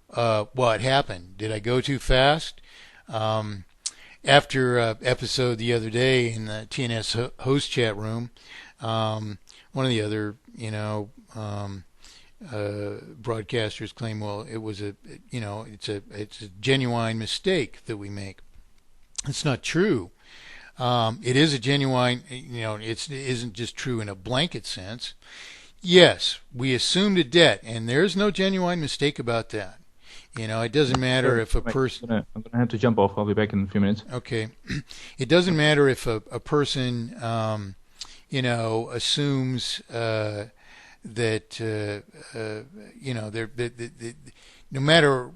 what happened? Did I go too fast? After episode the other day in the TNS host chat room, one of the other, broadcasters claimed, well, it was it's a genuine mistake that we make. It's not true. It is a genuine, it isn't just true in a blanket sense. Yes, we assumed a debt, and there's no genuine mistake about that. It doesn't matter if a person. I'm gonna have to jump off. I'll be back in a few minutes. Okay, it doesn't matter if a person, assumes that, no matter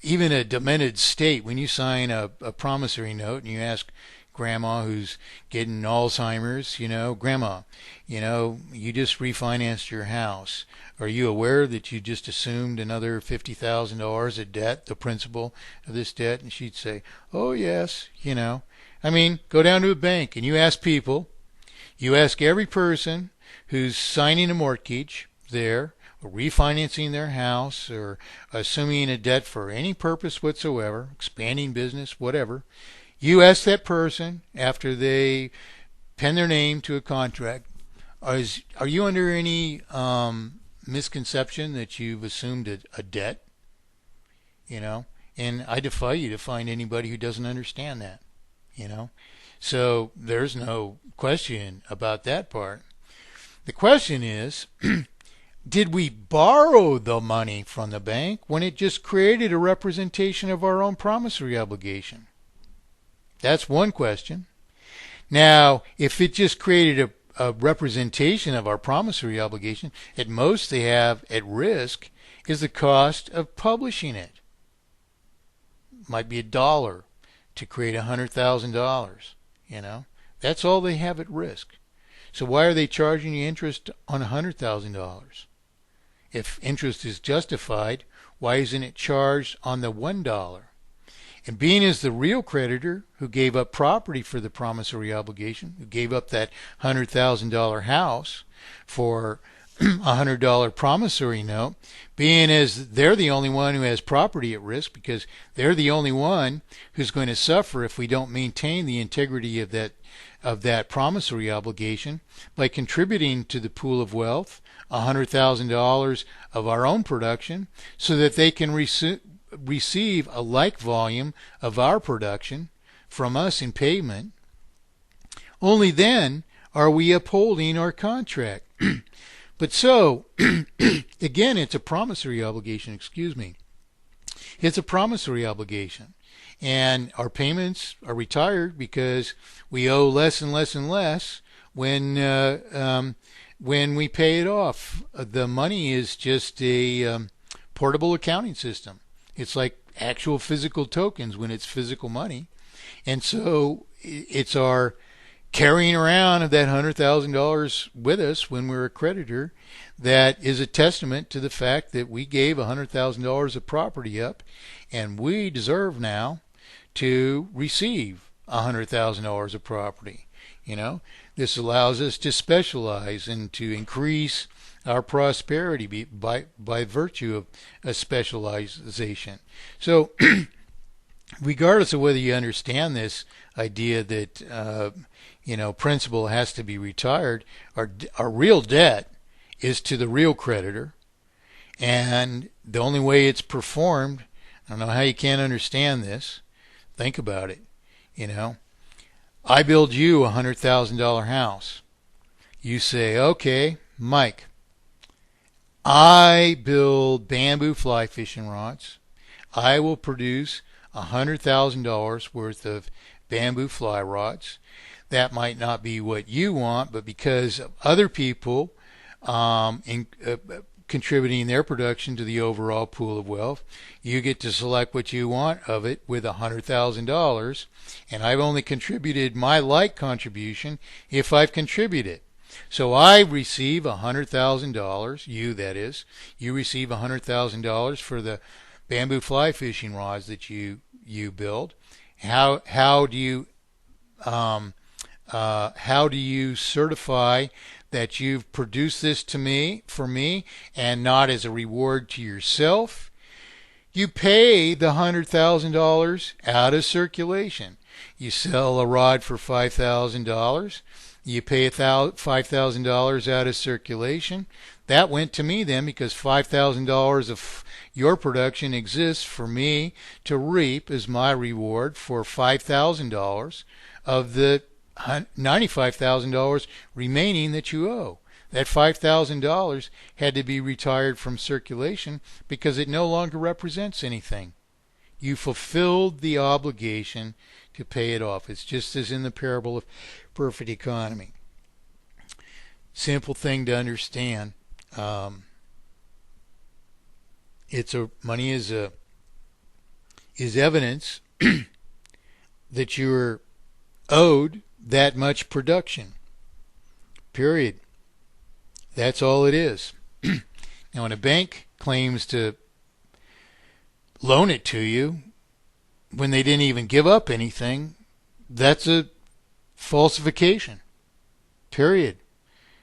even a demented state, when you sign a promissory note and you ask grandma who's getting Alzheimer's, grandma, you just refinanced your house. Are you aware that you just assumed another $50,000 of debt, the principal of this debt? And she'd say, oh, yes, I mean, go down to a bank and you ask every person who's signing a mortgage there, or refinancing their house, or assuming a debt for any purpose whatsoever, expanding business, whatever. You ask that person after they pen their name to a contract, are you under any misconception that you've assumed a debt? And I defy you to find anybody who doesn't understand that. So there's no question about that part. The question is, did we borrow the money from the bank when it just created a representation of our own promissory obligation? That's one question. Now, if it just created a representation of our promissory obligation, at most they have at risk is the cost of publishing it. Might be $1 to create $100,000. That's all they have at risk. So why are they charging you interest on $100,000? If interest is justified, why isn't it charged on the $1? And being as the real creditor who gave up property for the promissory obligation, who gave up that $100,000 house for a $100 promissory note, being as they're the only one who has property at risk, because they're the only one who's going to suffer if we don't maintain the integrity of that promissory obligation by contributing to the pool of wealth $100,000 of our own production, so that they can receive a like volume of our production from us in payment, only then are we upholding our contract. But so, again, it's a promissory obligation, excuse me. It's a promissory obligation. And our payments are retired because we owe less and less and less when we pay it off. The money is just a portable accounting system. It's like actual physical tokens when it's physical money. And so it's our carrying around of that $100,000 with us when we're a creditor that is a testament to the fact that we gave $100,000 of property up, and we deserve now to receive $100,000 of property. You know, this allows us to specialize and to increase our prosperity by virtue of a specialization. So regardless of whether you understand this idea that principal has to be retired, our real debt is to the real creditor, and the only way it's performed, I don't know how you can't understand this. Think about it. I build you a $100,000 house. You say, okay, Mike, I build bamboo fly fishing rods. I will produce $100,000 worth of bamboo fly rods. That might not be what you want, but because of other people contributing their production to the overall pool of wealth, you get to select what you want of it with $100,000, and I've only contributed my like contribution if I've contributed. So I receive $100,000, you receive $100,000 for the bamboo fly fishing rods that you build. How do you certify that you've produced this for me and not as a reward to yourself? You pay the $100,000 out of circulation. You sell a rod for $5,000. You pay $5,000 out of circulation. That went to me then because $5,000 of your production exists for me to reap as my reward for $5,000 of the $95,000 remaining that you owe. That $5,000 had to be retired from circulation because it no longer represents anything. You fulfilled the obligation to pay it off. It's just as in the parable of perfect economy. Simple thing to understand. Money is evidence that you're owed that much production. Period. That's all it is. Now, when a bank claims to loan it to you when they didn't even give up anything, that's a falsification. Period.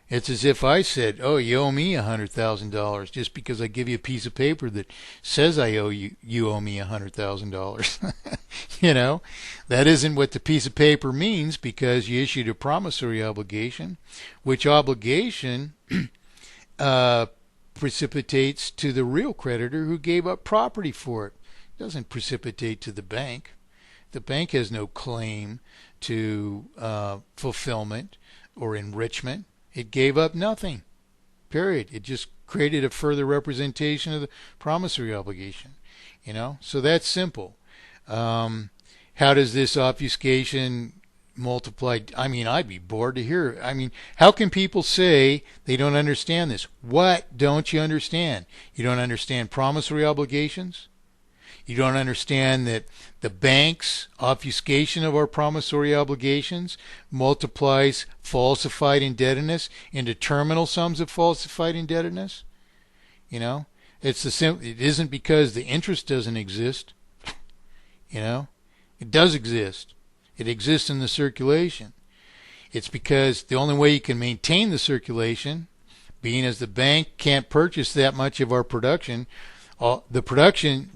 It's as if I said, oh, you owe me $100,000 just because I give you a piece of paper that says you owe me $100,000. That isn't what the piece of paper means because you issued a promissory obligation, which obligation precipitates to the real creditor who gave up property for it. It doesn't precipitate to the bank. The bank has no claim to fulfillment or enrichment. It gave up nothing, period. It just created a further representation of the promissory obligation, So that's simple. How does this obfuscation multiply? I'd be bored to hear it. How can people say they don't understand this? What don't you understand? You don't understand promissory obligations? You don't understand that the bank's obfuscation of our promissory obligations multiplies falsified indebtedness into terminal sums of falsified indebtedness? It isn't because the interest doesn't exist. It does exist. It exists in the circulation. It's because the only way you can maintain the circulation, being as the bank can't purchase that much of our production, the production,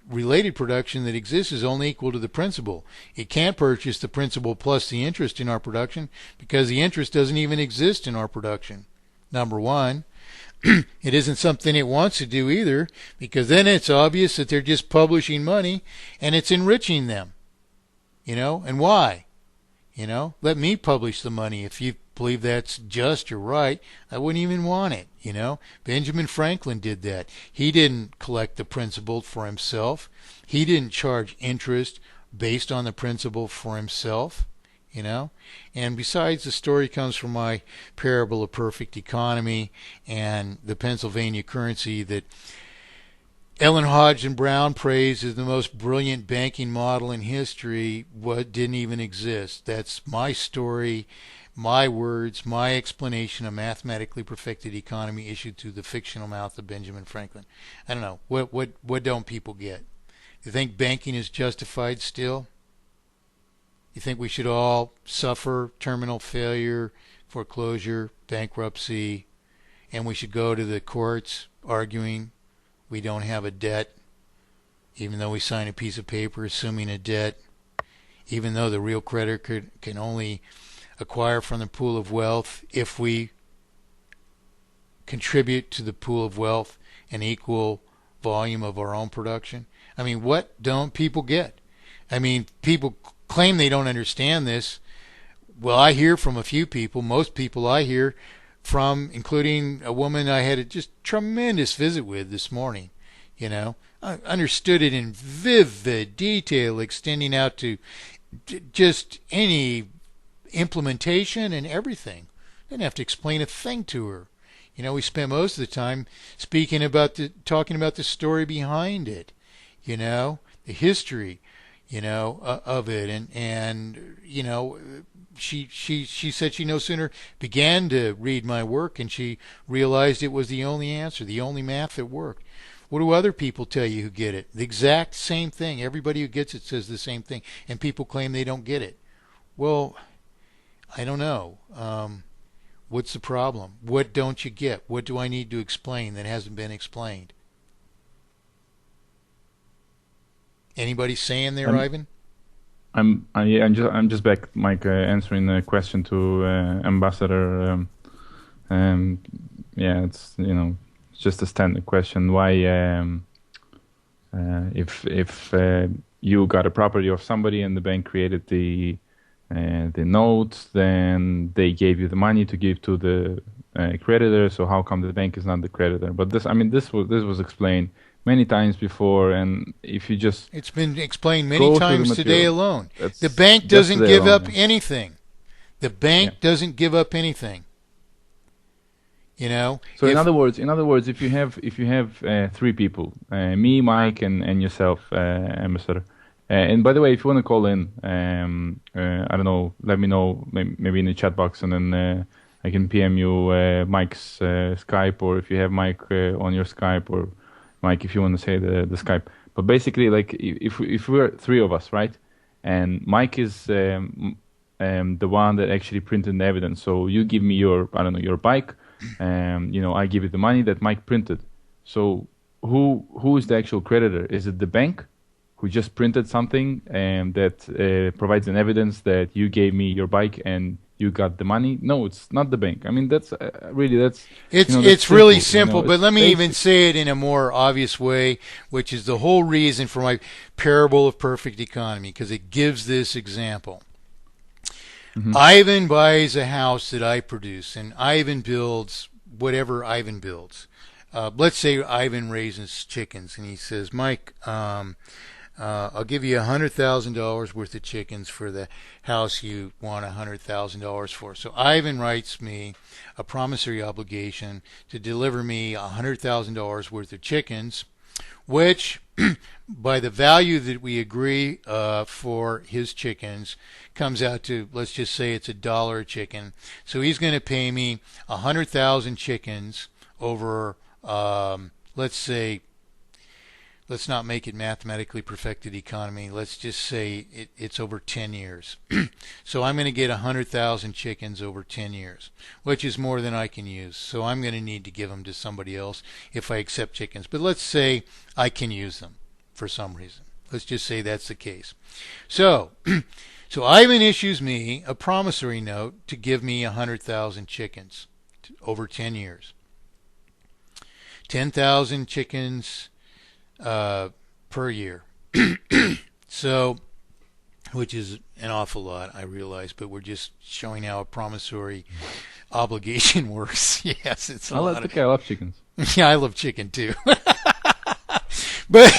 related production that exists is only equal to the principal. It can't purchase the principal plus the interest in our production because the interest doesn't even exist in our production. Number one. It isn't something it wants to do either because then it's obvious that they're just publishing money and it's enriching them. And why? Let me publish the money if you believe that's just or right. I wouldn't even want it. Benjamin Franklin did that. He didn't collect the principal for himself. He didn't charge interest based on the principal for himself. And besides, the story comes from my parable of perfect economy and the Pennsylvania currency that Ellen Hodgson Brown praised as the most brilliant banking model in history. What didn't even exist. That's my story, my words, my explanation of mathematically perfected economy issued through the fictional mouth of Benjamin Franklin. I don't know. What don't people get? You think banking is justified still? You think we should all suffer terminal failure, foreclosure, bankruptcy, and we should go to the courts arguing we don't have a debt, even though we sign a piece of paper assuming a debt, even though the real creditor can only acquire from the pool of wealth if we contribute to the pool of wealth an equal volume of our own production? I mean, what don't people get? I mean, people claim they don't understand this. Well, I hear from a few people, most people I hear from, including a woman I had a just tremendous visit with this morning. I understood it in vivid detail, extending out to just any implementation and everything. Didn't have to explain a thing to her. We spent most of the time talking about the story behind it. The history, of it, and she said she no sooner began to read my work and she realized it was the only answer, the only math that worked. What do other people tell you who get it? The exact same thing. Everybody who gets it says the same thing, and people claim they don't get it. Well, I don't know. What's the problem? What don't you get? What do I need to explain that hasn't been explained? Anybody saying there, Ivan? I'm just back, Mike, answering the question to Ambassador. It's it's just a standard question. Why, if you got a property of somebody and the bank created the notes, then they gave you the money to give to the creditor. So how come the bank is not the creditor? But this was explained many times before, and if you just it's been explained many times today alone. The bank doesn't give up anything. The bank doesn't give up anything. So in other words, if you have three people, me, Mike, and yourself, Ambassador. And by the way, if you want to call in, I don't know, let me know, maybe in the chat box, and then I can PM you Mike's Skype, or if you have Mike on your Skype, or Mike, if you want to say the Skype. But basically, like, if we're three of us, right? And Mike is the one that actually printed the evidence. So you give me your bike, I give you the money that Mike printed. So who is the actual creditor? Is it the bank who just printed something that provides an evidence that you gave me your bike and you got the money? No, it's not the bank. I mean, that's it's really simple. But let me even say it in a more obvious way, which is the whole reason for my parable of perfect economy, because it gives this example. Mm-hmm. Ivan buys a house that I produce, and Ivan builds whatever Ivan builds. Let's say Ivan raises chickens, and he says, Mike, I'll give you $100,000 worth of chickens for the house you want $100,000 for. So Ivan writes me a promissory obligation to deliver me $100,000 worth of chickens, which, by the value that we agree for his chickens, comes out to, let's just say it's $1 a chicken. So he's going to pay me 100,000 chickens over, let's not make it mathematically perfected economy. Let's just say it's over 10 years. So I'm going to get 100,000 chickens over 10 years, which is more than I can use. So I'm going to need to give them to somebody else if I accept chickens. But let's say I can use them for some reason. Let's just say that's the case. So Ivan issues me a promissory note to give me 100,000 chickens over 10 years. 10,000 chickens per year. So which is an awful lot, I realize, but we're just showing how a promissory obligation works. Yes, it's a lot. I love chickens. Yeah, I love chicken too, but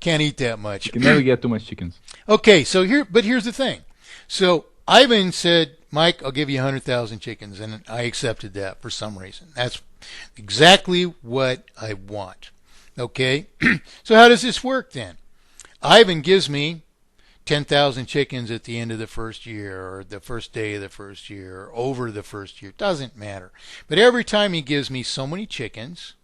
can't eat that much. You can never get too much chickens. Okay, so here's the thing. So Ivan said, Mike, I'll give you 100,000 chickens, and I accepted that for some reason. That's exactly what I want. Okay, so how does this work then? Ivan gives me 10,000 chickens at the end of the first year, or the first day of the first year, or over the first year. Doesn't matter. But every time he gives me so many chickens,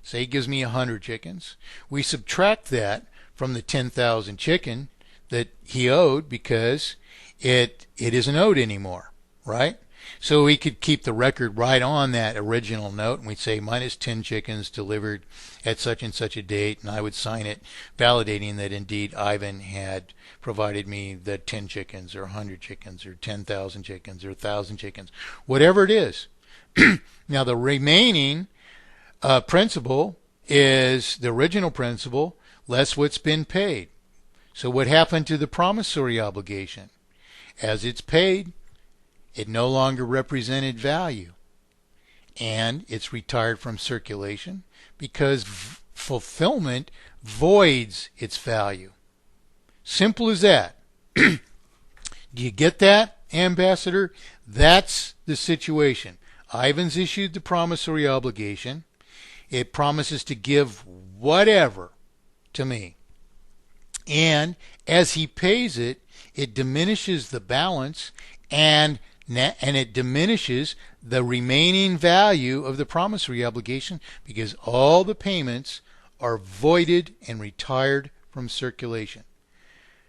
say he gives me 100 chickens, we subtract that from the 10,000 chicken that he owed because it isn't owed anymore, right? So we could keep the record right on that original note, and we'd say minus 10 chickens delivered at such and such a date, and I would sign it validating that indeed Ivan had provided me the 10 chickens or 100 chickens or 10,000 chickens or 1,000 chickens, whatever it is. Now the remaining principal is the original principal less what's been paid. So what happened to the promissory obligation? As it's paid, it no longer represented value, and it's retired from circulation because fulfillment voids its value. Simple as that. Do you get that, Ambassador? That's the situation. Ivan's issued the promissory obligation. It promises to give whatever to me. And as he pays it, it diminishes the balance and it diminishes the remaining value of the promissory obligation because all the payments are voided and retired from circulation.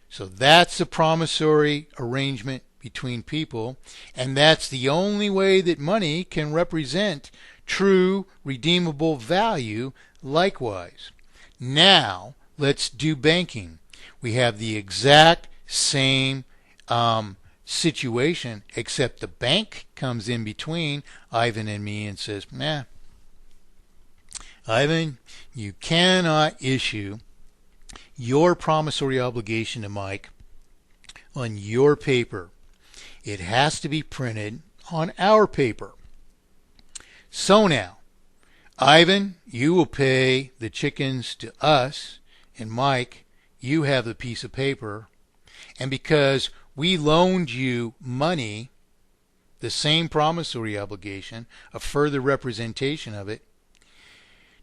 So that's the promissory arrangement between people, and that's the only way that money can represent true redeemable value likewise. Now, let's do banking. We have the exact same situation, except the bank comes in between Ivan and me and says, nah, Ivan, you cannot issue your promissory obligation to Mike on your paper. It has to be printed on our paper. So now, Ivan, you will pay the chickens to us, and Mike, you have the piece of paper, and because we loaned you money, the same promissory obligation, a further representation of it,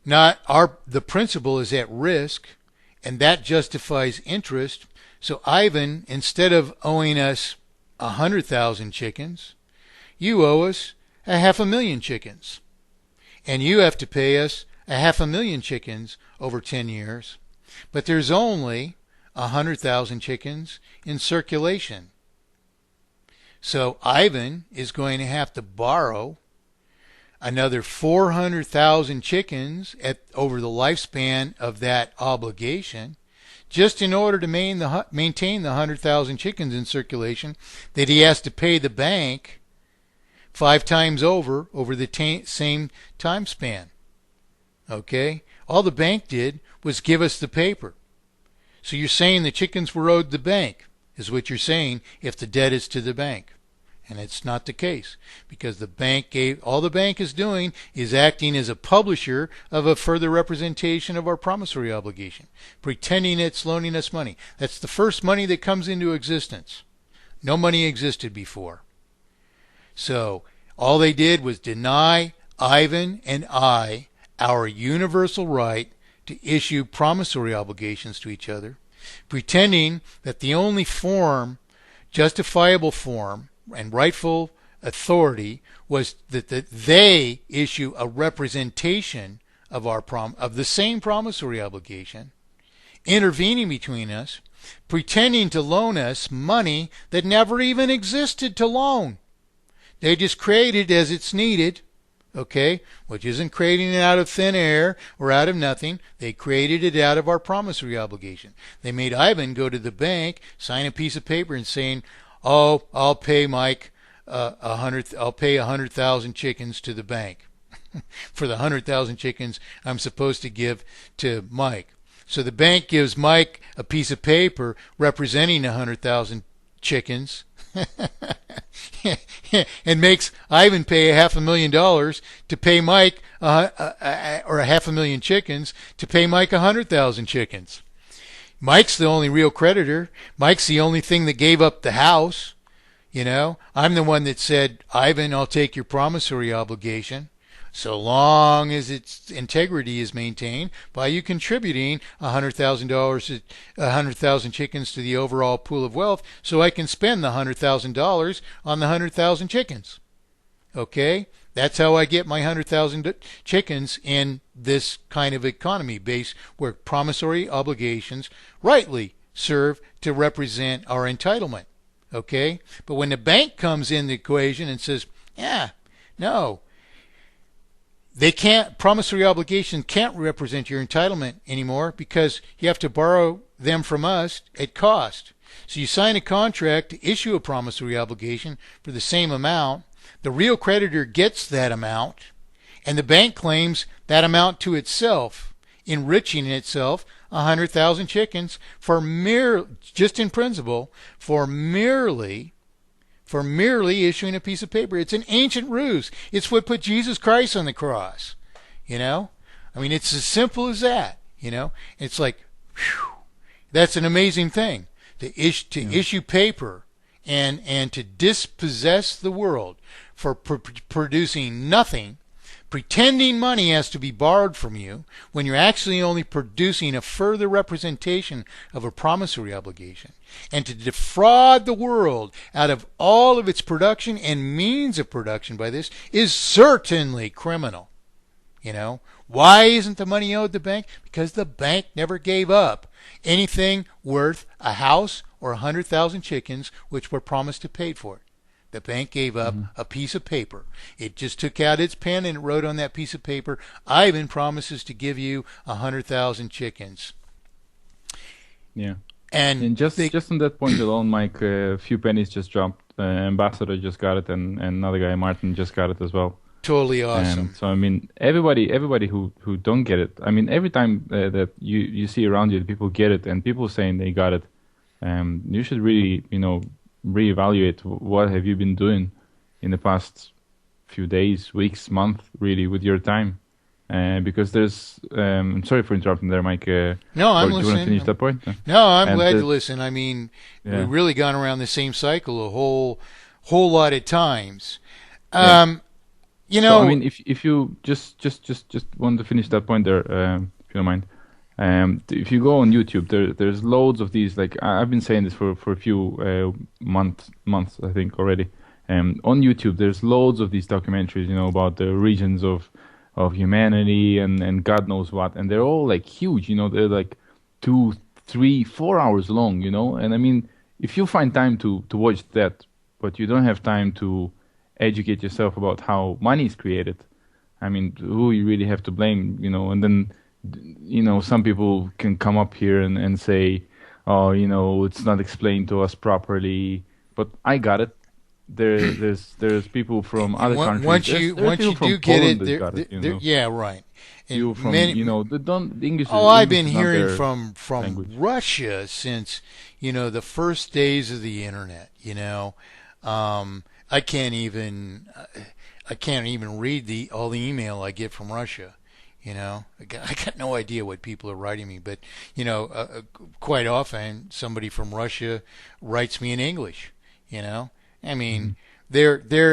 the principal is at risk, and that justifies interest. So Ivan, instead of owing us 100,000 chickens, you owe us 500,000 chickens, and you have to pay us 500,000 chickens over 10 years. But there's only 100,000 chickens in circulation. So Ivan is going to have to borrow another 400,000 chickens over the lifespan of that obligation just in order to maintain the 100,000 chickens in circulation that he has to pay the bank 5 times over the same time span. Okay? All the bank did was give us the paper. So you're saying the chickens were owed the bank, is what you're saying, if the debt is to the bank. And it's not the case, because all the bank is doing is acting as a publisher of a further representation of our promissory obligation, pretending it's loaning us money. That's the first money that comes into existence. No money existed before. So all they did was deny Ivan and I our universal right to issue promissory obligations to each other, pretending that the only justifiable form, and rightful authority was that they issue a representation of the same promissory obligation, intervening between us, pretending to loan us money that never even existed to loan. They just created as it's needed, okay, which isn't creating it out of thin air or out of nothing. They created it out of our promissory obligation. They made Ivan go to the bank, sign a piece of paper and saying, oh, I'll pay Mike I'll pay 100,000 chickens to the bank for the 100,000 chickens I'm supposed to give to Mike. So the bank gives Mike a piece of paper representing 100,000 chickens and makes Ivan pay $500,000 to pay Mike, or 500,000 chickens to pay Mike 100,000 chickens. Mike's the only real creditor. Mike's the only thing that gave up the house. I'm the one that said, Ivan, I'll take your promissory obligation so long as its integrity is maintained by you contributing $100,000, 100,000 chickens to the overall pool of wealth, so I can spend the $100,000 on the 100,000 chickens. Okay, that's how I get my 100,000 chickens in this kind of economy base where promissory obligations rightly serve to represent our entitlement. Okay, but when the bank comes in the equation and says, no, they can't, promissory obligation can't represent your entitlement anymore because you have to borrow them from us at cost. So you sign a contract to issue a promissory obligation for the same amount. The real creditor gets that amount, and the bank claims that amount to itself, enriching itself 100,000 chickens for just in principle, for merely issuing a piece of paper. It's an ancient ruse. It's what put Jesus Christ on the cross. It's as simple as that. It's like, whew, that's an amazing thing to issue paper and to dispossess the world for producing nothing, pretending money has to be borrowed from you when you're actually only producing a further representation of a promissory obligation, and to defraud the world out of all of its production and means of production by this is certainly criminal. Why isn't the money owed the bank? Because the bank never gave up anything worth a house or 100,000 chickens which were promised to pay for it. The bank gave up a piece of paper. It just took out its pen and it wrote on that piece of paper, Ivan promises to give you 100,000 chickens. Yeah. And just on that point alone, Mike, a few pennies just dropped. Ambassador just got it, and another guy, Martin, just got it as well. Totally awesome. So everybody who don't get it. Every time that you see around you, people get it, and people saying they got it. You should really, reevaluate what have you been doing in the past few days, weeks, month, really, with your time. Because there's, I'm sorry for interrupting there, Mike. No, I'm listening. Do you want to finish that point? No, I'm glad to listen. We've really gone around the same cycle a whole lot of times. If you just want to finish that point there, if you don't mind. If you go on YouTube, there's loads of these. Like I've been saying this for a few months, I think already. On YouTube, there's loads of these documentaries, about the regions of humanity and God knows what, and they're all like huge. They're like 2, 3, 4 hours long. And if you find time to watch that, but you don't have time to educate yourself about how money is created, who you really have to blame, and then. Some people can come up here and say, it's not explained to us properly. But I got it. There's people from other countries. Once you do get it, yeah, right. And from the English. I've been hearing from Russia since the first days of the internet. I can't even read all the email I get from Russia. I got no idea what people are writing me, but quite often somebody from Russia writes me in English. There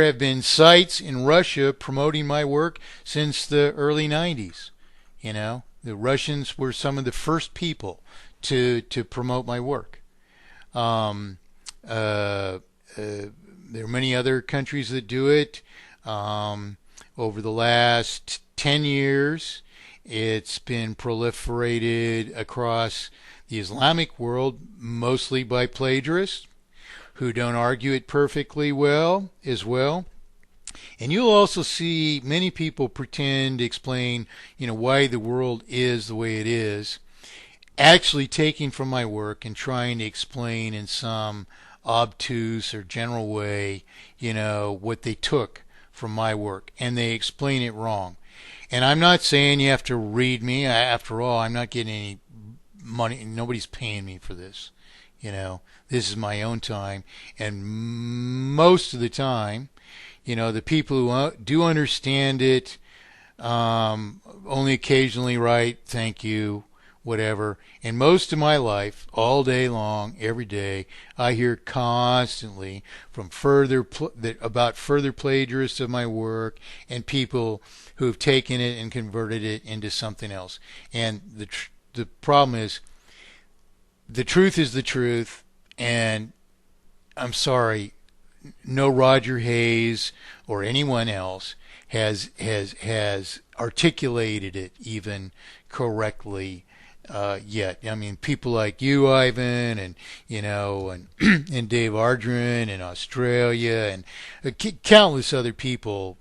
have been sites in Russia promoting my work since the early 90s. The Russians were some of the first people to promote my work. There are many other countries that do it. Over the last 10 years, it's been proliferated across the Islamic world, mostly by plagiarists who don't argue it perfectly well as well. And you'll also see many people pretend to explain, why the world is the way it is, actually taking from my work and trying to explain in some obtuse or general way, what they took from my work, and they explain it wrong. And I'm not saying you have to read me. After all, I'm not getting any money. Nobody's paying me for this. This is my own time, and most of the time, the people who do understand it only occasionally write thank you, whatever. And most of my life, all day long, every day, I hear constantly from about further plagiarists of my work and people who have taken it and converted it into something else. And the problem is, the truth is the truth, and I'm sorry, no Roger Hayes or anyone else has articulated it even correctly yet. I mean, people like you, Ivan, and and Dave Ardren in Australia, and countless other people.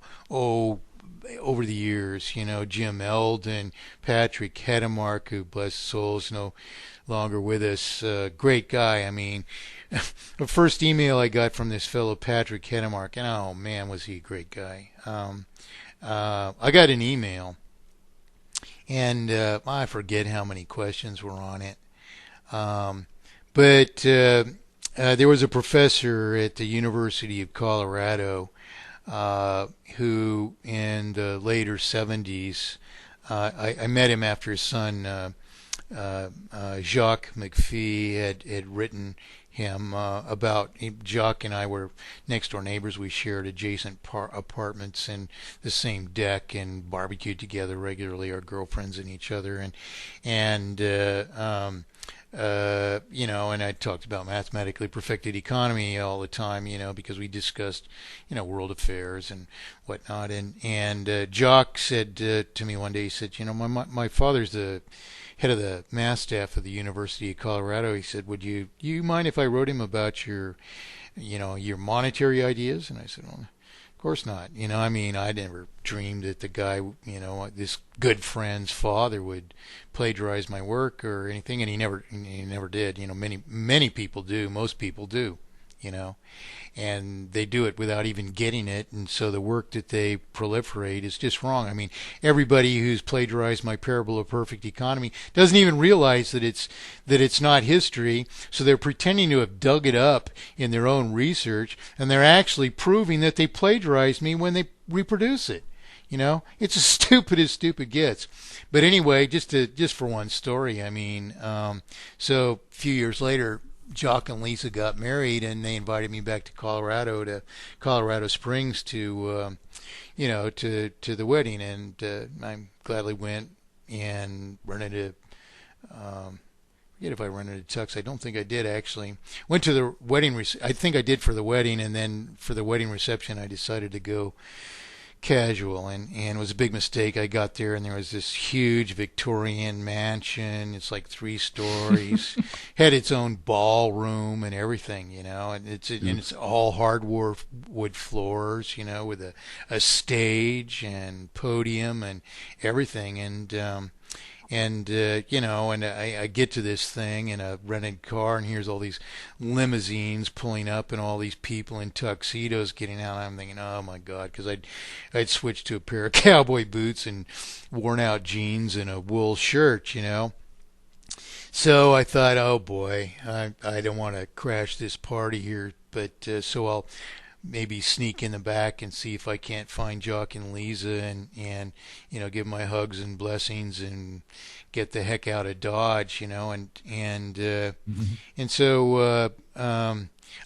Over the years, Jim Eldon, Patrick Hedemark, who, bless his soul, is no longer with us. Great guy. I mean, the first email I got from this fellow Patrick Hedemark, and oh man, was he a great guy. I got an email, and I forget how many questions were on it. But there was a professor at the University of Colorado who, in the later 70s, I met him after his son Jacques McPhee had written him about. Jacques and I were next door neighbors. We shared adjacent apartments and the same deck, and barbecued together regularly, our girlfriends and each other, and and I talked about mathematically perfected economy all the time, because we discussed, world affairs and whatnot. And Jacques said to me one day, he said, my father's the head of the math staff of the University of Colorado. He said, would you mind if I wrote him about your monetary ideas? And I said, well, of course not. I mean, I never dreamed that the guy, this good friend's father would plagiarize my work or anything, and he never did. Many people do, most people do, and they do it without even getting it, and so the work that they proliferate is just wrong. I mean, everybody who's plagiarized my Parable of Perfect Economy doesn't even realize that it's not history, so they're pretending to have dug it up in their own research, and they're actually proving that they plagiarized me when they reproduce it. It's as stupid as stupid gets. But anyway, just for one story, I mean, so a few years later, Jock and Lisa got married, and they invited me back to Colorado Springs to the wedding, and I gladly went and rented forget if I rented a tux. I don't think I did, actually. Went to the wedding. I think I did for the wedding, and then for the wedding reception, I decided to go casual, and it was a big mistake. I got there, and there was this huge Victorian mansion. It's like 3 stories, had its own ballroom and everything, and it's all hardwood floors, with a stage and podium and everything, and I get to this thing in a rented car, and here's all these limousines pulling up and all these people in tuxedos getting out. I'm thinking, oh my God, because I'd switched to a pair of cowboy boots and worn out jeans and a wool shirt, So I thought, oh boy, I don't want to crash this party here, but so I'll maybe sneak in the back and see if I can't find Jock and Lisa and give my hugs and blessings and get the heck out of Dodge, and so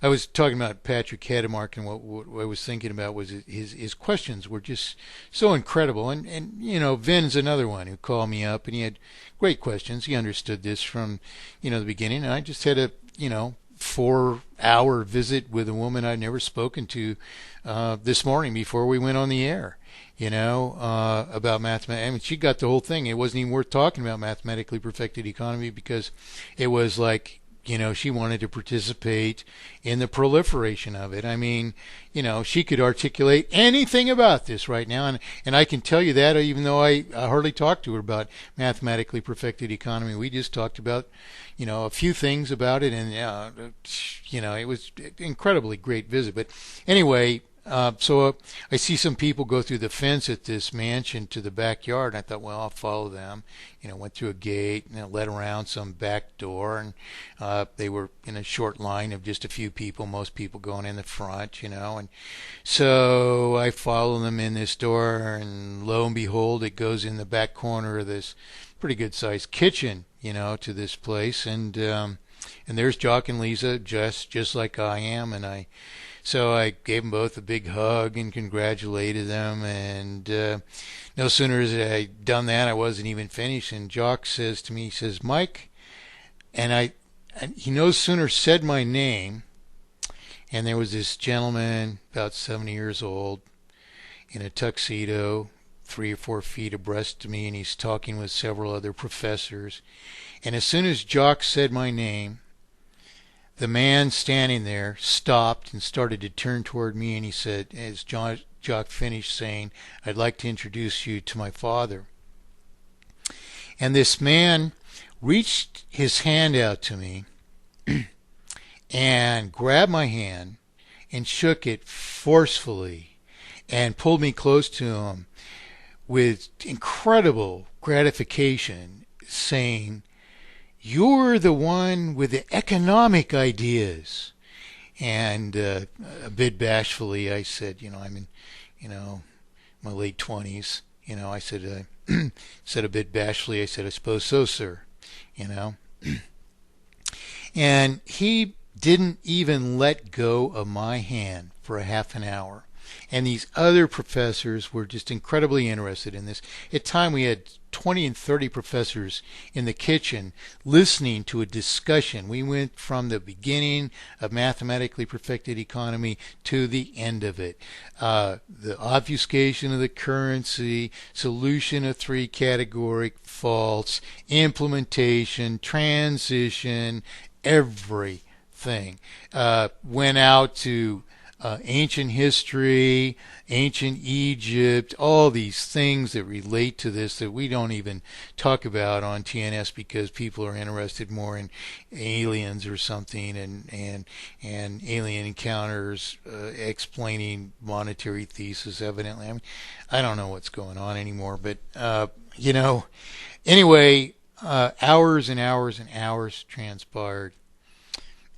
I was talking about Patrick Hedemark, and what I was thinking about was his questions were just so incredible, and Vin's another one who called me up, and he had great questions. He understood this from the beginning, and I just had a 4-hour visit with a woman I'd never spoken to this morning before we went on the air, about mathematics. I mean, she got the whole thing. It wasn't even worth talking about mathematically perfected economy because it was like, she wanted to participate in the proliferation of it. I mean, she could articulate anything about this right now, and I can tell you that even though I hardly talked to her about mathematically perfected economy. We just talked about, a few things about it, and it was an incredibly great visit. But anyway, So I see some people go through the fence at this mansion to the backyard, and I thought, well, I'll follow them. Went through a gate and led around some back door, and they were in a short line of just a few people, most people going in the front, and so I follow them in this door, and lo and behold, it goes in the back corner of this pretty good sized kitchen, to this place, and there's Jock and Lisa just like I am, and so I gave them both a big hug and congratulated them, and no sooner as I'd done that, I wasn't even finished, and Jock says to me, he says, Mike, and he no sooner said my name, and there was this gentleman about 70 years old in a tuxedo, 3 or 4 feet abreast to me, and he's talking with several other professors, and as soon as Jock said my name, the man standing there stopped and started to turn toward me, and he said, as Jock finished saying, I'd like to introduce you to my father. And this man reached his hand out to me and grabbed my hand and shook it forcefully and pulled me close to him with incredible gratification, saying, you're the one with the economic ideas. And a bit bashfully, I said, I'm in, my late 20s. I said, said a bit bashfully, I said, I suppose so, sir. And he didn't even let go of my hand for a half an hour. And these other professors were just incredibly interested in this. At time we had 20 and 30 professors in the kitchen listening to a discussion. We went from the beginning of mathematically perfected economy to the end of it. The obfuscation of the currency, solution of 3 categoric faults, implementation, transition, everything. Went out to ancient history, ancient Egypt, all these things that relate to this that we don't even talk about on TNS because people are interested more in aliens or something and alien encounters explaining monetary thesis, evidently. I mean, I don't know what's going on anymore, but anyway, hours and hours and hours transpired,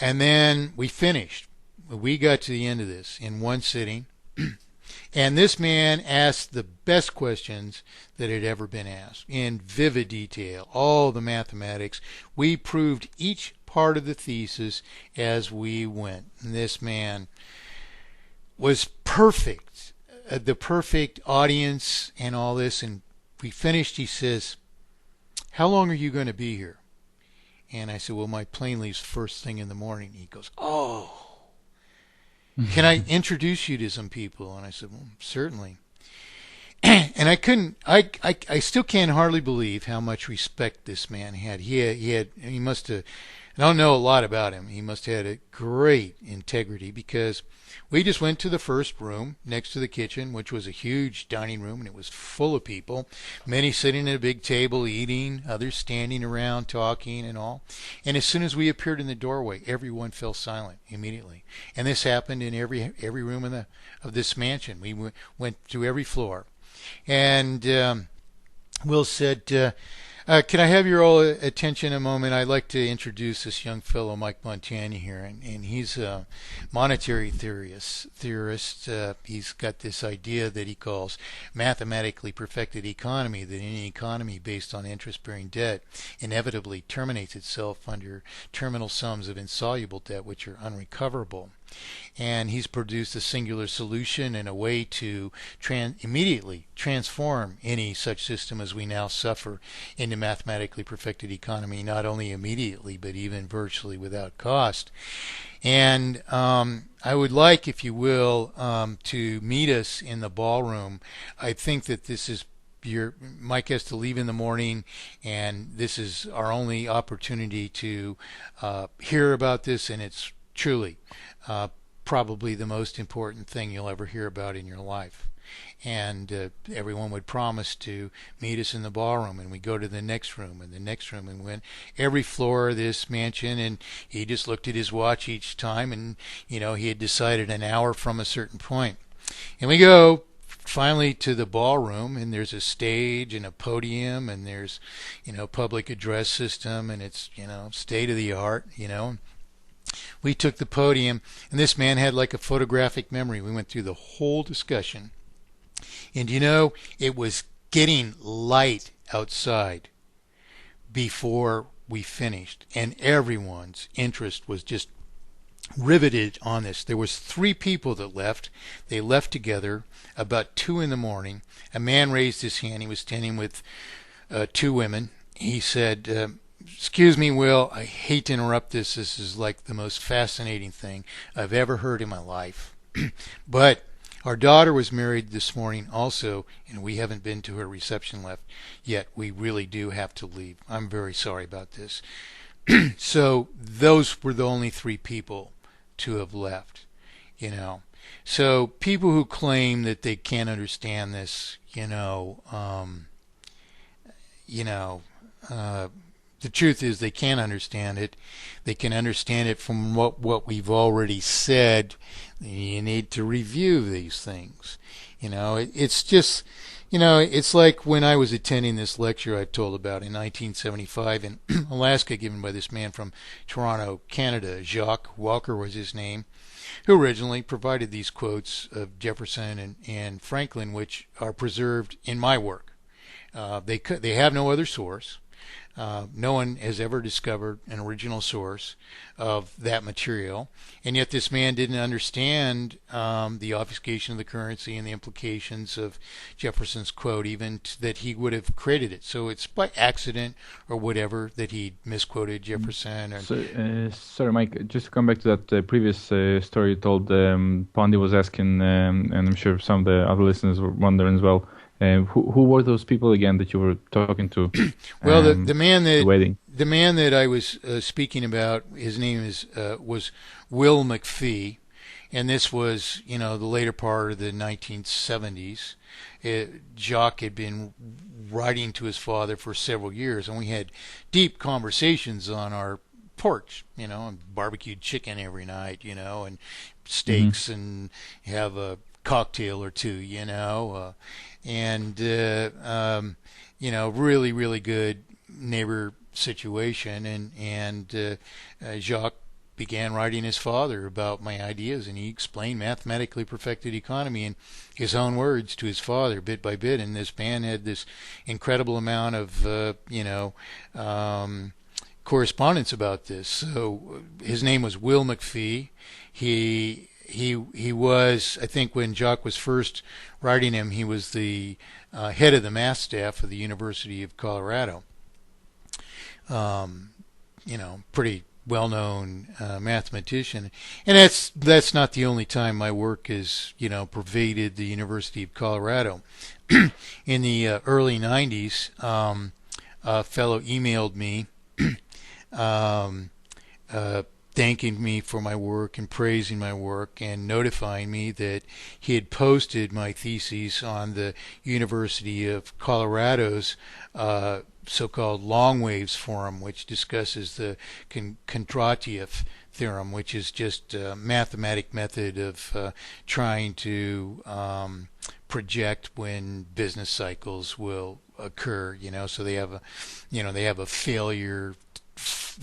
and then we finished. We got to the end of this in one sitting, and this man asked the best questions that had ever been asked in vivid detail, all the mathematics. We proved each part of the thesis as we went. And this man was perfect, the perfect audience and all this, and we finished. He says, how long are you going to be here? And I said, well, my plane leaves first thing in the morning. He goes, oh. Can I introduce you to some people? And I said, well, certainly. And I still can't hardly believe how much respect this man had. He must have, I don't know a lot about him. He must have had a great integrity, because we just went to the first room next to the kitchen, which was a huge dining room, and it was full of people, many sitting at a big table eating, others standing around talking and all. And as soon as we appeared in the doorway, everyone fell silent immediately. And this happened in every room of this mansion. We went through every floor. And Will said, can I have your all attention a moment? I'd like to introduce this young fellow, Mike Montagne, here, and he's a monetary theorist. He's got this idea that he calls mathematically perfected economy, that any economy based on interest-bearing debt inevitably terminates itself under terminal sums of insoluble debt which are unrecoverable. And he's produced a singular solution and a way to immediately transform any such system as we now suffer into mathematically perfected economy, not only immediately but even virtually without cost. And I would like, if you will, to meet us in the ballroom. I think that this is Mike has to leave in the morning, and this is our only opportunity to hear about this, and it's truly probably the most important thing you'll ever hear about in your life. And everyone would promise to meet us in the ballroom, and we go to the next room and the next room, and went every floor of this mansion. And he just looked at his watch each time, and he had decided an hour from a certain point. And we go finally to the ballroom, and there's a stage and a podium, and there's, public address system, and it's, state of the art, We took the podium, and this man had like a photographic memory. We went through the whole discussion. And it was getting light outside before we finished, and everyone's interest was just riveted on this. There was 3 people that left. They left together about 2 in the morning. A man raised his hand. He was standing with 2 women. He said, "Excuse me, Will, I hate to interrupt this. This is like the most fascinating thing I've ever heard in my life. But our daughter was married this morning also, and we haven't been to her reception yet. We really do have to leave. I'm very sorry about this." So those were the only 3 people to have left, So people who claim that they can't understand this, the truth is they can't understand it. They can understand it from what we've already said. You need to review these things. It's just, it's like when I was attending this lecture I told about in 1975 in Alaska, given by this man from Toronto, Canada. Jacques Walker was his name, who originally provided these quotes of Jefferson and Franklin, which are preserved in my work. They have no other source. No one has ever discovered an original source of that material, and yet this man didn't understand the obfuscation of the currency and the implications of Jefferson's quote, even that he would have created it. So it's by accident or whatever that he misquoted Jefferson. Sorry, Mike, just to come back to that previous story you told, Pondy was asking, and I'm sure some of the other listeners were wondering as well, who were those people again that you were talking to? Well, the man that I was speaking about, his name was Will McPhee, and this was the later part of the 1970s. Jacques had been writing to his father for several years, and we had deep conversations on our porch, and barbecued chicken every night, and steaks, and have a cocktail or two, and really, really good neighbor situation. And Jacques began writing his father about my ideas, and he explained mathematically perfected economy in his own words to his father, bit by bit. And this man had this incredible amount of, correspondence about this. So his name was Will McPhee. He was, I think, when Jacques was first writing him, he was the head of the math staff of the University of Colorado. Pretty well-known mathematician, and that's not the only time my work has pervaded the University of Colorado. In the early '90s, a fellow emailed me. Thanking me for my work and praising my work and notifying me that he had posted my theses on the University of Colorado's so-called long waves forum, which discusses the Kondratiev theorem, which is just a mathematic method of trying to project when business cycles will occur. So they have a failure.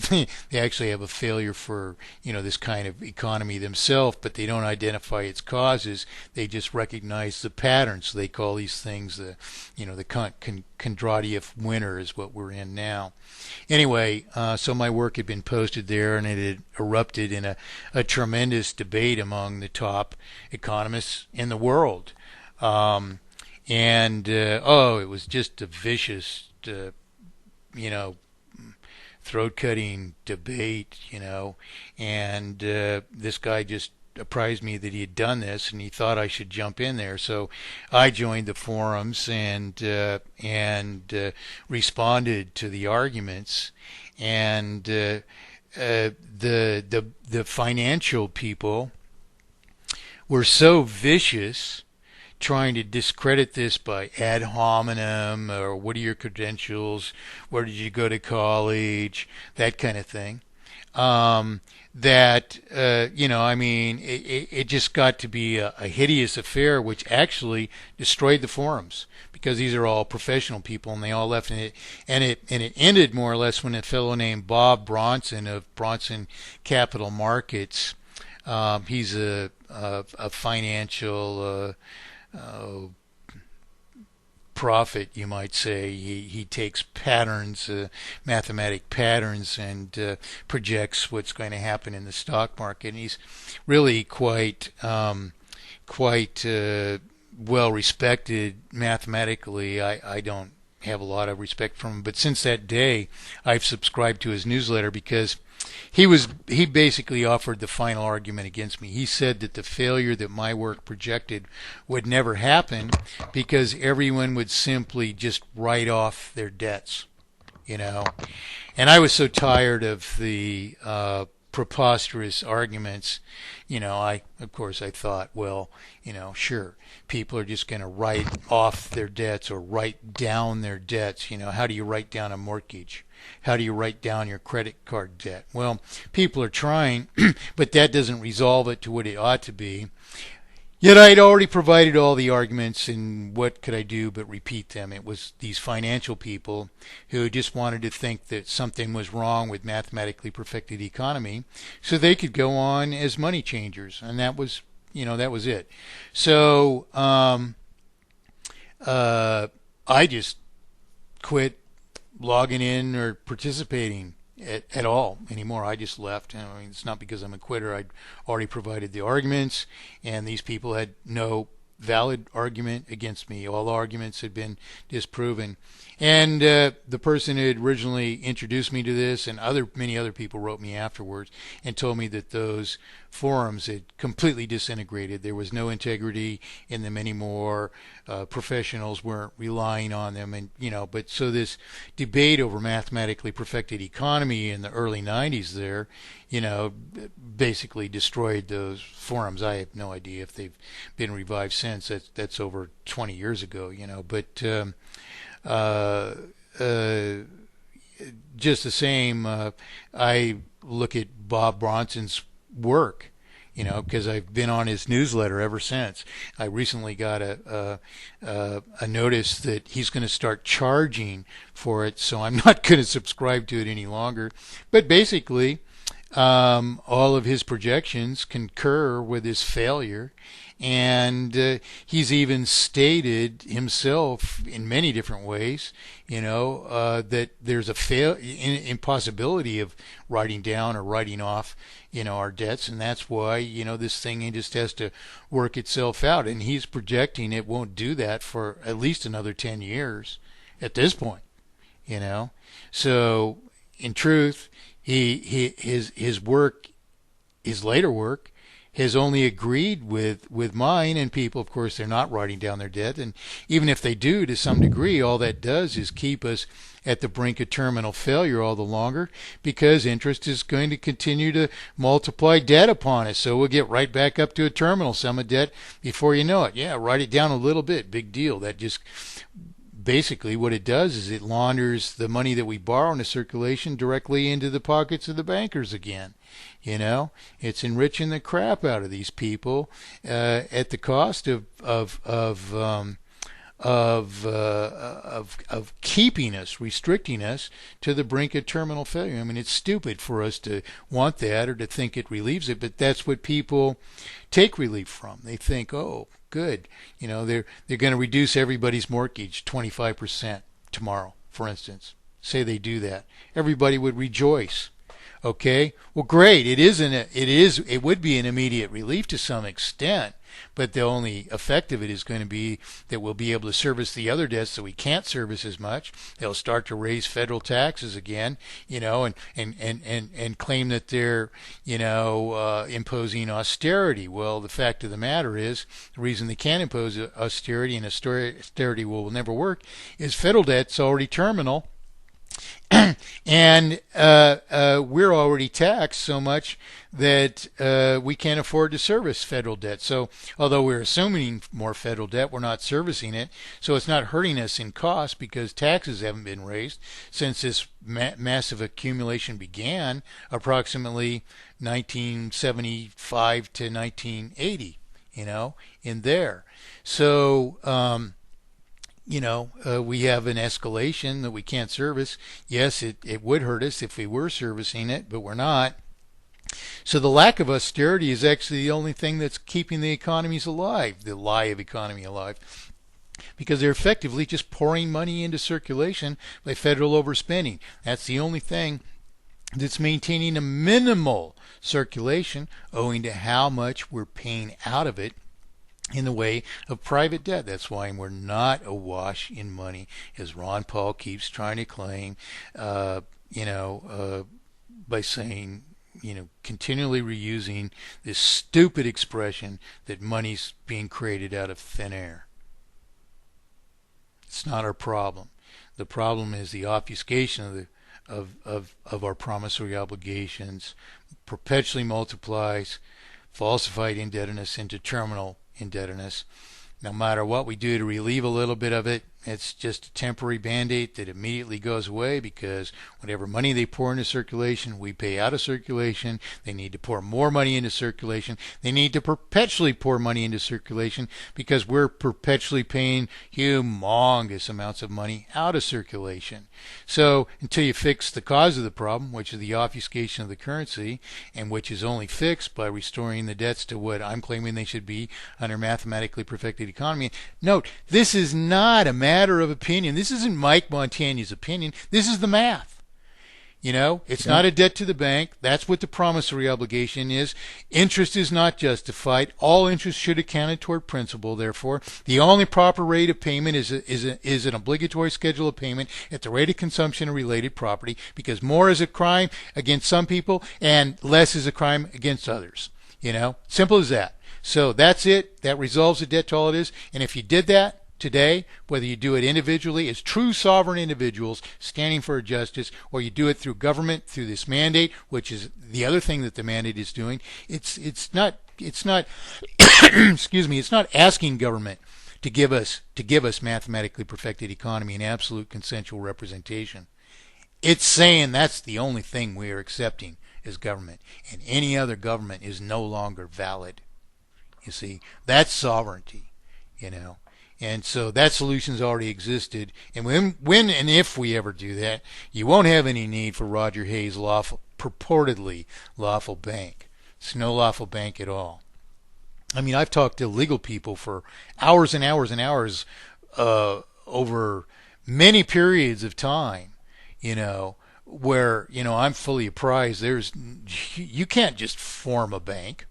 They actually have a failure for this kind of economy themselves, but they don't identify its causes. They just recognize the patterns. So they call these things the Kondratiev winter is what we're in now. Anyway, so my work had been posted there, and it had erupted in a tremendous debate among the top economists in the world. It was just a vicious, throat-cutting debate, and this guy just apprised me that he had done this, and he thought I should jump in there. So I joined the forums and responded to the arguments, and the financial people were so vicious, trying to discredit this by ad hominem, or what are your credentials, where did you go to college, that kind of thing. that I mean, it just got to be a hideous affair, which actually destroyed the forums because these are all professional people and they all left, and it ended more or less when a fellow named Bob Bronson of Bronson Capital Markets, he's a financial prophet, you might say. He takes patterns, mathematic patterns, and projects what's going to happen in the stock market. And he's really quite well respected mathematically. I don't have a lot of respect for him, but since that day, I've subscribed to his newsletter because he basically offered the final argument against me. He said that the failure that my work projected would never happen because everyone would simply just write off their debts, you know. And I was so tired of the preposterous arguments, of course I thought, well, sure, people are just going to write off their debts or write down their debts. How do you write down a mortgage? How do you write down your credit card debt? Well, people are trying, but that doesn't resolve it to what it ought to be. Yet I'd already provided all the arguments, and what could I do but repeat them? It was these financial people who just wanted to think that something was wrong with mathematically perfected economy so they could go on as money changers, and that was it. So I just quit logging in or participating at all anymore. I just left. I mean, it's not because I'm a quitter. I'd already provided the arguments, and these people had no valid argument against me. All arguments had been disproven. And the person who had originally introduced me to this, and many other people wrote me afterwards and told me that those forums had completely disintegrated. There was no integrity in them anymore. Professionals weren't relying on them, and But so this debate over mathematically perfected economy in the early '90s there, basically destroyed those forums. I have no idea if they've been revived since. That's over 20 years ago, But just the same, I look at Bob Bronson's work, because I've been on his newsletter ever since. I recently got a notice that he's going to start charging for it, so I'm not going to subscribe to it any longer. But basically, all of his projections concur with his failure, and he's even stated himself in many different ways, that there's a impossibility of writing down or writing off, our debts, and that's why, this thing just has to work itself out, and he's projecting it won't do that for at least another 10 years at this point, So, in truth, his work, his later work, has only agreed with mine, and people, of course, they're not writing down their debt, and even if they do to some degree, all that does is keep us at the brink of terminal failure all the longer, because interest is going to continue to multiply debt upon us, so we'll get right back up to a terminal sum of debt before you know it. Yeah, write it down a little bit, big deal. That just basically what it does is it launders the money that we borrow into circulation directly into the pockets of the bankers again. It's enriching the crap out of these people at the cost of keeping us, restricting us to the brink of terminal failure. I mean, it's stupid for us to want that or to think it relieves it, but that's what people take relief from. They think, oh, good, they're going to reduce everybody's mortgage 25% tomorrow, for instance. Say they do that, everybody would rejoice. Okay, well, great. It would be an immediate relief to some extent, but the only effect of it is going to be that we'll be able to service the other debts that we can't service as much. They'll start to raise federal taxes again, and claim that they're, imposing austerity. Well, the fact of the matter is, the reason they can't impose austerity, and austerity will never work, is federal debt's already terminal. And we're already taxed so much that we can't afford to service federal debt. So although we're assuming more federal debt, we're not servicing it. So it's not hurting us in cost because taxes haven't been raised since this massive accumulation began approximately 1975 to 1980, in there. So, we have an escalation that we can't service. Yes, it would hurt us if we were servicing it, but we're not. So the lack of austerity is actually the only thing that's keeping the economies alive, the lie of economy alive, because they're effectively just pouring money into circulation by federal overspending. That's the only thing that's maintaining a minimal circulation owing to how much we're paying out of it in the way of private debt. That's why we're not awash in money, as Ron Paul keeps trying to claim, by saying, continually reusing this stupid expression that money's being created out of thin air. It's not our problem. The problem is the obfuscation of our promissory obligations perpetually multiplies falsified indebtedness into terminal indebtedness. No matter what we do to relieve a little bit of it, it's just a temporary band-aid that immediately goes away because whatever money they pour into circulation, we pay out of circulation. They need to pour more money into circulation. They need to perpetually pour money into circulation because we're perpetually paying humongous amounts of money out of circulation. So until you fix the cause of the problem, which is the obfuscation of the currency, and which is only fixed by restoring the debts to what I'm claiming they should be under mathematically perfected economy. Note, this is not a matter of opinion. This isn't Mike Montagne's opinion. This is the math. It's not a debt to the bank. That's what the promissory obligation is. Interest is not justified. All interest should have counted toward principal. Therefore, the only proper rate of payment is an obligatory schedule of payment at the rate of consumption of related property, because more is a crime against some people and less is a crime against others. Simple as that. So that's it. That resolves the debt to all it is. And if you did that today, whether you do it individually as true sovereign individuals standing for justice, or you do it through government, through this mandate, which is the other thing that the mandate is doing, it's not excuse me, it's not asking government to give us mathematically perfected economy and absolute consensual representation. It's saying that's the only thing we are accepting as government, and any other government is no longer valid. You see, that's sovereignty, And so that solution's already existed. And when and if we ever do that, you won't have any need for Roger Hayes' purportedly lawful bank. It's no lawful bank at all. I mean, I've talked to legal people for hours and hours and hours over many periods of time, where, I'm fully apprised you can't just form a bank.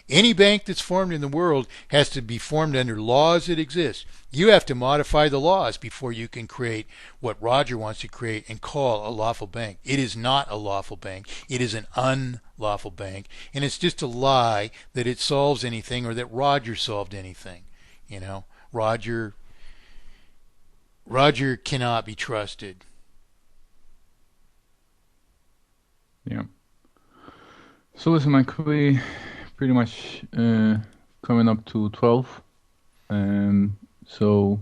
Any bank that's formed in the world has to be formed under laws that exist. You have to modify the laws before you can create what Roger wants to create and call a lawful bank. It is not a lawful bank. It is an unlawful bank. And it's just a lie that it solves anything or that Roger solved anything. Roger cannot be trusted. Yeah. So listen, Mike, we pretty much coming up to 12. So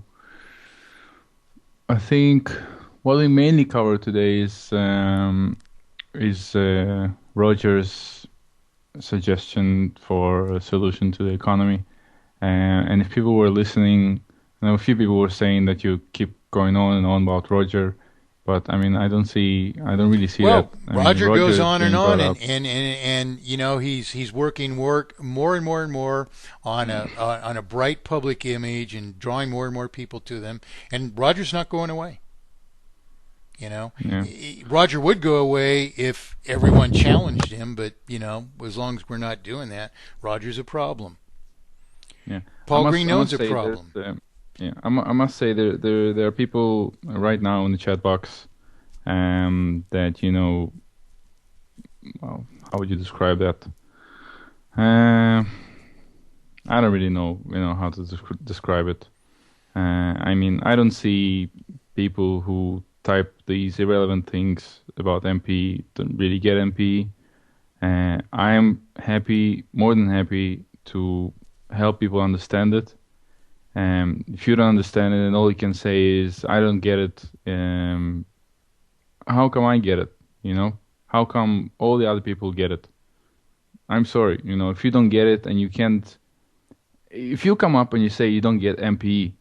I think what we mainly cover today is Roger's suggestion for a solution to the economy. And if people were listening, a few people were saying that you keep going on and on about Roger. But I mean, I don't really see that. Roger goes on and on, and he's working more and more on a bright public image and drawing more and more people to them. And Roger's not going away. Yeah. Roger would go away if everyone challenged him, but as long as we're not doing that, Roger's a problem. Yeah. Paul Green knows a problem. I must say there are people right now in the chat box that well, how would you describe that? I don't really know how to describe it. I mean, I don't see people who type these irrelevant things about MPE, don't really get MPE. I am happy, more than happy, to help people understand it. If you don't understand it and all you can say is, I don't get it, how come I get it? How come all the other people get it? I'm sorry, if you don't get it and you can't, if you come up and you say you don't get MPE,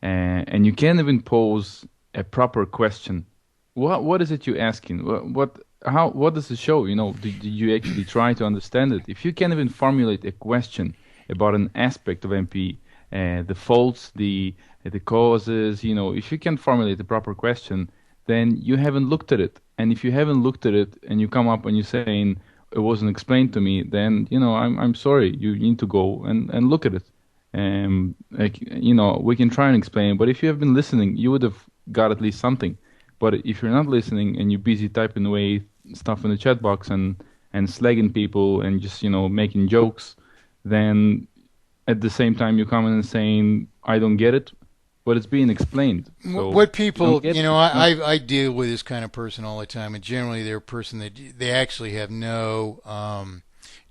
and you can't even pose a proper question, what is it you're asking? What does it show? Did you actually try to understand it? If you can't even formulate a question about an aspect of MPE, the faults, the causes, if you can't formulate a proper question, then you haven't looked at it. And if you haven't looked at it and you come up and you're saying it wasn't explained to me, then I'm sorry. You need to go and look at it. We can try and explain, but if you have been listening, you would have got at least something. But if you're not listening and you're busy typing away stuff in the chat box and slagging people and just making jokes, then at the same time you're coming and saying I don't get it, but it's being explained. So what people, I deal with this kind of person all the time, and generally they're a person that they actually have no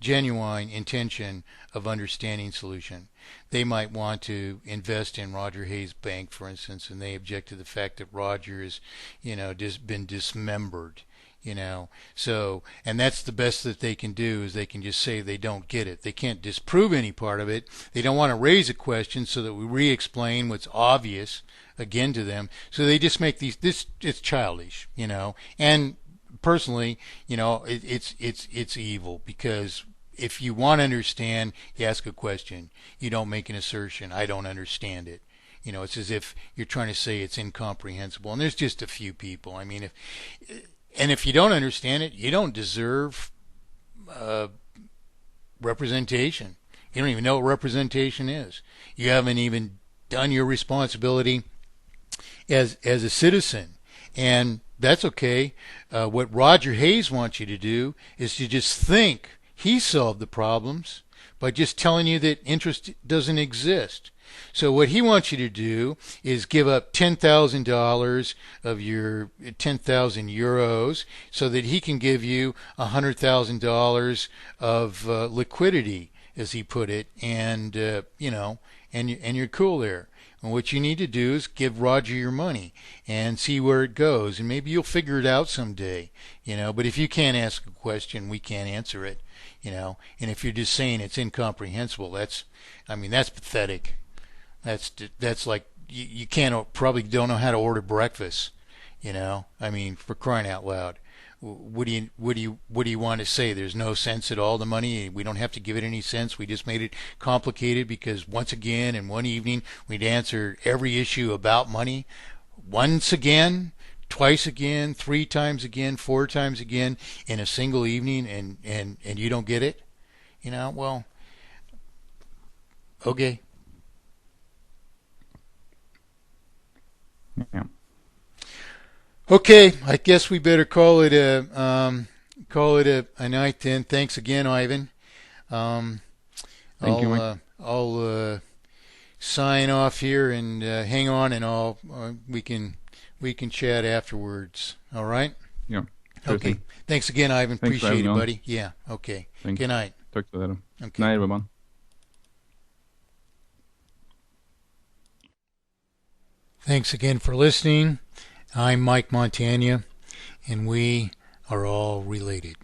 genuine intention of understanding solution. They might want to invest in Roger Hayes Bank, for instance, and they object to the fact that Roger has, just been dismembered. So, and that's the best that they can do, is they can just say they don't get it. They can't disprove any part of it. They don't want to raise a question so that we re-explain what's obvious again to them. So they just make it's childish, and personally, it's evil, because if you want to understand, you ask a question. You don't make an assertion. I don't understand it. It's as if you're trying to say it's incomprehensible. And there's just a few people. I mean, if you don't understand it, you don't deserve representation. You don't even know what representation is. You haven't even done your responsibility as a citizen. And that's okay. What Roger Hayes wants you to do is to just think he solved the problems by just telling you that interest doesn't exist. So what he wants you to do is give up $10,000 of your 10,000 euros so that he can give you $100,000 of liquidity, as he put it, and and you're cool there. And what you need to do is give Roger your money and see where it goes, and maybe you'll figure it out someday. But if you can't ask a question, we can't answer it. And if you're just saying it's incomprehensible, that's pathetic. That's like you probably don't know how to order breakfast. For crying out loud. What do you want to say? There's no sense at all to money. We don't have to give it any sense. We just made it complicated because once again in one evening we'd answer every issue about money. Once again, twice again, 3 times again, 4 times again in a single evening, and you don't get it? Well, okay. Yeah. Okay, I guess we better call it a night then. Thanks again, Ivan. Thank you, Mike. I'll sign off here and hang on, and we can chat afterwards. All right? Yeah. Sure okay. Thing. Thanks again, Ivan. Thanks Appreciate it, buddy. Yeah. Okay. Thanks. Good night. Talk to you later. Okay. Night, everyone. Thanks again for listening. I'm Mike Montagne, and we are all related.